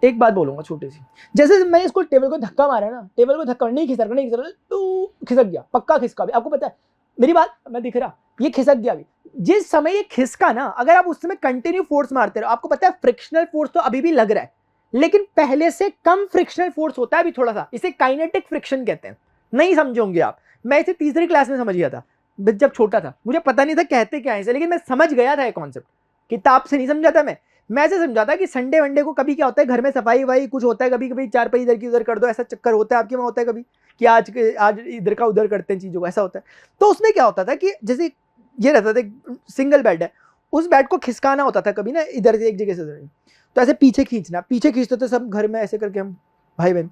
एक बात बोलूंगा छोटी सी, जैसे मैंने इसको टेबल को धक्का मारा ना, टेबल को धक्का नहीं खिसक तो खिसक गया, पक्का खिसका भी, आपको पता है मेरी बात, मैं दिख रहा, ये खिसक गया भी। जिस समय ये खिसका ना, अगर आप उस समय कंटिन्यू फोर्स मारते रहो, आपको पता है फ्रिक्शनल फोर्स तो अभी भी लग रहा है, लेकिन पहले से कम फ्रिक्शनल फोर्स होता है अभी थोड़ा सा, इसे काइनेटिक फ्रिक्शन कहते हैं। नहीं समझोगे आप, मैं इसे 3री क्लास में समझ गया था जब छोटा था, मुझे पता नहीं था कहते क्या है इसे, लेकिन मैं समझ गया था ये कॉन्सेप्ट, किताब से नहीं समझा था मैं ऐसे समझाता कि संडे वनडे को कभी क्या होता है, घर में सफाई वाई कुछ होता है, कभी कभी 4 पे इधर की उधर कर दो, ऐसा चक्कर होता है आपके वहाँ, होता है कभी कि आज इधर का उधर करते हैं चीज़ों को, ऐसा होता है। तो उसमें क्या होता था कि जैसे ये रहता था, सिंगल बेड है, उस बेड को खिसकाना होता था कभी ना, इधर से एक जगह से उधर, तो ऐसे पीछे खींचते थे सब घर में, ऐसे करके हम भाई बहन।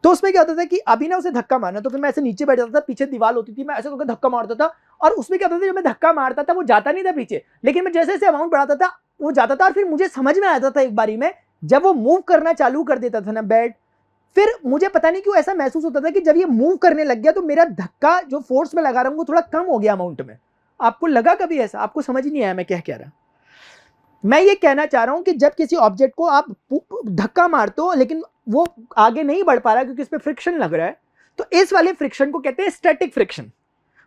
तो उसमें क्या होता था कि अभी ना उसे धक्का मारना, तो फिर मैं ऐसे नीचे बैठ जाता था, पीछे दीवार होती थी, मैं ऐसे करके धक्का मारता था, और उसमें क्या होता था, जब मैं धक्का मारता था वो जाता नहीं था पीछे, लेकिन मैं जैसे जैसे अमाउंट बढ़ाता था वो जाता था, और फिर मुझे समझ में आता था एक बारी में, जब वो मूव करना चालू कर देता था ना बेड, फिर मुझे पता नहीं क्यों ऐसा महसूस होता था कि जब ये मूव करने लग गया तो मेरा धक्का जो फोर्स में लगा रहा हूं वो थोड़ा कम हो गया अमाउंट में। आपको लगा कभी ऐसा? आपको समझ ही नहीं आया मैं क्या कह रहा? मैं ये कहना चाह रहा हूं कि जब किसी ऑब्जेक्ट को आप धक्का मारते हो लेकिन वो आगे नहीं बढ़ पा रहा क्योंकि इस पे फ्रिक्शन लग रहा है, तो इस वाले फ्रिक्शन को कहते हैं स्टैटिक फ्रिक्शन।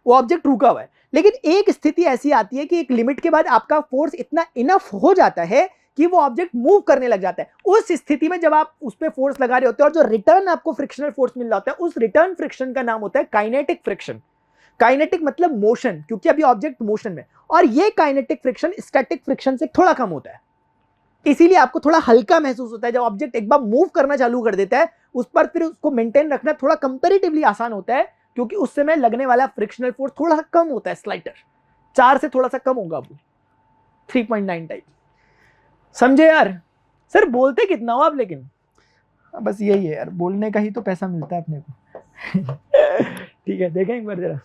वो ऑब्जेक्ट रुका हुआ है, लेकिन एक स्थिति ऐसी आती है कि एक लिमिट के बाद आपका फोर्स इतना इनफ हो जाता है कि वो ऑब्जेक्ट मूव करने लग जाता है। उस स्थिति में जब आप उस पर फोर्स लगा रहे होते हैं और जो रिटर्न आपको फ्रिक्शनल फोर्स मिल रहा होता है, उस रिटर्न फ्रिक्शन का नाम होता है काइनेटिक फ्रिक्शन। काइनेटिक मतलब मोशन, क्योंकि अभी ऑब्जेक्ट मोशन में, और ये काइनेटिक फ्रिक्शन स्टैटिक फ्रिक्शन से थोड़ा कम होता है, इसीलिए आपको थोड़ा हल्का महसूस होता है। जब ऑब्जेक्ट एक बार मूव करना चालू कर देता है, उस पर फिर उसको मेंटेन रखना थोड़ा कंपैरेटिवली आसान होता है, क्योंकि उस समय लगने वाला फ्रिक्शनल फोर्स थोड़ा सा कम होता है, स्लाइटर 4 से थोड़ा सा कम होगा, वो 3.9 टाइप। समझे यार? सर बोलते कितना हो आप, लेकिन बस यही है यार, बोलने का ही तो पैसा मिलता है अपने को। ठीक है, देखें एक बार जरा।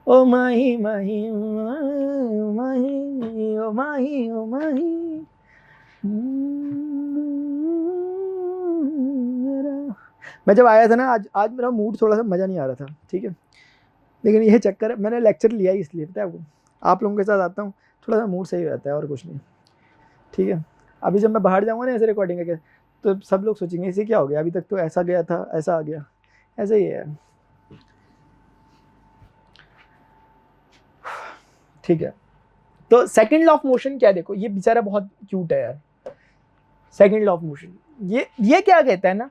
ओ माही माही माही ओ माही ओ माही। मैं जब आया था ना, आज मेरा मूड थोड़ा सा मज़ा नहीं आ रहा था, ठीक है, लेकिन ये चक्कर है, मैंने लेक्चर लिया ही इसलिए, पता है आपको, आप लोगों के साथ आता हूँ, थोड़ा सा मूड सही हो जाता है और कुछ नहीं, ठीक है। अभी जब मैं बाहर जाऊँगा ना ऐसे रिकॉर्डिंग करके, तो सब लोग सोचेंगे इसे क्या हो गया, अभी तक तो ऐसा गया था, ऐसा आ गया, ऐसे ही है यार, ठीक है। तो सेकंड लॉ ऑफ मोशन क्या, देखो ये बेचारा बहुत क्यूट है यार। सेकंड लॉ ऑफ मोशन ये क्या कहता है ना,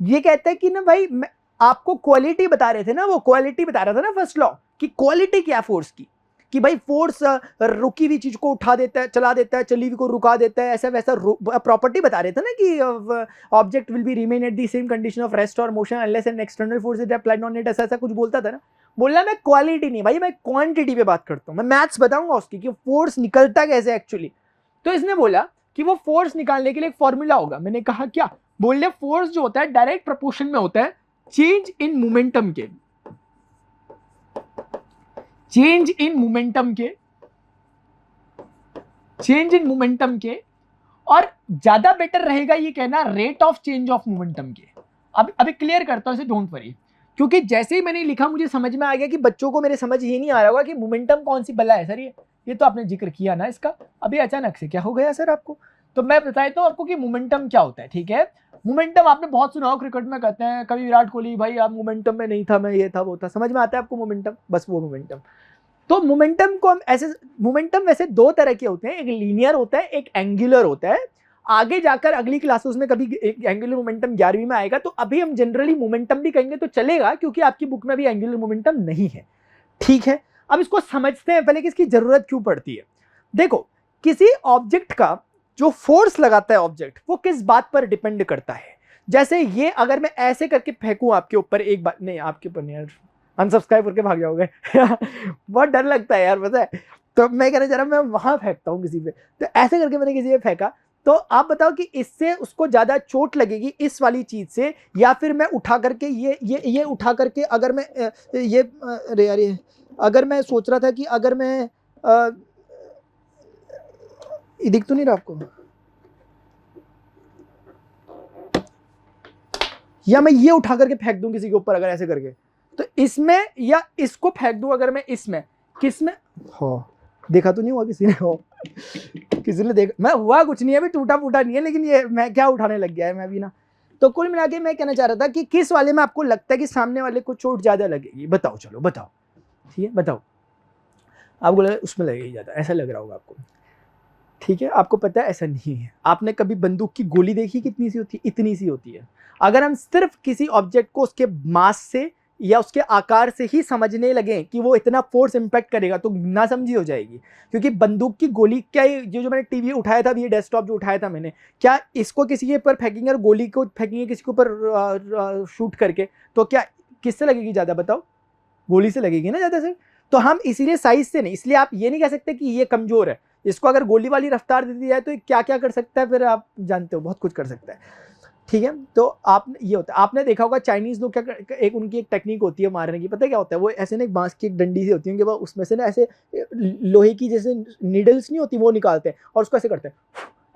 ये कहता है कि ना भाई, मैं आपको क्वालिटी बता रहे थे ना, वो क्वालिटी बता रहा था ना फर्स्ट लॉ, कि क्वालिटी क्या फोर्स की, कि भाई फोर्स रुकी हुई चीज को उठा देता है, चला देता है, चली हुई को रुका देता है, ऐसा वैसा प्रॉपर्टी बता रहे थे ना कि object will be remain at the same condition of rest और motion unless an external force is applied on it, ऐसा कुछ बोलता था ना। बोलना मैं क्वालिटी नहीं भाई, मैं क्वांटिटी पे बात करता हूँ, मैं मैथ्स बताऊंगा उसकी कि फोर्स निकलता कैसे एक्चुअली। तो इसने बोला कि वो फोर्स निकालने के लिए एक फॉर्मूला होगा। मैंने कहा क्या, बोले फोर्स जो होता है डायरेक्ट प्रोपोर्शन में होता है चेंज इन मोमेंटम के, चेंज इन मोमेंटम के, चेंज इन मोमेंटम के, और ज्यादा बेटर रहेगा ये कहना rate of change of momentum के। अब अभी क्लियर करता हूं इसे, डोंट वरी, क्योंकि जैसे ही मैंने लिखा मुझे समझ में आ गया कि बच्चों को मेरे समझ ये नहीं आ रहा होगा कि मोमेंटम कौन सी बला है सर, ये तो आपने जिक्र किया ना इसका, अभी अचानक से क्या हो गया सर आपको। तो मैं बताता हूं आपको कि मोमेंटम क्या होता है, ठीक है। मोमेंटम आपने बहुत सुना हो, क्रिकेट में कहते हैं कभी विराट कोहली, भाई आप मोमेंटम में नहीं था, मैं ये था वो था, समझ में आता है आपको मोमेंटम, बस वो मोमेंटम। तो मोमेंटम को हम ऐसे, मोमेंटम वैसे दो तरह के होते हैं, एक लीनियर होता है, एक एंगुलर होता है। आगे जाकर अगली क्लासेस में कभी एंगुलर मोमेंटम 11वीं में आएगा, तो अभी हम जनरली मोमेंटम भी कहेंगे तो चलेगा, क्योंकि आपकी बुक में भी एंगुलर मोमेंटम नहीं है, ठीक है। अब इसको समझते हैं पहले कि इसकी जरूरत क्यों पड़ती है। देखो, किसी ऑब्जेक्ट का जो फोर्स लगाता है ऑब्जेक्ट, वो किस बात पर डिपेंड करता है। जैसे ये अगर मैं ऐसे करके फेंकूं आपके ऊपर, एक बात नहीं, आपके ऊपर नहीं यार, अनसब्सक्राइब करके भाग जाओगे। बहुत डर लगता है यार, पता है। तो मैं कह रहा जरा मैं वहां फेंकता हूँ किसी पे, तो ऐसे करके मैंने किसी पे फेंका, तो आप बताओ कि इससे उसको ज्यादा चोट लगेगी इस वाली चीज से, या फिर मैं उठा करके ये उठा करके, अगर मैं ये अरे यार, ये अगर मैं सोच रहा था कि अगर मैं दिख तो नहीं रहा आपको, या मैं ये उठा करके फेंक दूं किसी के ऊपर अगर ऐसे करके, तो इसमें, या इसको फेंक दूं अगर मैं इसमें, किसमें हो, देखा तो नहीं हुआ किसी ने, हो किसी ने देखा, मैं हुआ कुछ नहीं है, अभी टूटा फूटा नहीं है, लेकिन ये मैं क्या उठाने लग गया है मैं भी ना। तो कुल मिला के मैं कहना चाह रहा था कि किस वाले में आपको लगता है कि सामने वाले को चोट ज्यादा लगेगी, बताओ, चलो बताओ, ठीक है बताओ। आपको लगा उसमें लगेगी ज्यादा, ऐसा लग रहा होगा आपको, ठीक है। आपको पता है ऐसा नहीं है। आपने कभी बंदूक की गोली देखी कितनी सी होती है, इतनी सी होती है। अगर हम सिर्फ किसी ऑब्जेक्ट को उसके मास से या उसके आकार से ही समझने लगे कि वो इतना फोर्स इंपैक्ट करेगा, तो ना समझी हो जाएगी। क्योंकि बंदूक की गोली, क्या जो मैंने टीवी उठाया था, ये डेस्कटॉप जो उठाया था मैंने, क्या इसको किसी के ऊपर फेंकेंगे और गोली को फेंकेंगे किसी के ऊपर शूट करके, तो क्या किससे लगेगी ज्यादा, बताओ, गोली से लगेगी ना ज्यादा से। तो हम इसीलिए साइज से नहीं, इसलिए आप ये नहीं कह सकते कि ये कमजोर है, इसको अगर गोली वाली रफ्तार दे दी जाए तो क्या क्या कर सकता है, फिर आप जानते हो बहुत कुछ कर सकता है, ठीक है। तो आप ये होता है, आपने देखा होगा चाइनीज लोग क्या, एक उनकी एक टेक्निक होती है मारने की, पता है क्या होता है, वो ऐसे ना एक बांस की एक डंडी सी होती है, वो उसमें से ना ऐसे लोहे की जैसे नीडल्स नहीं होती, वो निकालते हैं और उसको ऐसे करते हैं,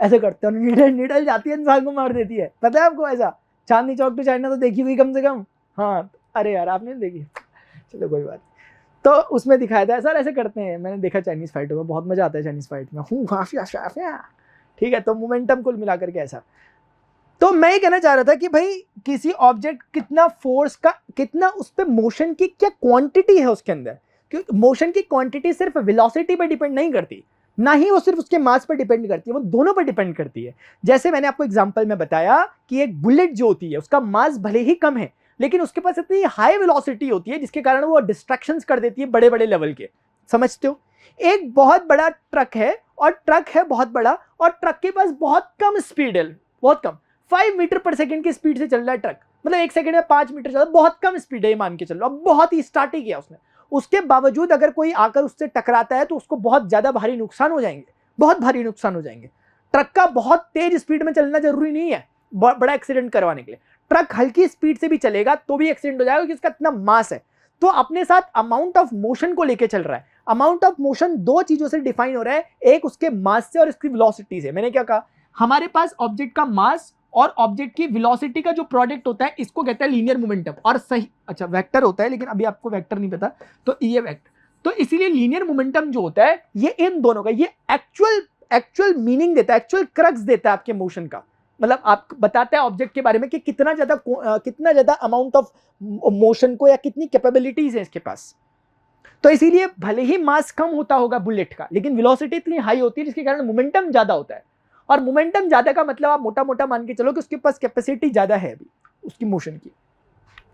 ऐसे करते हैं, नीडल जाती है इंसान को मार देती है, पता है आपको ऐसा। चांदनी चौक टू चाइना तो देखी हुई कम से कम, हाँ, अरे यार आपने देखी, चलो कोई बात। तो उसमें दिखाया था सर ऐसे करते हैं, मैंने देखा चाइनीज फाइटों में, बहुत मजा आता है चाइनीज फाइट में, ठीक है। तो मोमेंटम कुल मिलाकर के ऐसा। तो मैं ये कहना चाह रहा था कि भाई किसी ऑब्जेक्ट कितना फोर्स का, कितना उस पर मोशन की क्या क्वांटिटी है उसके अंदर, क्योंकि मोशन की क्वांटिटी सिर्फ वेलोसिटी पे डिपेंड नहीं करती। ना ही वो सिर्फ उसके मास पर डिपेंड करती है, वो दोनों पर डिपेंड करती है। जैसे मैंने आपको एग्जांपल में बताया कि एक बुलेट जो होती है उसका मास भले ही कम है लेकिन उसके पास इतनी हाई वेलोसिटी होती है जिसके कारण वो डिस्ट्रैक्शंस कर देती है बड़े बड़े लेवल के, समझते हो। एक बहुत बड़ा ट्रक है और ट्रक है बहुत बड़ा और ट्रक के पास बहुत कम स्पीड है, बहुत कम, 5 मीटर पर सेकंड की स्पीड से चल रहा है ट्रक, मतलब 1 सेकंड में 5 मीटर चल रहा है, बहुत कम स्पीड है मान के चल रहा है, बहुत ही स्टार्टिंग किया उसने। उसके बावजूद अगर कोई आकर उससे टकराता है तो उसको बहुत ज्यादा भारी नुकसान हो जाएंगे, बहुत भारी नुकसान हो जाएंगे। ट्रक का बहुत तेज स्पीड में चलना जरूरी नहीं है बड़ा एक्सीडेंट करवाने के लिए, ट्रक हल्की स्पीड से भी चलेगा तो भी एक्सीडेंट हो जाएगा क्योंकि उसका इतना मास है। तो अपने साथ अमाउंट ऑफ मोशन को लेके चल रहा है। अमाउंट ऑफ मोशन दो चीजों से डिफाइन हो रहा है, एक उसके मास से और इसकी वेलोसिटी से। मैंने क्या कहा, हमारे पास ऑब्जेक्ट का मास और ऑब्जेक्ट की वेलोसिटी का जो प्रोडक्ट होता है इसको कहते हैं लीनियर मोमेंटम। और सही, अच्छा वेक्टर होता है लेकिन अभी आपको वेक्टर नहीं पता तो ये वेक्टर, तो इसीलिए लीनियर मोमेंटम जो होता है ये इन दोनों का, ये एक्चुअल मीनिंग देता है, एक्चुअल क्रक्स देता है आपके मोशन का। मतलब आप बताते हैं ऑब्जेक्ट के बारे में कि कितना ज्यादा अमाउंट ऑफ मोशन को या कितनी कैपेबिलिटीज है इसके पास। तो इसीलिए भले ही मास कम होता होगा बुलेट का लेकिन वेलोसिटी इतनी हाई होती है जिसके कारण मोमेंटम ज्यादा होता है। और मोमेंटम ज्यादा का मतलब आप मोटा मोटा मान के चलो कि उसके पास कैपेसिटी ज्यादा है अभी उसकी मोशन की,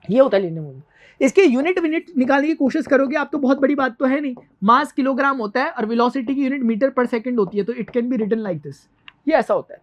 ये होता है लीनियर मोमेंटम। इसके यूनिट निकालने की कोशिश करोगे आप तो बहुत बड़ी बात तो है नहीं, मास किलोग्राम होता है और वेलोसिटी की यूनिट मीटर पर सेकंड होती है, तो it can be written like this, ये ऐसा होता है।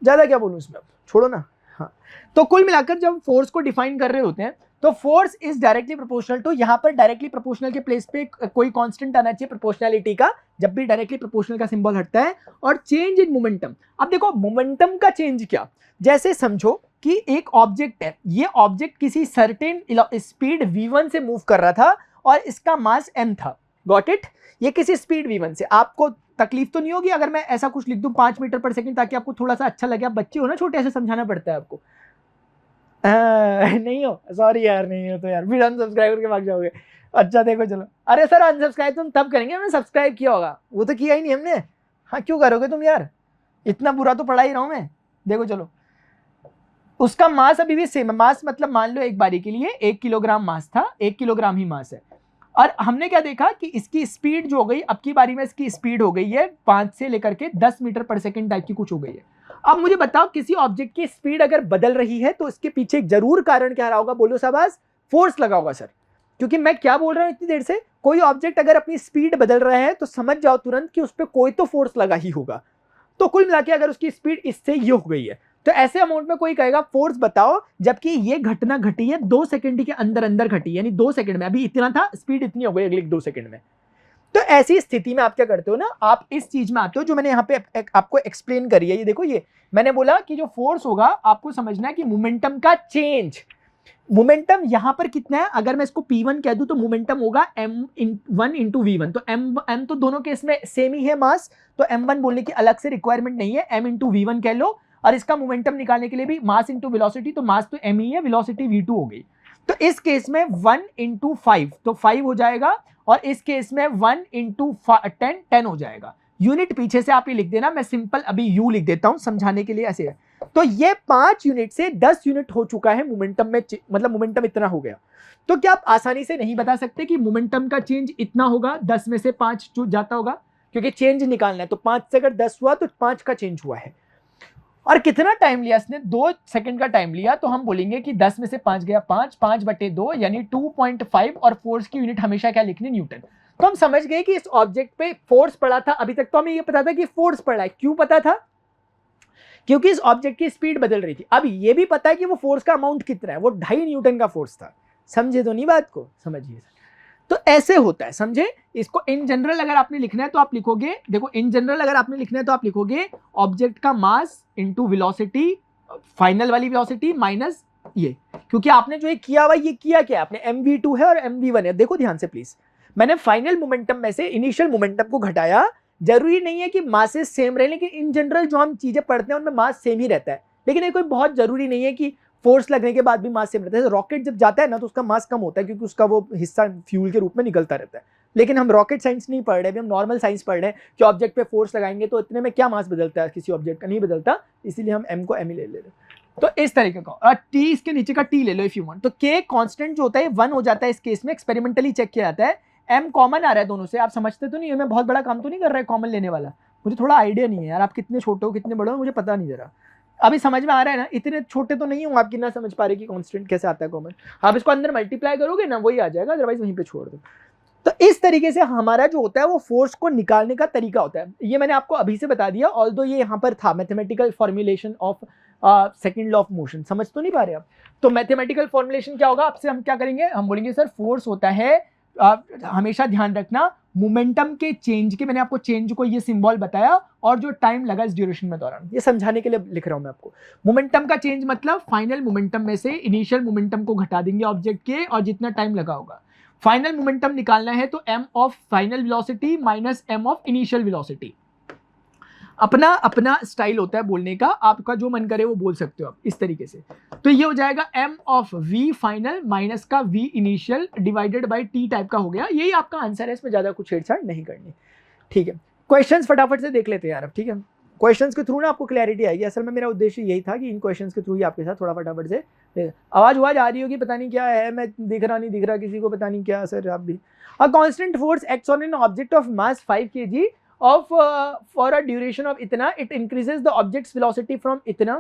ज्यादा क्या बोलूं इसमें, छोड़ो ना। हाँ, तो कुल मिलाकर जब फोर्स को डिफाइन कर रहे होते हैं तो force is directly proportional to, यहां पर डायरेक्टली प्रोपोर्शनल के प्लेस पे कोई कांस्टेंट आना चाहिए प्रोपोर्शनैलिटी का, जब भी डायरेक्टली प्रोपोर्शनल का सिंबल हटता है। और चेंज इन मोमेंटम, अब देखो मोमेंटम का चेंज क्या, जैसे समझो कि एक ऑब्जेक्ट है, ये ऑब्जेक्ट किसी सर्टेन स्पीड v1 से मूव कर रहा था और इसका मास m था, गॉट इट। ये किसी स्पीड v1 से, आपको तकलीफ तो नहीं होगी अगर मैं ऐसा कुछ लिख दूं 5 मीटर पर सेकंड, ताकि आपको थोड़ा सा अच्छा लगे, आप बच्चे हो ना छोटे, ऐसे समझाना पड़ता है आपको। नहीं हो, सॉरी यार, नहीं हो तो यार फिर अनसब्सक्राइब करके भाग जाओगे। अच्छा देखो चलो, अरे सर अनसब्सक्राइब तुम तब करेंगे हमने सब्सक्राइब किया होगा, वो तो किया ही नहीं हमने। हाँ क्यों करोगे तुम यार, इतना बुरा तो पढ़ा ही रहा हूं मैं। देखो चलो, उसका मास अभी भी सेम है, मास मतलब मान लो एक बारी के लिए 1 किलोग्राम मास था, 1 किलोग्राम ही मास है। और हमने क्या देखा कि इसकी स्पीड जो हो गई, अब की बारी में इसकी स्पीड हो गई है 5 से लेकर के 10 मीटर पर सेकंड टाइप की कुछ हो गई है। अब मुझे बताओ किसी ऑब्जेक्ट की स्पीड अगर बदल रही है तो इसके पीछे एक जरूर कारण क्या रहा होगा, बोलो शाबाश, फोर्स लगा होगा सर। क्योंकि मैं क्या बोल रहा हूं इतनी देर से, कोई ऑब्जेक्ट अगर अपनी स्पीड बदल रहा है तो समझ जाओ तुरंत कि उस पर कोई तो फोर्स लगा ही होगा। तो कुल मिला के अगर उसकी स्पीड इससे ये हो गई है तो ऐसे अमाउंट में कोई कहेगा फोर्स बताओ, जबकि ये घटना घटी है 2 सेकंड के अंदर अंदर घटी, यानी 2 सेकंड में, अभी इतना था स्पीड इतनी हो गई अगले 2 सेकंड में। तो ऐसी स्थिति में आप क्या करते हो ना, आप इस चीज में आते हो जो मैंने यहाँ पे आपको एक्सप्लेन करी है। ये देखो, ये मैंने बोला कि जो फोर्स होगा आपको समझना है कि मोमेंटम का चेंज, मोमेंटम यहां पर कितना है, अगर मैं इसको P1 कह दूं तो मोमेंटम होगा m1 इंटू V1। तो m तो दोनों केस में सेम ही है मास, तो m1 बोलने की अलग से रिक्वायरमेंट नहीं है, m इंटू V1 कह लो। और इसका मोमेंटम निकालने के लिए भी मास इंटू वेलोसिटी, तो मास तो m ही है, वेलोसिटी V2 हो गई। तो इस केस में 1 इंटू 5 तो 5 हो जाएगा, और इस केस में 1 इंटू 10 हो जाएगा। यूनिट पीछे से आप ये लिख देना, मैं सिंपल अभी यू लिख देता हूं समझाने के लिए ऐसे है। तो ये 5 यूनिट से 10 यूनिट हो चुका है मोमेंटम में, मतलब मोमेंटम इतना हो गया। तो क्या आप आसानी से नहीं बता सकते कि मोमेंटम का चेंज इतना होगा, 10 में से 5 जो जाता होगा, क्योंकि चेंज निकालना है। तो 5 से अगर 10 हुआ तो 5 का चेंज हुआ है। और कितना टाइम लिया इसने, 2 सेकंड का टाइम लिया, तो हम बोलेंगे कि 10 में से 5 गया 5, 5/2 यानी 2.5। और फोर्स की यूनिट हमेशा क्या लिखनी, न्यूटन। तो हम समझ गए कि इस ऑब्जेक्ट पे फोर्स पड़ा था। अभी तक तो हमें ये पता था कि फोर्स पड़ा है, क्यों पता था, क्योंकि इस ऑब्जेक्ट की स्पीड बदल रही थी। अब ये भी पता है कि वो फोर्स का अमाउंट कितना है, वो 2.5 न्यूटन का फोर्स था। समझे तो नहीं बात को, समझिए। तो ऐसे होता है, समझे। इसको इन जनरल अगर आपने लिखना है तो आप लिखोगे, देखो इन जनरल अगर आपने लिखना है तो आप लिखोगे ऑब्जेक्ट का मास इंटू वेलोसिटी, फाइनल वाली वेलोसिटी माइनस ये, क्योंकि आपने जो ये किया हुआ, ये किया क्या आपने, mv2 है और mv1 है। देखो ध्यान से प्लीज, मैंने फाइनल मोमेंटम में से इनिशियल मोमेंटम को घटाया। जरूरी नहीं है कि मासेस सेम रहे, लेकिन इन जनरल जो हम चीजें पढ़ते हैं उनमें मास सेम ही रहता है। लेकिन ये कोई बहुत जरूरी नहीं है कि फोर्स लगने के बाद भी मास सेम रहता है। रॉकेट जब जाता है ना तो उसका मास कम होता है, क्योंकि उसका वो हिस्सा फ्यूल के रूप में निकलता रहता है। लेकिन हम रॉकेट साइंस नहीं पढ़ रहे, अभी हम नॉर्मल साइंस पढ़ रहे हैं कि ऑब्जेक्ट पे फोर्स लगाएंगे तो इतने में क्या मास बदलता है, किसी ऑब्जेक्ट का नहीं बदलता, इसीलिए हम m को m ही ले रहे हैं। तो इस तरीके का, और t इसके नीचे का t ले लो इफ यू वांट। तो k कांस्टेंट जो होता है 1 हो जाता है इस केस में, एक्सपेरिमेंटली चेक किया जाता है। m कॉमन आ रहा है दोनों से, आप समझते तो नहीं है, मैं बहुत बड़ा काम तो नहीं कर रहा है कॉमन लेने वाला, मुझे थोड़ा आइडिया नहीं है यार, आप कितने छोटे हो कितने बड़े हो मुझे पता नहीं जरा, अभी समझ में आ रहा है ना, इतने छोटे तो नहीं हूँ आप कितना समझ पा रहे कि कांस्टेंट कैसे आता है कॉमन, आप इसको अंदर मल्टीप्लाई करोगे ना वही आ जाएगा, अदरवाइज वहीं पे छोड़ दो। तो इस तरीके से हमारा जो होता है वो फोर्स को निकालने का तरीका होता है, ये मैंने आपको अभी से बता दिया, ऑल्दो ये यहाँ पर था mathematical formulation of second law of motion, समझ तो नहीं पा रहे आप। तो मैथमेटिकल फॉर्मुलेशन क्या होगा, आपसे हम क्या करेंगे, हम बोलेंगे सर फोर्स होता है, हमेशा ध्यान रखना मोमेंटम के चेंज के, मैंने आपको चेंज को ये सिंबल बताया और जो टाइम लगा इस ड्यूरेशन में दौरान, ये समझाने के लिए लिख रहा हूं मैं आपको। मोमेंटम का चेंज मतलब फाइनल मोमेंटम में से इनिशियल मोमेंटम को घटा देंगे ऑब्जेक्ट के और जितना टाइम लगा होगा, फाइनल मोमेंटम निकालना है तो m of final velocity minus m of initial velocity. अपना अपना स्टाइल होता है बोलने का, आपका जो मन करे वो बोल सकते हो आप इस तरीके से। तो ये हो जाएगा m of v final minus का v initial divided by t type का हो गया, यही आपका आंसर है, इसमें ज्यादा कुछ छेड़छाड़ नहीं करनी। ठीक है, क्वेश्चंस फटाफट से देख लेते हैं यार अब, ठीक है, क्वेश्चंस के थ्रू ना आपको क्लैरिटी आएगी, असल में मेरा उद्देश्य यही था कि इन क्वेश्चंस के थ्रू ही आपके साथ थोड़ा फटाफट से आवाज आ रही होगी, पता नहीं क्या है, मैं दिख रहा नहीं दिख रहा किसी को, पता नहीं क्या सर आप भी। A constant force acts on an object of mass 5 kg of for a duration of इतना, it increases the object's velocity from इतना।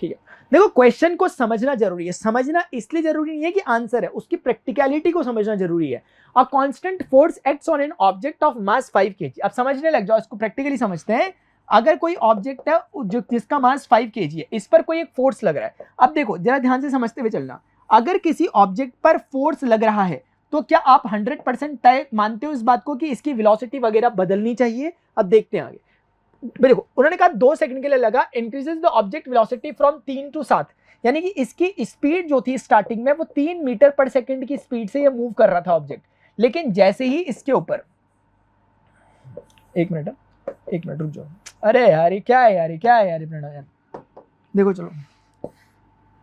ठीक है, देखो क्वेश्चन को समझना जरूरी है, समझना इसलिए जरूरी नहीं है कि आंसर है, उसकी प्रैक्टिकलिटी को समझना जरूरी है। A constant force acts on an object of mass 5 kg, अब समझने लग जाओ, इसको प्रैक्टिकली समझते हैं। अगर कोई ऑब्जेक्ट है जो जिसका मास 5 kg है, इस पर कोई एक फोर्स लग रहा है, अब देखो जरा ध्यान से समझते हुए चलना, अगर किसी ऑब्जेक्ट पर फोर्स लग रहा है तो क्या आप 100% तय मानते हो इस बात को कि इसकी वेलोसिटी वगैरह बदलनी चाहिए? अब देखते हैं आगे, देखो उन्होंने कहा 2 सेकंड के लिए लगा, increases the object velocity from 3 to 7, यानी कि इसकी स्पीड जो थी स्टार्टिंग में वो 3 मीटर पर सेकंड की स्पीड से ये मूव कर रहा था ऑब्जेक्ट, लेकिन जैसे ही इसके ऊपर, एक मिनट रुक जाओ, अरे यार ये क्या है यार, प्रणव यार, देखो चलो,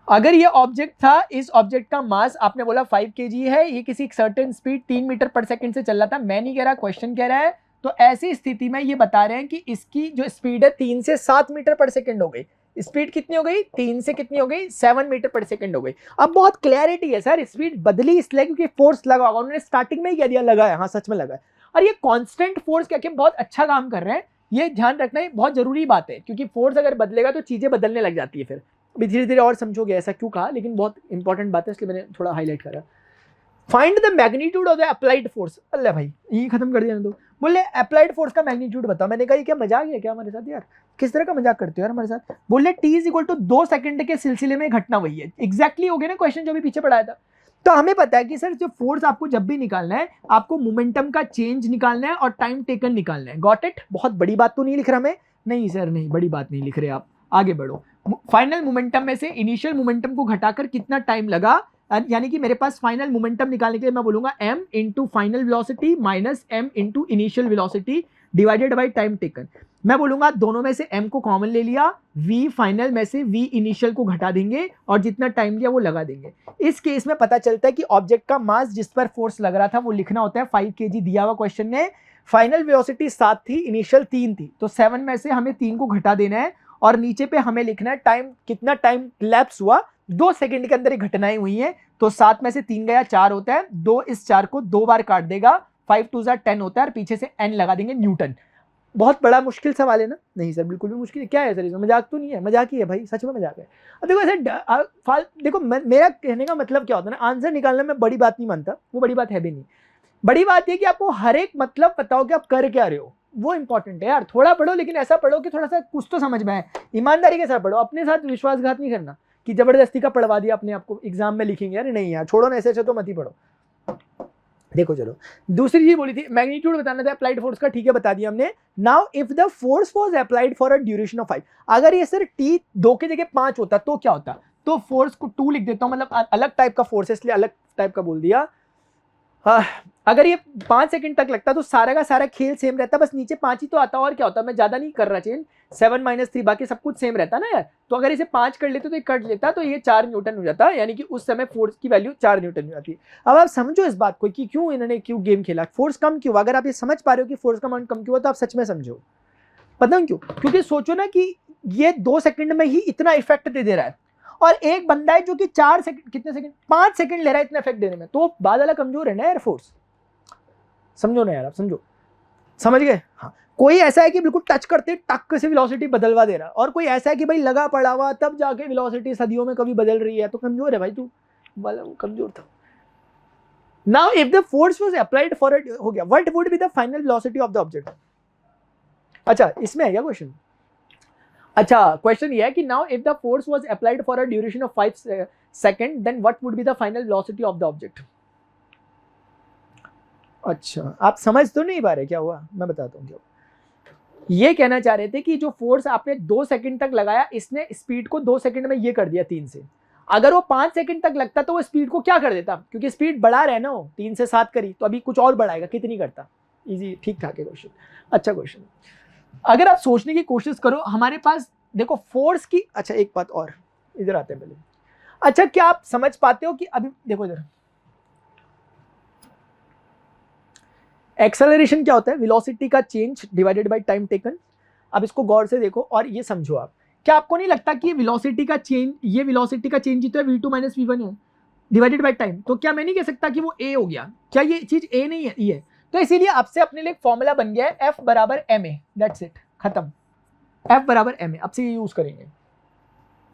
अगर ये ऑब्जेक्ट था, इस ऑब्जेक्ट का मास आपने बोला 5 kg है, ये किसी एक सर्टेन स्पीड 3 मीटर पर सेकंड से चल रहा था, मैं नहीं कह रहा, क्वेश्चन कह रहा है, तो ऐसी स्थिति में ये बता रहे हैं कि इसकी जो स्पीड है 3 से 7 मीटर पर सेकंड हो गई, स्पीड कितनी हो गई, 3 से कितनी हो गई, 7 मीटर पर सेकंड हो गई। अब बहुत क्लैरिटी है सर, स्पीड बदली इसलिए क्योंकि फोर्स लगा होगा, उन्होंने स्टार्टिंग में ही कह दिया लगा है, हाँ सच में लगा है, और ये कांस्टेंट फोर्स कह के बहुत अच्छा काम कर रहे हैं, ये ध्यान रखना ये बहुत जरूरी बात है, क्योंकि फोर्स अगर बदलेगा तो चीजें बदलने लग जाती है, फिर अभी धीरे धीरे और समझोगे ऐसा क्यों कहा, लेकिन बहुत इंपॉर्टेंट बात है इसलिए मैंने थोड़ा हाईलाइट करा। Find the magnitude of the applied force, अल्लाह भाई ये खत्म कर दिया ना, तो बोले अप्लाइड फोर्स का मैग्नीट्यूड बताओ, मैंने कहा ये क्या मजाक है क्या हमारे साथ यार, किस तरह का मजाक करते हो यार हमारे साथ। बोले t = 2 सेकंड के सिलसिले में घटना वही है, एग्जैक्टली हो गया ना क्वेश्चन जो भी पीछे पढ़ाया था। तो हमें पता है कि सर जो फोर्स आपको जब भी निकालना है, आपको मोमेंटम का चेंज निकालना है और टाइम टेकन निकालना है, गॉट इट। बहुत बड़ी बात तो नहीं लिख रहा मैं, नहीं सर नहीं बड़ी बात नहीं लिख रहे आप, आगे बढ़ो। फाइनल मोमेंटम में से इनिशियल मोमेंटम को घटाकर कितना टाइम लगा, यानी कि मेरे पास फाइनल मोमेंटम निकालने के लिए मैं बोलूंगा m into final velocity minus m into initial velocity divided by time taken. मैं बोलूंगा दोनों में से m को कॉमन ले लिया, v फाइनल में से v इनिशियल को घटा देंगे और जितना टाइम लिया वो लगा देंगे। इस केस में पता चलता है कि ऑब्जेक्ट का मास जिस पर फोर्स लग रहा था वो लिखना होता है 5 kg दिया हुआ क्वेश्चन में, फाइनल वेलोसिटी 7 थी, इनिशियल 3 थी, तो 7 में से हमें 3 को घटा देना है और नीचे पे हमें लिखना है टाइम, कितना टाइम लैप्स हुआ, 2 सेकंड के अंदर ये घटनाएं हुई हैं, तो 7 में से 3 गया 4 होता है, 2 इस 4 को 2 बार काट देगा, 5 2 10 होता है और पीछे से n लगा देंगे न्यूटन। बहुत बड़ा मुश्किल सवाल है ना? नहीं सर बिल्कुल भी मुश्किल क्या है सर, इसमें मजाक तो नहीं है, मजाक ही है भाई, सच में मजाक है। अब देखो ऐसे देखो मेरा कहने का मतलब क्या होता है ना, आंसर निकालने में बड़ी बात नहीं मानता, वो बड़ी बात है भी नहीं, बड़ी बात ये कि आपको हर एक मतलब बताओ कि आप कर क्या रहे हो, वो इंपॉर्टेंट है यार। थोड़ा पढ़ो लेकिन ऐसा पढ़ो कि थोड़ा सा कुछ तो समझ में आए, ईमानदारी के साथ पढ़ो, अपने साथ विश्वासघात नहीं करना कि जबरदस्ती का पढ़वा दिया अपने आपको एग्जाम में लिखेंगे, यार नहीं यार छोड़ो ना, ऐसे तो मत ही पढ़ो। देखो चलो दूसरी चीज बोली थी मैग्नीट्यूड बताना था अप्लाइड फोर्स का, ठीक है बता दिया हमने। Now if the force was applied for a duration of 5, अगर ये सर t 2 की जगह 5 होता तो क्या होता, तो फोर्स को 2 लिख देता हूं, मतलब अलग टाइप का फोर्स है इसलिए अलग टाइप का बोल दिया। अगर ये 5 सेकंड तक लगता तो सारा का सारा खेल सेम रहता, बस नीचे 5 ही तो आता और क्या होता, मैं ज्यादा नहीं कर रहा चेंज, 7 - 3 बाकी सब कुछ सेम रहता ना यार। तो अगर इसे 5 कर लेते तो ये कट लेता तो ये 4 न्यूटन हो जाता, यानी कि उस समय फोर्स की वैल्यू 4 न्यूटन हो जाती है। अब आप समझो इस बात को कि क्यों इन्होंने क्यों गेम खेला, फोर्स कम क्यों। अगर आप ये समझ पा रहे हो कि फोर्स का अमाउंट कम क्यों, तो आप सच में समझो। पता क्यों, क्योंकि सोचो ना कि ये 2 सेकंड में ही इतना इफेक्ट दे रहा है और एक बंदा है जो कि 4 सेकंड, कितने सेकंड, 5 सेकंड ले रहा है इतना इफेक्ट देने में, तो बादल कमजोर है ना यार फोर्स। समझो ना यार, आप समझो, समझ गए? हाँ, कोई ऐसा है कि बिल्कुल टच करते टक से वेलोसिटी बदलवा दे रहा, और कोई ऐसा है कि भाई लगा पड़ा हुआ तब जाके वेलोसिटी सदियों में कभी बदल रही है, तो कमजोर है भाई तू, मतलब कमजोर था। Now if the force was applied for it, हो गया, what would be the final velocity of the object. अच्छा, इसमें है क्या क्वेश्चन? अच्छा, क्वेश्चन ये है कि now if the force was applied for a duration of 5 second, then what would be the final velocity of the object. अच्छा, आप समझ तो नहीं पा रहे क्या हुआ, मैं बताता हूँ क्या हुआ। ये कहना चाह रहे थे कि जो फोर्स आपने 2 सेकंड तक लगाया, इसने स्पीड को 2 सेकंड में ये कर दिया 3 से। अगर वो 5 सेकंड तक लगता तो वो स्पीड को क्या कर देता, क्योंकि स्पीड बढ़ा रहा है ना, वो 3 से 7 करी, तो अभी कुछ और बढ़ाएगा, कितनी करता। इजी, ठीक ठाक है क्वेश्चन, अच्छा क्वेश्चन। अगर आप सोचने की कोशिश करो, हमारे पास देखो फोर्स की, अच्छा एक बात और, इधर आते हैं पहले। अच्छा, क्या आप समझ पाते हो कि अभी देखो इधर, एक्सेलरेशन क्या होता है? वेलोसिटी का change divided by time taken. अब इसको गौर से देखो और ये समझो आप, क्या आपको नहीं लगता कि वेलोसिटी का चेंज, ये वेलोसिटी का चेंज ही तो है, v2 माइनस v1 है, डिवाइडेड बाय टाइम। तो क्या मैं नहीं कह सकता कि वो a हो गया? क्या ये चीज a नहीं है, e है? तो इसीलिए आपसे अपने लिए फॉर्मूला बन गया है F बराबर ma, दैट्स इट, खत्म। F बराबर ma, अब से ये यूज करेंगे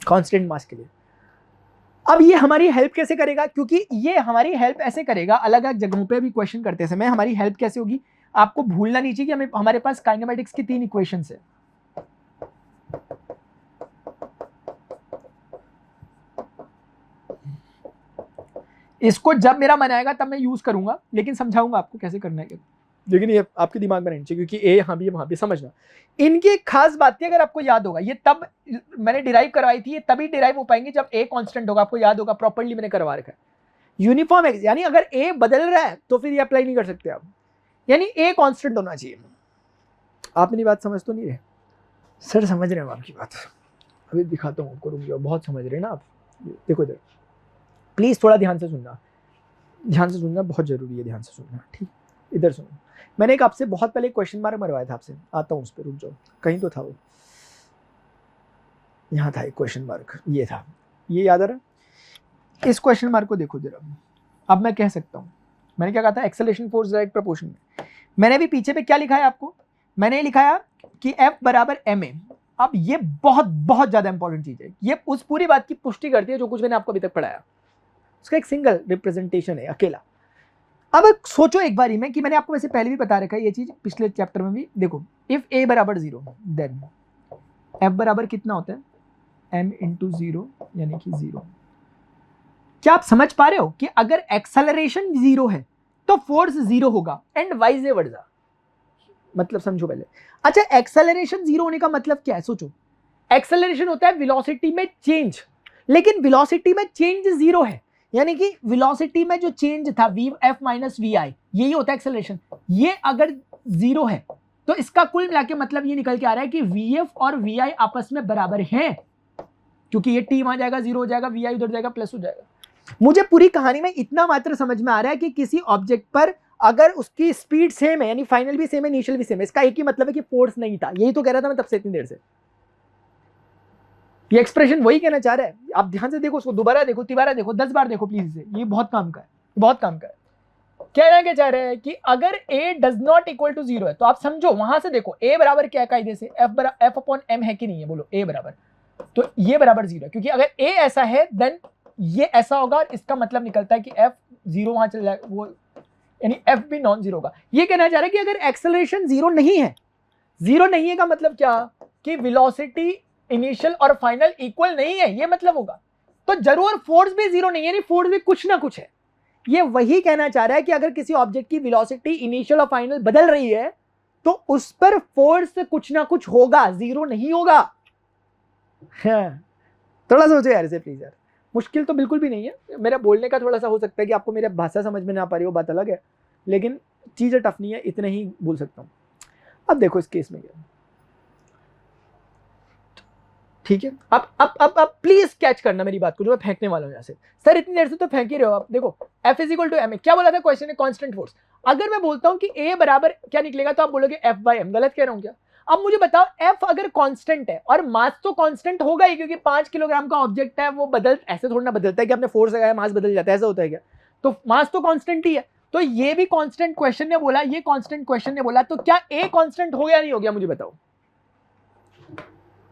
कांस्टेंट मास के लिए। अब ये हमारी हेल्प कैसे करेगा? क्योंकि ये हमारी हेल्प ऐसे करेगा, अलग अलग जगहों पे भी क्वेश्चन करते समय हमारी हेल्प कैसे होगी, आपको भूलना नहीं चाहिए कि हमारे पास काइनेमेटिक्स की 3 इक्वेशंस है। इसको जब मेरा मन आएगा तब मैं यूज करूंगा, लेकिन समझाऊंगा आपको कैसे करना है, लेकिन ये आपके दिमाग में रहनी चाहिए, क्योंकि ए यहाँ भी वहां भी समझना। इनकी एक खास बात थी, अगर आपको याद होगा, ये तब मैंने डिराइव करवाई थी, ये तभी डिराइव हो पाएंगे जब ए कांस्टेंट होगा, आपको याद होगा, प्रॉपर्ली मैंने करवा रखा है। यूनिफॉर्म एक्स, यानी अगर ए बदल रहा है तो फिर ये अप्लाई नहीं कर सकते आप, यानी ए कांस्टेंट होना चाहिए। आप मेरी बात समझ तो नहीं रहे? सर समझ रहे हैं आपकी बात, अभी दिखाता हूँ आपको, रुक जाओ, बहुत समझ रहे हैं ना आप। देखो इधर, प्लीज थोड़ा ध्यान से सुनना, ध्यान से सुनना बहुत जरूरी है, ध्यान से सुनना, ठीक? इधर सुनो, मैंने एक आपसे बहुत पहले क्वेश्चन मार्क मरवाया था आपसे, आता हूँ उस पर, रुक जाओ, कहीं तो था वो, यहाँ था एक क्वेश्चन मार्क, ये था, ये याद आ रहा? इस क्वेश्चन मार्क को देखो जरा। अब मैं कह सकता हूँ, मैंने क्या कहा था, एक्सेलरेशन फोर्स डायरेक्ट प्रोपोर्शन में। मैंने भी पीछे पे क्या लिखा है आपको, मैंने लिखाया कि F बराबर ma। अब ये बहुत बहुत ज्यादा इंपॉर्टेंट चीज है, ये उस पूरी बात की पुष्टि करती है जो कुछ मैंने आपको अभी तक पढ़ाया, उसका एक सिंगल रिप्रेजेंटेशन है, अकेला। अब सोचो एक बारी में, कि मैंने आपको वैसे पहले भी बता रखा है ये चीज, पिछले चैप्टर में भी, देखो इफ a बराबर 0 देन F बराबर कितना होता है, m इंटू 0, यानी कि 0। क्या आप समझ पा रहे हो कि अगर एक्सेलरेशन 0 है तो फोर्स 0 होगा, एंड वाइज वर्सा, मतलब समझो पहले। अच्छा, एक्सेलरेशन 0 होने का मतलब क्या है? सोचो, एक्सेलरेशन होता है वेलोसिटी में चेंज, लेकिन वेलोसिटी में चेंज 0 है, यानी कि वेलोसिटी में जो चेंज था Vf माइनस Vi, यही होता है एक्सेलरेशन। ये अगर 0 है तो इसका कुल मिला के मतलब ये निकल के आ रहा है कि Vf और Vi आपस में बराबर हैं, क्योंकि ये t वहां जाएगा 0 हो जाएगा, Vi उधर जाएगा प्लस हो जाएगा। मुझे पूरी कहानी में इतना मात्र समझ में आ रहा है कि किसी ऑब्जेक्ट पर अगर उसकी स्पीड सेम है, यानी फाइनल भी सेम है, इनिशियल भी सेम है, इसका एक ही मतलब है कि फोर्स नहीं था। यही तो कह रहा था मैं तब से इतनी देर से, ये एक्सप्रेशन वही कहना चाह रहा है। आप ध्यान से देखो, उसको दोबारा देखो, तिबारा देखो, 10 बार देखो प्लीज, ये बहुत काम का है, बहुत काम का है। कहना क्या चाह रहे हैं कि अगर a does not equal to 0 है, तो आप समझो वहां से देखो a बराबर क्या है, कायदे से f अपॉन m है कि नहीं है, बोलो a बराबर, तो ये बराबर 0 है, क्योंकि अगर a ऐसा है देन ये ऐसा होगा, इसका मतलब निकलता है कि f 0 वहां चला जाएगा, वो यानी f भी नॉन 0 होगा। ये कहना चाह रहे हैं कि अगर एक्सेलरेशन 0 नहीं है, 0 नहीं है का मतलब क्या, कि वेलोसिटी इनिशियल और फाइनल इक्वल नहीं है, ये मतलब होगा। तो जरूर फोर्स भी 0 नहीं है, यानी फोर्स भी कुछ ना कुछ है। ये वही कहना चाह रहा है कि अगर किसी ऑब्जेक्ट की वेलोसिटी इनिशियल और फाइनल बदल रही है तो उस पर फोर्स कुछ ना कुछ होगा, 0 नहीं होगा। हाँ, थोड़ा सोचो यार इसे प्लीज यार, मुश्किल तो बिल्कुल भी नहीं है। मेरा बोलने का थोड़ा सा हो सकता है कि आपको मेरी भाषा समझ में ना पा रही हो, बात अलग है, लेकिन चीजें टफ नहीं है, इतने ही बोल सकता हूं। अब देखो इस केस में क्या, ठीक है, अब प्लीज कैच करना मेरी बात को, जो मैं फेंकने वाला हूं यहां से। सर इतनी देर से तो फेंक ही रहे हो आप। देखो F is equal to m, क्या बोला था क्वेश्चन में, कांस्टेंट फोर्स। अगर मैं बोलता हूं कि a बराबर क्या निकलेगा, तो आप बोलोगे F बाई m, गलत कह रहा हूं क्या? अब मुझे बताओ, F अगर कांस्टेंट है, और मास तो कांस्टेंट होगा ही, क्योंकि 5 किलोग्राम का ऑब्जेक्ट है, वो ऐसे थोड़ा ना बदलता है कि आपने फोर्स लगाया मास बदल जाता है, ऐसा होता है क्या? तो मास तो कांस्टेंट ही है। तो ये भी कांस्टेंट क्वेश्चन ने बोला, ये कांस्टेंट क्वेश्चन ने बोला, तो क्या ए कांस्टेंट हो गया नहीं हो गया, मुझे बताओ।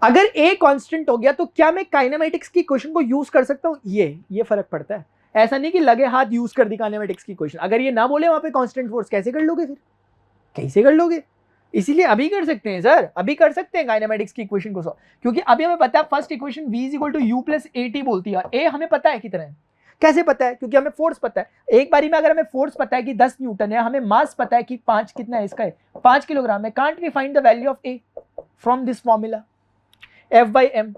अगर ए कांस्टेंट हो गया तो क्या मैं काइनेमेटिक्स की क्वेश्चन को यूज कर सकता हूं? ये फर्क पड़ता है। ऐसा नहीं कि लगे हाथ यूज कर दी काइनेमेटिक्स की क्वेश्चन। अगर ये ना बोले वहां पे कांस्टेंट फोर्स, कैसे कर लोगे फिर? कैसे कर लोगे? इसीलिए अभी कर सकते हैं सर, अभी कर सकते हैं काइनेमेटिक्स की इक्वेशन को सॉल्व, क्योंकि अभी हमें पता है first equation v = u + at बोलती है। ए हमें पता है कितना है। कैसे पता है? क्योंकि हमें फोर्स पता है। एक बारी में अगर हमें फोर्स पता है कि 10 न्यूटन है, हमें मास पता है कि 5 कितना है, इसका है 5 किलोग्राम है। Can't we find the value of A from this formula? F/m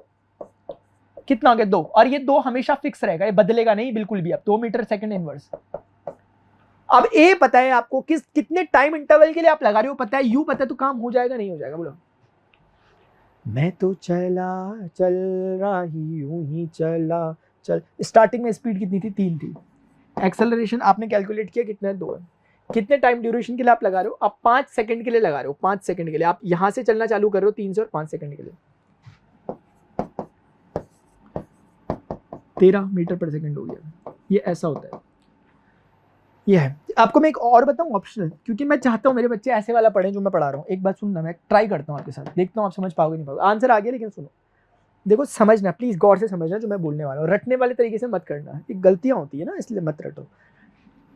कितना हो गया? 2। और ये 2 हमेशा फिक्स रहेगा, ये बदलेगा नहीं बिल्कुल भी। अब 2 मीटर सेकंड इनवर्स। अब ए पता है आपको, कितने टाइम इंटरवल के लिए आप लगा रहे हो पता है, यू पता है, तो काम हो जाएगा नहीं हो जाएगा? बोलो। मैं तो चल रहा ही यूं ही चल। स्टार्टिंग में स्पीड कितनी थी? 3 थी। एक्सेलरेशन आपने कैलकुलेट किया कितना है? 2 है। कितने टाइम ड्यूरेशन के लिए आप लगा रहे हो? आप 5 सेकंड के लिए लगा रहे हो। 5 सेकंड के लिए आप यहां से चलना चालू कर रहे हो 3 से, और 5 सेकंड के लिए 13 मीटर पर सेकंड हो गया। ये ऐसा होता है। ये है। आपको मैं एक और बताऊं ऑप्शनल, क्योंकि मैं चाहता हूं मेरे बच्चे ऐसे वाला पढ़ें जो मैं पढ़ा रहा हूं। एक बात सुनना, मैं ट्राई करता हूं आपके साथ, देखता हूं आप समझ पाओगे नहीं पाओगे। आंसर आ गया, लेकिन सुनो, देखो समझना, प्लीज गौर से समझना जो मैं बोलने वाला हूँ। रटने वाले तरीके से मत करना, ये गलतियां होती है ना, इसलिए मत रटो।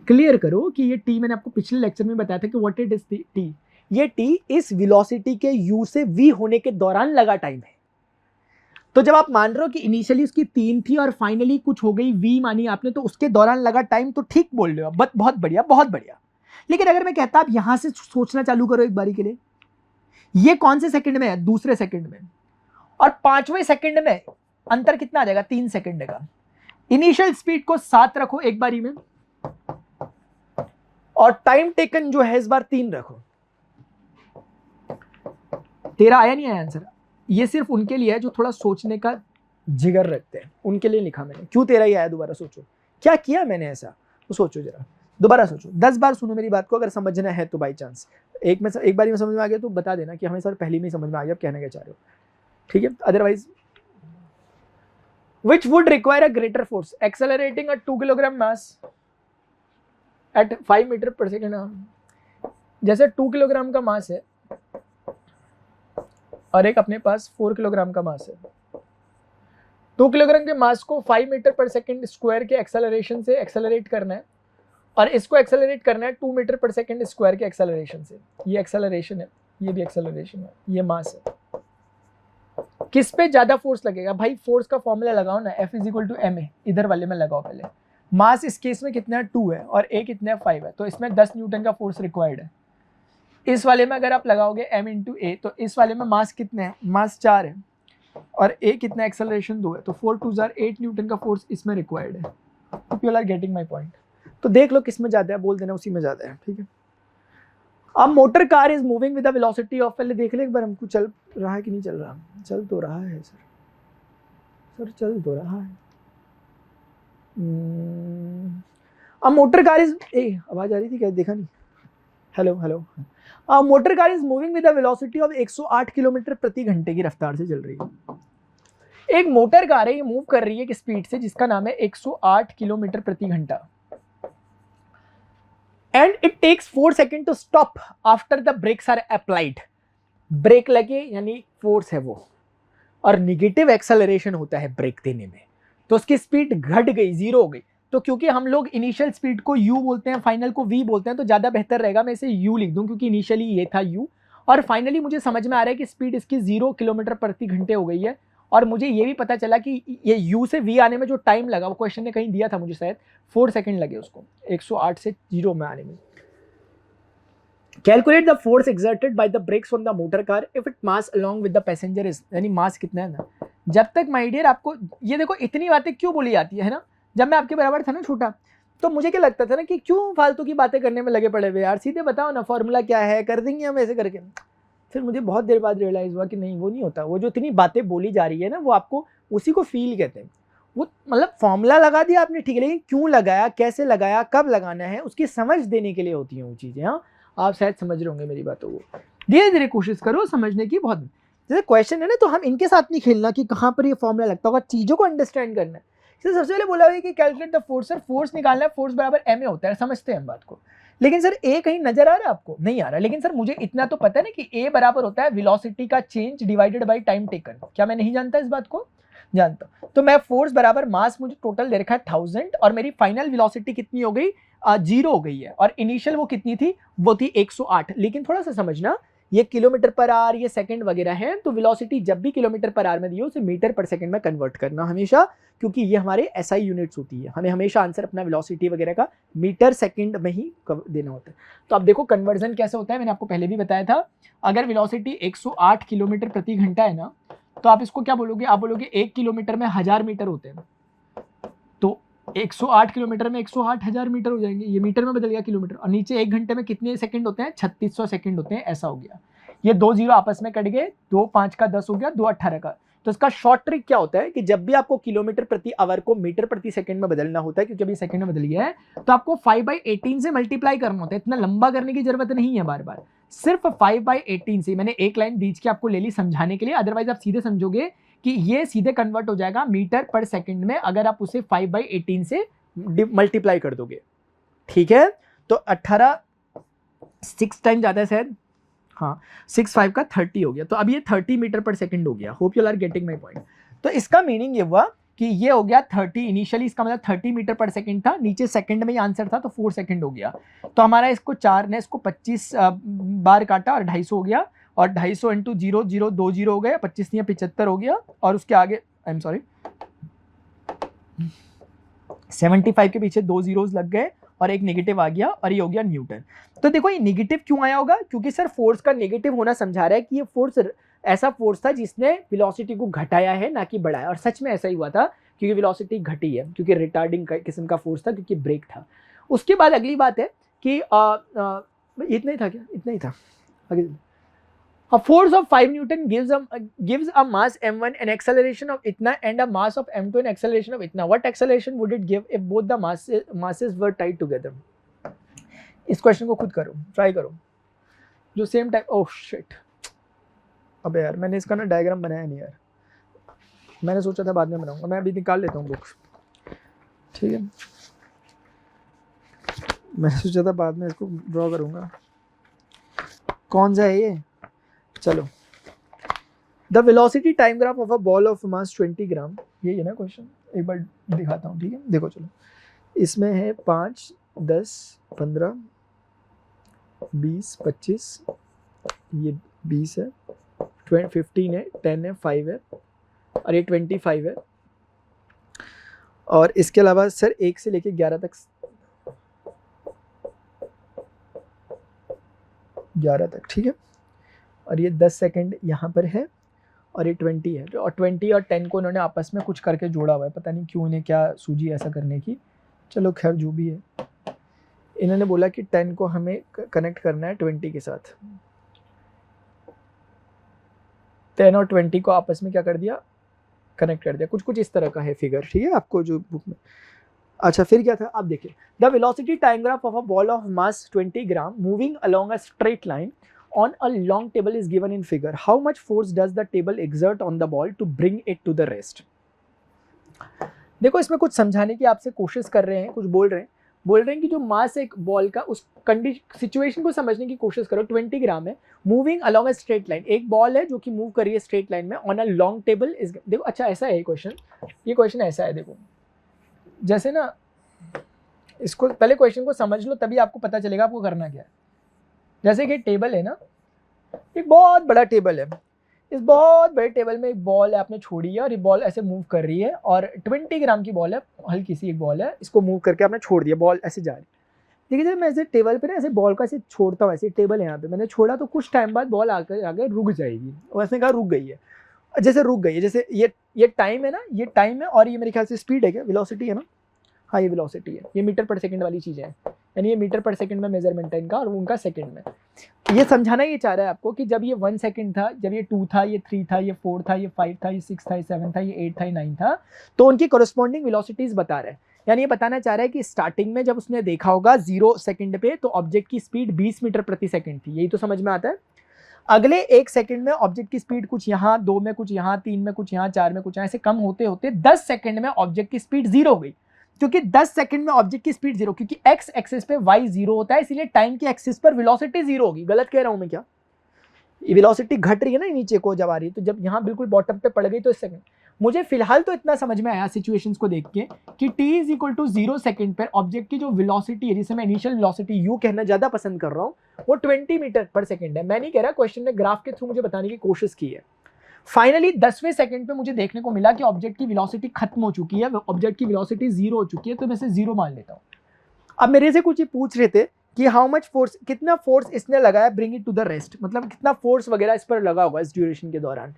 क्लियर करो कि ये टी मैंने आपको पिछले लेक्चर में बताया था कि व्हाट इट इज टी। ये टी इस वेलोसिटी के u से v होने के दौरान लगा टाइम है। तो जब आप मान रहे हो कि इनिशियली उसकी 3 थी और फाइनली कुछ हो गई v मानी आपने, तो उसके दौरान लगा टाइम, तो ठीक बोल रहे हो, बहुत बढ़िया, बहुत बढ़िया। लेकिन अगर मैं कहता आप यहां से सोचना चालू करो एक बारी के लिए, ये कौन से सेकंड में है? दूसरे सेकंड में। और 5वें सेकंड में अंतर कितना आ जाएगा? 3 सेकंड का। इनिशियल स्पीड को 7 रखो एक बारी में, और टाइम टेकन जो है इस बार 3 रखो। 13 आया नहीं आया आंसर? ये सिर्फ उनके लिए है जो थोड़ा सोचने का जिगर रखते हैं, उनके लिए लिखा मैंने। क्यों 13 ही आया? दोबारा सोचो, क्या किया मैंने ऐसा, तो सोचो जरा, दोबारा सोचो। 10 बार सुनो मेरी बात को, अगर समझना है तो। बाई चांस एक बारी में समझ में आ गया तो बता देना कि हमें सर पहले में ही समझ में आ गया, आप कहना क्या चाह रहे हो, ठीक है? Otherwise, which would require a greater force accelerating a 2 kilogram mass at 5 metre पर सेकेंड। जैसे 2 किलोग्राम का मास है और एक अपने पास 4 किलोग्राम का मास है। 2 किलोग्राम के मास को 5 मीटर पर सेकेंड स्क्वायर के एक्सेलरेशन से एक्सेलरेट करना है, और इसको एक्सेलरेट करना है 2 मीटर पर सेकेंड स्क्वायर के एक्सेलरेशन से। ये एक्सेलरेशन है, ये भी एक्सेलरेशन है, ये मास है। किस पे ज्यादा फोर्स लगेगा? भाई फोर्स का फॉर्मूला लगाओ ना, F = ma। इधर वाले में लगाओ पहले। मास इस केस में कितना है? 2 है, और a कितना है? 5 है, तो इसमें 10 न्यूटन का फोर्स रिक्वायर्ड है। इस वाले में अगर आप लगाओगे m × a, तो इस वाले में मास कितना है? मास 4 है, और a कितना? एक्सेलरेशन 2 है, तो 4 × 2 = 8 न्यूटन का फोर्स इसमें रिक्वायर्ड है। You are getting my point? तो देख लो किस में ज्यादा है, बोल देना उसी में ज्यादा है, ठीक है? अब motor car is moving with the velocity of, पहले देख ले एक बार हमको चल रहा है कि नहीं चल रहा। चल तो रहा है सर चल तो रहा है। अब मोटर कार इज, आवाज आ रही थी क्या? देखा नहीं? हेलो। अब motor car is moving with the velocity of 108 kilometre प्रति घंटे की रफ्तार से चल रही है। एक मोटर कार है, ये मूव कर रही है एक स्पीड से जिसका नाम है 108 किलोमीटर प्रति घंटा। And it takes 4 seconds to stop after the brakes are applied। Brake लगे यानी फोर्स है वो, और निगेटिव एक्सेलरेशन होता है ब्रेक देने में, तो उसकी स्पीड घट गई, 0 हो गई। तो क्योंकि हम लोग इनिशियल स्पीड को u बोलते हैं, फाइनल को v बोलते हैं, तो ज्यादा बेहतर रहेगा मैं इसे u लिख दूं, क्योंकि इनिशियली ये था u, और फाइनली मुझे समझ में आ रहा है कि स्पीड इसकी 0 किलोमीटर प्रति घंटे हो गई है। और मुझे ये भी पता चला कि ये u से v आने में जो टाइम लगा, वो क्वेश्चन ने कहीं दिया था मुझे, शायद 4 सेकंड लगे उसको 108 से 0 में आने में। Calculate the force exerted by the breaks on the motor car if it mass along with the passenger is, यानी मास कितना है ना। जब तक माय डियर आपको ये देखो, इतनी बातें क्यों बोली जाती है ना। जब मैं आपके बराबर था ना छोटा, तो मुझे क्या लगता था ना कि क्यों फालतू की बातें करने में लगे पड़े हुए यार, सीधे बताओ ना फॉर्मूला क्या है, कर देंगे हम ऐसे करके। फिर मुझे बहुत देर बाद रियलाइज हुआ कि नहीं, वो नहीं होता। वो जो इतनी बातें बोली जा रही है ना, वो आपको उसी को फील कहते हैं। वो मतलब फॉर्मूला लगा दिया आपने, ठीक है, लेकिन क्यों लगाया, कैसे लगाया, कब लगाना है, उसकी समझ देने के लिए होती हैं वो चीज़ें। हाँ, आप शायद समझ रहे होंगे मेरी बातों को। धीरे धीरे कोशिश करो समझने की। बहुत जैसे क्वेश्चन है ना, तो हम इनके साथ नहीं खेलना कि कहाँ पर ये फॉर्मूला लगता होगा, चीज़ों को अंडरस्टैंड करना है। सबसे पहले बोला हुआ कि calculate the force. Sir force निकालना है, फोर्स बराबर ma होता है, समझते हैं हम बात को। लेकिन सर ए कहीं नजर आ रहा है आपको? नहीं आ रहा, लेकिन सर मुझे इतना तो पता है ना कि ए बराबर होता है वेलोसिटी का change divided by time taken. क्या मैं नहीं जानता इस बात को? जानता। तो मैं फोर्स बराबर मास मुझे टोटल दे रखा है 1000 और मेरी फाइनल वेलोसिटी कितनी हो गई? 0 हो गई है। और इनिशियल वो कितनी थी? वो थी 108। लेकिन थोड़ा सा समझना, ये किलोमीटर पर आवर, ये सेकंड वगैरह है, तो वेलोसिटी जब भी किलोमीटर पर आवर में दी हो उसे मीटर पर सेकंड में कन्वर्ट करना हमेशा, क्योंकि ये हमारे एसआई यूनिट्स होती है। हमें हमेशा आंसर अपना वेलोसिटी वगैरह का मीटर सेकंड में ही देना होता है। तो अब देखो कन्वर्जन कैसे होता है, मैंने आपको पहले भी बताया था। अगर वेलोसिटी 108 किलोमीटर प्रति घंटा है ना, तो आप इसको क्या बोलोगे? आप बोलोगे 1 किलोमीटर में 1000 मीटर होते हैं। तो 108 किलोमीटर में 108 1000 मीटर हो जाएंगे। ये मीटर में बदल गया किलोमीटर। और नीचे 1 घंटे में कितने सेकंड होते हैं? 3600 सेकंड होते हैं। ऐसा हो गया। ये 2 जीरो आपस में कट गए, 2 5 का 10 हो गया, 2 18 का। तो इसका शॉर्ट ट्रिक क्या होता है कि जब भी आपको किलोमीटर प्रति आवर को मीटर प्रति सेकंड में बदलना होता है, क्योंकि अभी सेकंड में बदल गया है, तो आपको 5/18 से मल्टीप्लाई करना होता है। इतना लंबा करने की जरूरत नहीं है बार बार, सिर्फ 5/18 से। मैंने एक लाइन बीच की आपको ले ली समझाने के लिए, अदरवाइज आप सीधे समझोगे कि ये सीधे कन्वर्ट हो जाएगा मीटर पर सेकंड में अगर आप उसे 5/18 से मल्टीप्लाई कर दोगे। ठीक है, तो 18 6 टाइम जाता है शायद, हाँ 6 5 का 30 हो गया। तो अब ये 30 मीटर पर सेकंड हो गया। Hope you are getting my point. तो इसका मीनिंग ये हुआ कि ये हो गया 30 इनिशियली, इसका मतलब 30 मीटर पर सेकंड था, नीचे सेकंड में ही आंसर था तो 4 सेकंड हो गया। तो हमारा इसको 4 ने इसको 25 बार काटा और 250 हो गया, और 250 इंटू 0 0 2 जीरो हो गया, 25 नहीं 75 हो गया। और उसके आगे आई एम सॉरी 75 के पीछे 2 जीरोस लग गए और एक नेगेटिव आ गया, और ये हो गया न्यूटन। तो देखो ये नेगेटिव क्यों आया होगा? क्योंकि सर फोर्स का नेगेटिव होना समझा रहा है कि ये फोर्स ऐसा फोर्स था जिसने वेलोसिटी को घटाया है, ना कि बढ़ाया। और सच में ऐसा ही हुआ था, क्योंकि वेलोसिटी घटी है, क्योंकि रिटार्डिंग किस्म का फोर्स था, क्योंकि ब्रेक था। उसके बाद अगली बात है कि इतना ही था क्या? इतना ही था। आगे A force of 5 Newton gives a mass m1 an acceleration of itna and a mass of m2 an acceleration of itna. What acceleration would it give if both the masses were tied together? इस question को खुद करो, try करो जो same type. Oh shit, अबे यार मैंने इसका ना डायग्राम बनाया नहीं यार, मैंने सोचा था बाद में बनाऊंगा। मैं अभी निकाल लेता हूँ बुक्स, ठीक है? मैंने सोचा था बाद में इसको ड्रॉ करूंगा। कौन सा है ये? चलो, the velocity time graph of a ball of mass 20 ग्राम, ये है ना क्वेश्चन, एक बार दिखाता हूँ, ठीक है? देखो चलो, इसमें है 5 10 15 20 25, ये 20 है, 15 है, 10 है, 5 है, और ये 25 है। और इसके अलावा सर 1 से लेके 11 तक, 11 तक, ठीक है? और ये 10 सेकंड यहाँ पर है, और ये 20 है। और 20 और 10 को उन्होंने आपस में कुछ करके जोड़ा हुआ है, पता नहीं क्यों इन्हें क्या सूझी ऐसा करने की। चलो खैर जो भी है, इन्होंने बोला कि 10 को हमें कनेक्ट करना है 20 के साथ। 10 और 20 को आपस में क्या कर दिया? कनेक्ट कर दिया। कुछ कुछ इस तरह का है फिगर, ठीक है? आपको जो बुक में। अच्छा फिर क्या था? आप देखिए, the velocity time graph of a ball of mass 20 gram moving along a straight line on a long table is given in figure. How much force does the table exert on the ball to bring it to the rest? देखो इसमें कुछ समझाने की आपसे कोशिश कर रहे हैं, कुछ बोल रहे हैं कि जो मास एक बॉल का, उस सिचुएशन को समझने की कोशिश करो। 20 ग्राम है, moving along a straight line, एक बॉल है जो कि मूव कर रही है स्ट्रेट लाइन में on a long table is. देखो अच्छा ऐसा है क्वेश्चन, ये क्वेश्चन ऐसा है, देखो जैसे ना, इसको पहले क्वेश्चन को समझ लो तभी आपको पता चलेगा आपको करना क्या है। जैसे कि टेबल है ना, एक बहुत बड़ा टेबल है, इस बहुत बड़े टेबल में एक बॉल है, आपने छोड़ी है और ये बॉल ऐसे मूव कर रही है, और 20 ग्राम की बॉल है, हल्की सी एक बॉल है, इसको मूव करके आपने छोड़ दिया, बॉल ऐसे जा रही है। देखिए जब मैं ऐसे टेबल पे ना ऐसे बॉल को ऐसे छोड़ता हूँ, ऐसे टेबल है यहाँ पे, मैंने छोड़ा तो कुछ टाइम बाद बॉल आकर रुक जाएगी, और ऐसे कहा रुक गई है, जैसे रुक गई है, जैसे ये टाइम है ना, ये टाइम है, और ये मेरे ख्याल से स्पीड है क्या? वेलोसिटी है ना, हाँ ये वेलोसिटी है, ये मीटर पर सेकंड वाली चीज़ें हैं, यानी ये मीटर पर सेकंड में मेजरमेंट है इनका, और उनका सेकंड में। ये समझाना ये चाह रहा है आपको कि जब ये 1 सेकंड था, जब ये 2 था, ये 3 था, ये 4 था, ये 5 था, ये 6 था, ये 7 था, ये 8 था, ये 9 था, तो उनकी कॉरेस्पॉन्डिंग वेलोसिटीज बता रहा है। यानी ये बताना चाह रहा है कि स्टार्टिंग में जब उसने देखा होगा 0 सेकंड पे, तो ऑब्जेक्ट की स्पीड 20 मीटर प्रति सेकंड थी, यही तो समझ में आता है। अगले 1 सेकंड में ऑब्जेक्ट की स्पीड कुछ यहाँ, 2 में कुछ यहाँ, 3 में कुछ यहाँ, 4 में कुछ यहाँ, ऐसे कम होते होते 10 सेकंड में ऑब्जेक्ट की स्पीड 0 हो गई। क्योंकि 10 सेकंड में ऑब्जेक्ट की स्पीड 0, क्योंकि x एक्सिस पे y 0 होता है, इसीलिए टाइम की एक्सिस पर वेलोसिटी 0 होगी। गलत कह रहा हूं मैं क्या? वेलोसिटी घट रही है ना नीचे को जब आ रही है, तो जब यहाँ बिल्कुल बॉटम पे पड़ गई तो इस सेकंड। मुझे फिलहाल तो इतना समझ में आया सिचुएशंस को देख के कि t is equal to 0 second पर ऑब्जेक्ट की जो वेलोसिटी है, जिसे मैं इनिशियल वेलोसिटी u कहना ज्यादा पसंद कर रहा हूँ, वो 20 मीटर पर सेकंड है। मैं नहीं कह रहा, क्वेश्चन ने ग्राफ के थ्रू मुझे बताने की कोशिश की है। फाइनली 10वें सेकंड पे मुझे देखने को मिला कि ऑब्जेक्ट की वेलोसिटी खत्म हो चुकी है, ऑब्जेक्ट की वेलोसिटी 0 हो चुकी है, तो मैं इसे 0 मान लेता हूँ। अब मेरे से कुछ ये पूछ रहे थे कि हाउ मच फोर्स, कितना फोर्स इसने लगाया, bring it to the rest, मतलब कितना फोर्स वगैरह इस पर लगा होगा इस ड्यूरेशन के दौरान।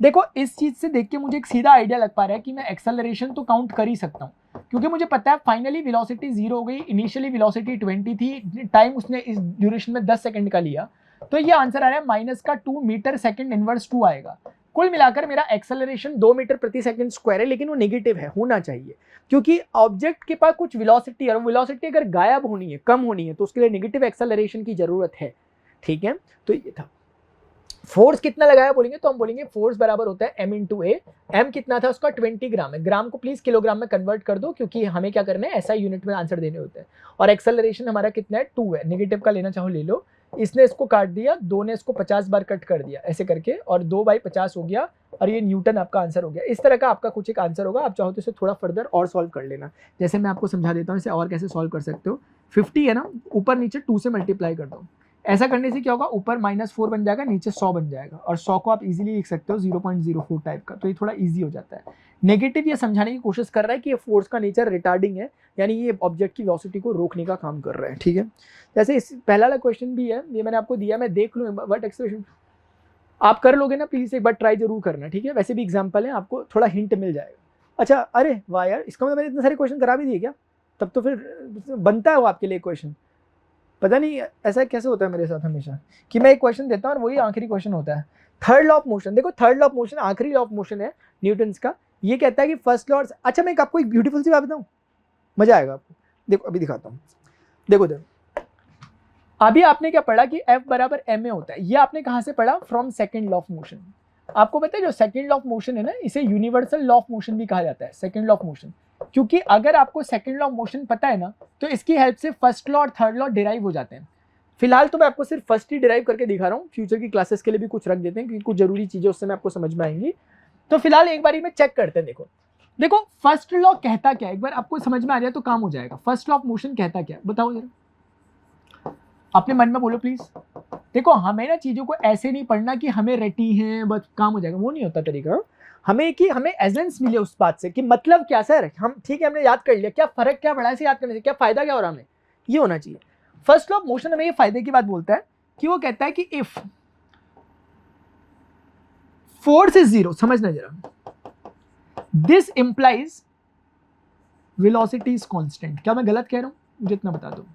देखो इस चीज से देख के मुझे एक सीधा आइडिया लग पा रहा है कि मैं एक्सेलरेशन तो काउंट कर ही सकता हूँ, क्योंकि मुझे पता है फाइनली वेलोसिटी 0 हो गई, इनिशियली वेलोसिटी 20 थी, टाइम उसने इस ड्यूरेशन में 10 सेकंड का लिया, तो ये आंसर आ रहा है माइनस का 2 मीटर सेकंड इनवर्स 2 आएगा। कुल मिलाकर मेरा एक्सेलरेशन 2 मीटर प्रति सेकंड स्क्वायर है, लेकिन वो नेगेटिव है, होना चाहिए, क्योंकि ऑब्जेक्ट के पास कुछ वेलोसिटी है, और वेलोसिटी अगर गायब होनी है, कम होनी है, तो उसके लिए नेगेटिव एक्सेलरेशन की जरूरत है। ठीक है, तो ये था। फोर्स कितना लगाया बोलेंगे तो हम बोलेंगे फोर्स बराबर होता है m इंटू ए। एम कितना था उसका 20 ग्राम है, ग्राम को प्लीज किलोग्राम में कन्वर्ट कर दो, क्योंकि हमें क्या करना है, ऐसा यूनिट में आंसर देने होते हैं। और एक्सेलरेशन हमारा कितना है, 2 है, नेगेटिव का लेना चाहो ले लो। इसने इसको काट दिया, 2 ने इसको 50 बार कट कर दिया ऐसे करके, और 2/50 हो गया, और ये न्यूटन आपका आंसर हो गया। इस तरह का आपका कुछ एक आंसर होगा। आप चाहो तो इसे थोड़ा फर्दर और सॉल्व कर लेना, जैसे मैं आपको समझा देता हूँ इसे और कैसे सॉल्व कर सकते हो। 50 है ना, ऊपर नीचे 2 से मल्टीप्लाई कर दो। ऐसा करने से क्या होगा, ऊपर -4 बन जाएगा, नीचे 100 बन जाएगा, और 100 को आप इजीली लिख सकते हो 0.04 टाइप का, तो ये थोड़ा इजी हो जाता है। नेगेटिव ये समझाने की कोशिश कर रहा है कि ये फोर्स का नेचर रिटार्डिंग है, यानी ये ऑब्जेक्ट की वेलोसिटी को रोकने का काम कर रहा है। ठीक है, जैसे इस पहला वाला क्वेश्चन भी है, ये मैंने आपको दिया, मैं देख लूँ बट एक्सप्रेशन आप कर लोगे ना, प्लीज एक बार ट्राई जरूर करना। ठीक है, वैसे भी एग्जाम्पल है, आपको थोड़ा हिंट मिल जाएगा। अच्छा, अरे वाह यार, इसका मतलब मैंने इतने सारे क्वेश्चन करा भी दिए क्या? तब तो फिर बनता है वो आपके लिए क्वेश्चन। पता नहीं ऐसा कैसे होता है मेरे साथ हमेशा कि मैं एक क्वेश्चन देता हूँ और वही आखिरी क्वेश्चन होता है। थर्ड लॉ ऑफ मोशन, देखो थर्ड लॉ ऑफ मोशन आखिरी लॉ ऑफ मोशन है न्यूटन्स का। ये कहता है कि फर्स्ट लॉ, अच्छा मैं आपको एक ब्यूटीफुल सी बात बताऊँ, मजा आएगा आपको। देखो अभी दिखाता हूँ, देखो अभी आपने क्या पढ़ा कि F बराबर ma होता है। ये आपने कहाँ से पढ़ा, from second law of motion. आपको पता है जो सेकेंड लॉ ऑफ मोशन है ना, इसे यूनिवर्सल लॉ ऑफ मोशन भी कहा जाता है, सेकेंड लॉ ऑफ मोशन, क्योंकि अगर आपको सेकेंड लॉ ऑफ मोशन पता है ना, तो इसकी हेल्प से फर्स्ट लॉ और थर्ड लॉ डिराइव हो जाते हैं। फिलहाल तो मैं आपको सिर्फ फर्स्ट ही डिराइव करके दिखा रहा हूँ, फ्यूचर की क्लासेस के लिए भी कुछ रख देते हैं, क्योंकि कुछ जरूरी चीजें उससे मैं आपको समझ में आएंगी। तो फिलहाल एक बार में चेक करते हैं। देखो फर्स्ट लॉ कहता क्या है, एक बार आपको समझ में आ जाए तो काम हो जाएगा। फर्स्ट लॉ ऑफ मोशन कहता क्या है बताओ जरा, अपने मन में बोलो प्लीज। देखो हमें ना चीजों को ऐसे नहीं पढ़ना कि हमें रटी है बस काम हो जाएगा, वो नहीं होता तरीका। हमें कि हमें एसेंस मिले उस बात से कि मतलब क्या सर, हम ठीक है हमने याद कर लिया, क्या फर्क क्या पड़ा इसे याद करने से, क्या फायदा क्या हो रहा हमें, ये होना चाहिए। फर्स्ट लॉ ऑफ मोशन हमें ये फायदे की बात बोलता है कि वो कहता है कि इफ फोर्स इज 0, समझना जरा, this implies velocity is constant. क्या मैं गलत कह रहा हूं, मुझे इतना बता दो।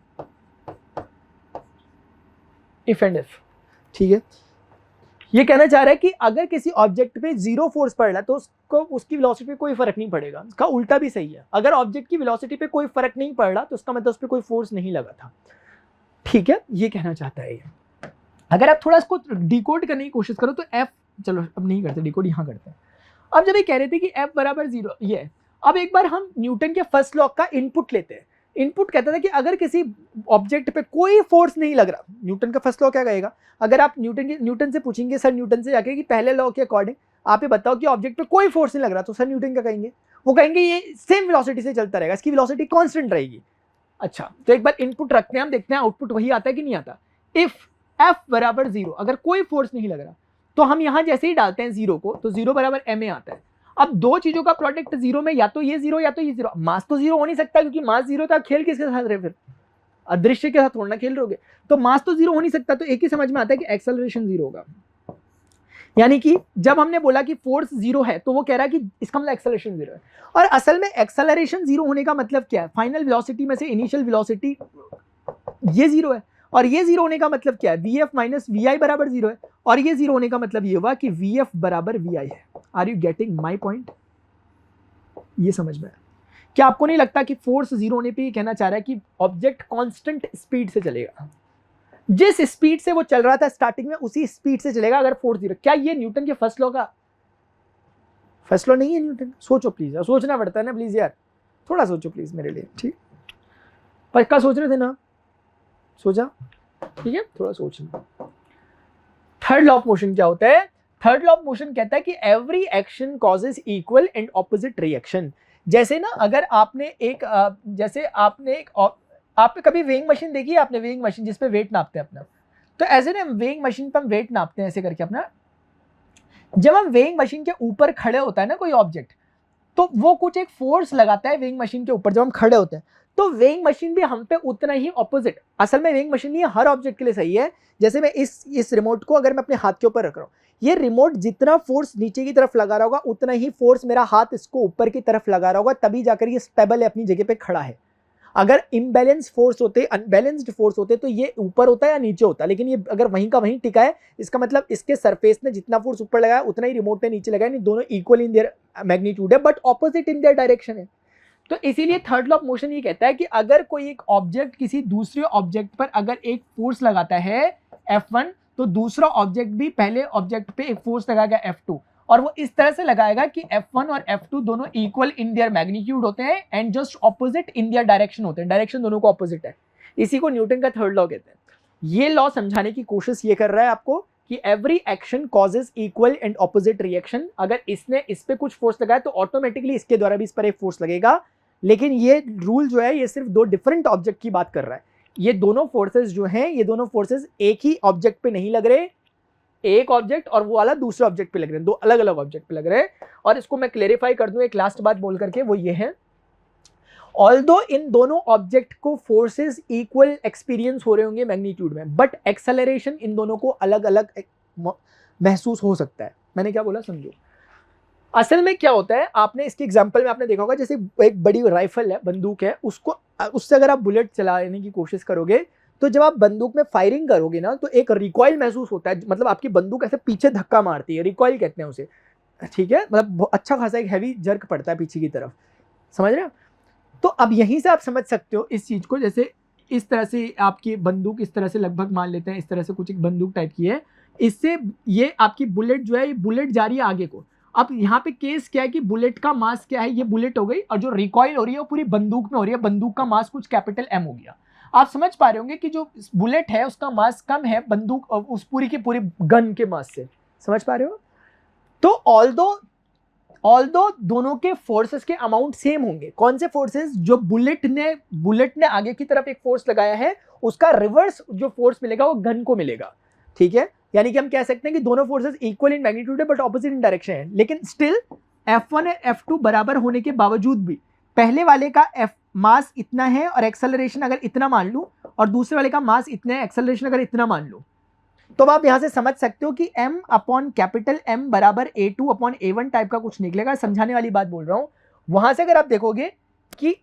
इफ एंड इफ, ठीक है, ये कहना चाह रहा है कि अगर किसी ऑब्जेक्ट पे 0 फोर्स पड़ रहा है तो उसको उसकी वेलोसिटी पे कोई फर्क नहीं पड़ेगा। इसका उल्टा भी सही है, अगर ऑब्जेक्ट की वेलोसिटी पे कोई फर्क नहीं पड़ रहा तो उसका मतलब उस पर कोई फोर्स नहीं लगा था। ठीक है, ये कहना चाहता है ये। अगर आप थोड़ा इसको डिकोड करने की कोशिश करो तो एफ, चलो अब नहीं करते डिकोड, यहां करते हैं। अब जब ये कह रहे थे कि एफ बराबर 0, ये है। अब एक बार हम न्यूटन के फर्स्ट लॉ का इनपुट लेते हैं। इनपुट कहता था कि अगर किसी ऑब्जेक्ट पे कोई फोर्स नहीं लग रहा, न्यूटन का फर्स्ट लॉ क्या कहेगा, अगर आप न्यूटन से पूछेंगे सर न्यूटन से जाके कि पहले लॉ के अकॉर्डिंग आप ये बताओ कि ऑब्जेक्ट पे कोई फोर्स नहीं लग रहा, तो सर न्यूटन क्या कहेंगे, वो कहेंगे ये सेम वेलोसिटी से चलता रहेगा, इसकी वेलोसिटी कांस्टेंट रहेगी। अच्छा तो एक बार इनपुट रखते हैं, हम देखते हैं आउटपुट वही आता है कि नहीं आता। इफ एफ बराबर 0, अगर कोई फोर्स नहीं लग रहा तो हम यहां जैसे ही डालते हैं 0 को, तो 0 बराबर ma आता है। अब दो चीजों का प्रोडक्ट 0 में, या तो ये 0 या तो ये 0। मास तो 0 हो नहीं सकता, क्योंकि मास 0 तो आप खेल किसके साथ रहे, फिर अदृश्य के साथ थोड़ा ना खेल रहोगे, तो मास तो 0 हो नहीं सकता। तो एक ही समझ में आता है कि एक्सेलरेशन 0 होगा। यानी कि जब हमने बोला कि फोर्स 0 है तो वो कह रहा है कि इसका मतलब एक्सेलरेशन 0 है। और असल में एक्सेलरेशन 0 होने का मतलब क्या है, फाइनल वेलोसिटी में से इनिशियल वेलोसिटी ये 0 है, और ये 0 होने का मतलब क्या है, vf माइनस vi बराबर 0 है, और ये 0 होने का मतलब ये हुआ कि vf बराबर vi है। Are you getting my point, ये समझ में आया? क्या आपको नहीं लगता कि फोर्स 0 होने पे ये कहना चाह रहा है कि ऑब्जेक्ट कांस्टेंट स्पीड से चलेगा, जिस स्पीड से वो चल रहा था स्टार्टिंग में उसी स्पीड से चलेगा अगर फोर्स 0। क्या ये न्यूटन के फर्स्ट लॉ का फर्स्ट लॉ नहीं है न्यूटन? सोचो प्लीज, सोचना पड़ता है ना प्लीज यार, थोड़ा सोचो प्लीज मेरे लिए, ठीक? पक्का सोच रहे थे ना? सोचा? ठीक है, थोड़ा सोचना। थर्ड लॉ ऑफ मोशन क्या होता है? थर्ड लॉ ऑफ मोशन कहता है कि every action causes equal and opposite reaction. जैसे ना, अगर आपने एक जैसे आपने कभी वेइंग मशीन देखी है? आपने वेइंग मशीन जिसपे वेट नापते हैं अपना, तो ऐसे ना वेइंग मशीन पर हम वेट नापते हैं ऐसे करके अपना। जब हम वेइंग मशीन के ऊपर खड़े होता है ना कोई ऑब्जेक्ट, तो वो कुछ एक फोर्स लगाता है वेइंग मशीन के ऊपर जब हम खड़े होते हैं, तो वेइंग मशीन भी हम पे उतना ही ऑपोजिट, असल में वेइंग मशीन नहीं है, हर ऑब्जेक्ट के लिए सही है। जैसे मैं इस रिमोट को अगर मैं अपने हाथ के ऊपर रख रहा हूँ, ये रिमोट जितना फोर्स नीचे की तरफ लगा रहा होगा उतना ही फोर्स मेरा हाथ इसको ऊपर की तरफ लगा रहा होगा, तभी जाकर ये स्टेबल है, अपनी जगह पे खड़ा है। अगर इम्बैलेंस फोर्स होते, अनबैलेंस्ड फोर्स होते, तो ये ऊपर होता है या नीचे होता, लेकिन ये अगर वहीं का वहीं टिका है, इसका मतलब इसके सरफेस ने जितना फोर्स ऊपर लगाया उतना ही रिमोट ने नीचे लगाया, नहीं दोनों इक्वल इन देयर मैग्नीट्यूड है but opposite in their direction है। तो इसीलिए थर्ड लॉ ऑफ मोशन ये कहता है कि अगर कोई एक ऑब्जेक्ट किसी दूसरे ऑब्जेक्ट पर अगर एक फोर्स लगाता है F1, तो दूसरा ऑब्जेक्ट भी पहले ऑब्जेक्ट पे एक फोर्स लगाएगा F2, और वो इस तरह से लगाएगा कि F1 और F2 दोनों इक्वल इन देयर मैग्नीट्यूड होते हैं and just opposite in their direction होते हैं, डायरेक्शन दोनों को ऑपोजिट है। इसी को न्यूटन का थर्ड लॉ कहते हैं। ये लॉ समझाने की कोशिश ये कर रहा है आपको कि every action causes equal and opposite reaction. अगर इसने इस पे कुछ फोर्स लगाया तो ऑटोमेटिकली इसके द्वारा भी इस पर एक फोर्स लगेगा, लेकिन ये रूल जो है ये सिर्फ दो डिफरेंट ऑब्जेक्ट की बात कर रहा है। ये दोनों फोर्सेस जो हैं, ये दोनों फोर्सेस एक ही ऑब्जेक्ट पे नहीं लग रहे, एक ऑब्जेक्ट और वो वाला दूसरे ऑब्जेक्ट पे लग रहे हैं, दो अलग अलग ऑब्जेक्ट पे लग रहे हैं। और इसको मैं क्लेरिफाई कर दूं एक लास्ट बात बोल करके, वो ये है, ऑल्दो इन दोनों ऑब्जेक्ट को फोर्सेस इक्वल एक्सपीरियंस हो रहे होंगे मैग्नीट्यूड में, बट एक्सेलरेशन इन दोनों को अलग अलग महसूस हो सकता है। मैंने क्या बोला समझो। असल में क्या होता है, आपने इसके एग्जांपल में आपने देखा होगा, जैसे एक बड़ी राइफल है, बंदूक है, उससे अगर आप बुलेट चलाने की कोशिश करोगे, तो जब आप बंदूक में फायरिंग करोगे ना, तो एक रिकॉइल महसूस होता है, मतलब आपकी बंदूक ऐसे पीछे धक्का मारती है, रिकॉइल कहते हैं उसे, ठीक है, मतलब अच्छा खासा एक हैवी जर्क पड़ता है पीछे की तरफ, समझ रहे हो? तो अब यहीं से आप समझ सकते हो इस चीज को, जैसे इस तरह से आपकी बंदूक इस तरह से लगभग मान लेते हैं, इस तरह से कुछ एक बंदूक टाइप की है, इससे ये आपकी बुलेट जो है, ये बुलेट जा रही है आगे को। अब यहाँ पे केस क्या है कि बुलेट का मास क्या है, ये बुलेट हो गई, और जो रिकॉइल हो रही है वो पूरी बंदूक में हो रही है, बंदूक का मास कुछ कैपिटल M हो गया। आप समझ पा रहे होंगे कि जो बुलेट है उसका मास कम है बंदूक उस पूरी की पूरी गन के मास से, समझ पा रहे हो? तो ऑल्दो दोनों के फोर्सेस के अमाउंट सेम होंगे। कौन से फोर्सेस? जो बुलेट ने आगे की तरफ एक फोर्स लगाया है, उसका रिवर्स जो फोर्स मिलेगा वो गन को मिलेगा, ठीक है। यानी कि हम कह सकते हैं कि दोनों फोर्सेस इक्वल इन मैग्नीट्यूड है बट ऑपोजिट इन डायरेक्शन है, लेकिन स्टिल F1 और F2 बराबर होने के बावजूद भी पहले वाले का मास इतना है और एक्सेलरेशन अगर इतना मान लूं, और दूसरे वाले का मास इतना है, एक्सेलरेशन अगर इतना मान लूं, तो आप यहां से समझ सकते हो कि M अपॉन कैपिटल M बराबर A2 अपॉन A1 टाइप का कुछ निकलेगा। समझाने वाली बात बोल रहा हूं। वहां से अगर आप देखोगे कि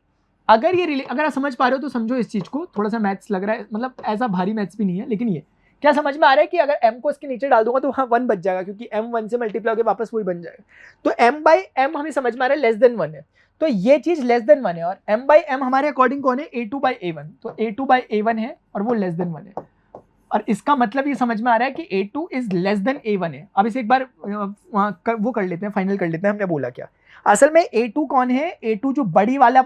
अगर आप समझ पा रहे हो तो समझो इस चीज को, थोड़ा सा मैथ्स लग रहा है, मतलब ऐसा भारी मैथ्स भी नहीं है, लेकिन ये क्या समझ में आ रहा है कि अगर M को इसके नीचे डाल दूंगा तो वहां 1 बच जाएगा, क्योंकि M 1 से मल्टीप्लाई होकर वापस वही बन जाएगा। तो M बाई M हमें समझ में आ रहा है लेस देन 1 है, तो ये चीज लेस देन 1 है, और M बाई M हमारे अकॉर्डिंग कौन है? A2 by A1। तो A2 बाई A1 है और वो लेस देन 1 है, और इसका मतलब ये समझ में आ रहा है कि A2 is less than A1 है। अब इसे एक बार वो कर लेते हैं, फाइनल कर लेते हैं हमने बोला क्या। असल में A2 कौन है? A2 जो बड़ा वाला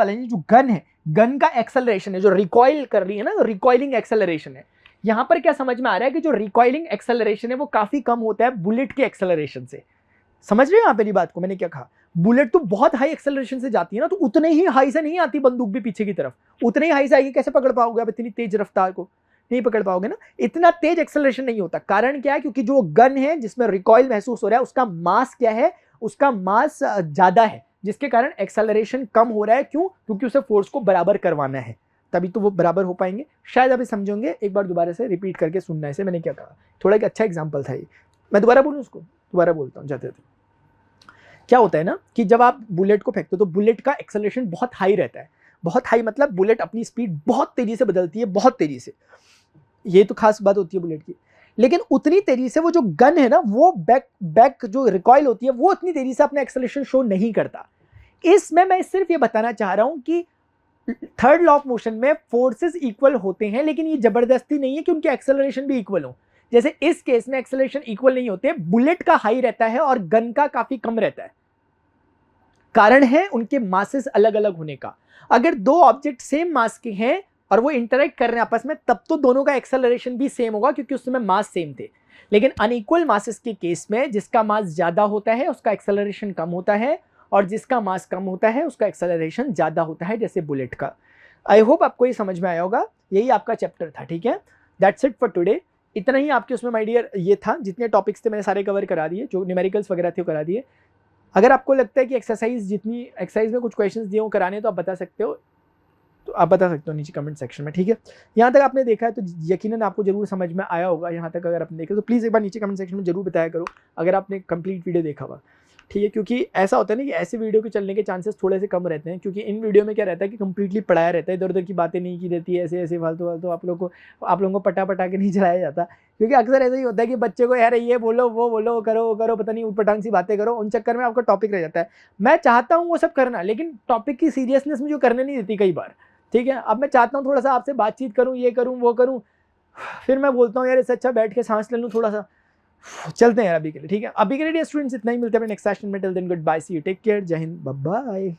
जो गन है, गन का एक्सेलरेशन है, जो रिकॉइल कर रही है ना, रिकॉइलिंग एक्सेलरेशन है। यहां पर क्या समझ में आ रहा है कि जो रिकॉइलिंग एक्सेलरेशन है वो काफी कम होता है बुलेट के एक्सेलरेशन से। समझ रहे हो यहाँ मेरी बात को? मैंने क्या कहा, बुलेट तो बहुत हाई एक्सेलरेशन से जाती है ना, तो उतने ही हाई से नहीं आती बंदूक भी पीछे की तरफ, उतने ही हाई से आएगी। कैसे पकड़ पाओगे आप इतनी तेज रफ्तार को? नहीं पकड़ पाओगे ना, इतना तेज एक्सेलरेशन नहीं होता। कारण क्या है? क्योंकि जो गन है जिसमें रिकॉइल महसूस हो रहा है, उसका मास क्या है? उसका मास ज्यादा है, जिसके कारण एक्सेलरेशन कम हो रहा है। क्यों? क्योंकि उसे फोर्स को बराबर करवाना है, तभी तो वो बराबर हो पाएंगे। शायद अभी समझोगे, एक बार दोबारा से रिपीट करके सुनना है इसे। मैंने क्या कहा, थोड़ा एक अच्छा एग्जांपल था ये, मैं दोबारा बोलूं उसको? दोबारा बोलता हूँ जाते थे। क्या होता है ना कि जब आप बुलेट को फेंकते हो तो बुलेट का एक्सेलरेशन बहुत हाई रहता है। बहुत हाई मतलब बुलेट अपनी स्पीड बहुत तेजी से बदलती है, बहुत तेजी से, ये तो खास बात होती है बुलेट की। लेकिन उतनी तेजी से वो जो गन है ना, वो बैक जो रिकॉइल होती है, वो उतनी तेजी से अपना एक्सेलरेशन शो नहीं करता। इसमें मैं सिर्फ ये बताना चाह रहा हूं कि थर्ड लॉ ऑफ मोशन में फोर्सेस इक्वल होते हैं, लेकिन ये जबरदस्ती नहीं है कि उनके एक्सेलरेशन भी इक्वल हो। जैसे इस केस में एक्सेलरेशन इक्वल नहीं होते, बुलेट का हाई रहता है और गन का काफी कम रहता है। कारण है उनके मासेस अलग अलग होने का। अगर दो ऑब्जेक्ट सेम मास के हैं और वो इंटरेक्ट कर रहे हैं आपस में, तब तो दोनों का एक्सेलरेशन भी सेम होगा क्योंकि उस समय मास सेम थे। लेकिन अनइक्वल मासेस के केस में जिसका मास ज्यादा होता है उसका एक्सेलरेशन कम होता है, और जिसका मास कम होता है उसका एक्सेलरेशन ज्यादा होता है, जैसे बुलेट का। आई होप आपको ये समझ में आया होगा। यही आपका चैप्टर था, ठीक है। That's it for today. इतना ही आपके उसमें माय डियर ये था, जितने टॉपिक्स थे मैंने सारे कवर करा दिए, जो न्यूमेरिकल्स वगैरह थे वो करा दिए। अगर आपको लगता है कि एक्सरसाइज में कुछ क्वेश्चंस दिए हो कराने, तो आप बता सकते हो, नीचे कमेंट सेक्शन में, ठीक है। यहाँ तक आपने देखा है तो यकीनन आपको जरूर समझ में आया होगा। यहाँ तक अगर आपने देखा तो प्लीज़ एक बार नीचे कमेंट सेक्शन में जरूर बताया करो अगर आपने कंप्लीट वीडियो देखा हुआ, ठीक है। क्योंकि ऐसा होता है ना कि ऐसे वीडियो के चलने के चांसेस थोड़े से कम रहते हैं, क्योंकि इन वीडियो में क्या रहता है कि कंप्लीटली पढ़ाया रहता है, इधर उधर की बातें नहीं की रहती है, ऐसे फालतू आप लोगों को पटा के नहीं चलाया जाता। क्योंकि अक्सर ऐसा ही होता है कि बच्चे को यार ये बोलो वो बोलो, वो करो, पता नहीं उटपटांग सी बातें करो, उन चक्कर में आपका टॉपिक रह जाता है। मैं चाहता हूँ वो सब करना, लेकिन टॉपिक की सीरियसनेस मुझे करने नहीं देती कई बार, ठीक है। अब मैं चाहता हूँ थोड़ा सा आपसे बातचीत करूँ, ये करूँ वो करूँ, फिर मैं बोलता हूँ यार इससे अच्छा बैठ के सांस ले लूँ थोड़ा सा। चलते हैं यार अभी के लिए, ठीक है। अभी के लिए स्टूडेंट्स इतना ही, मिलते हैं नेक्स्ट सेशन में। Till then good bye, see you, take care, जय हिंद, बाय बाय।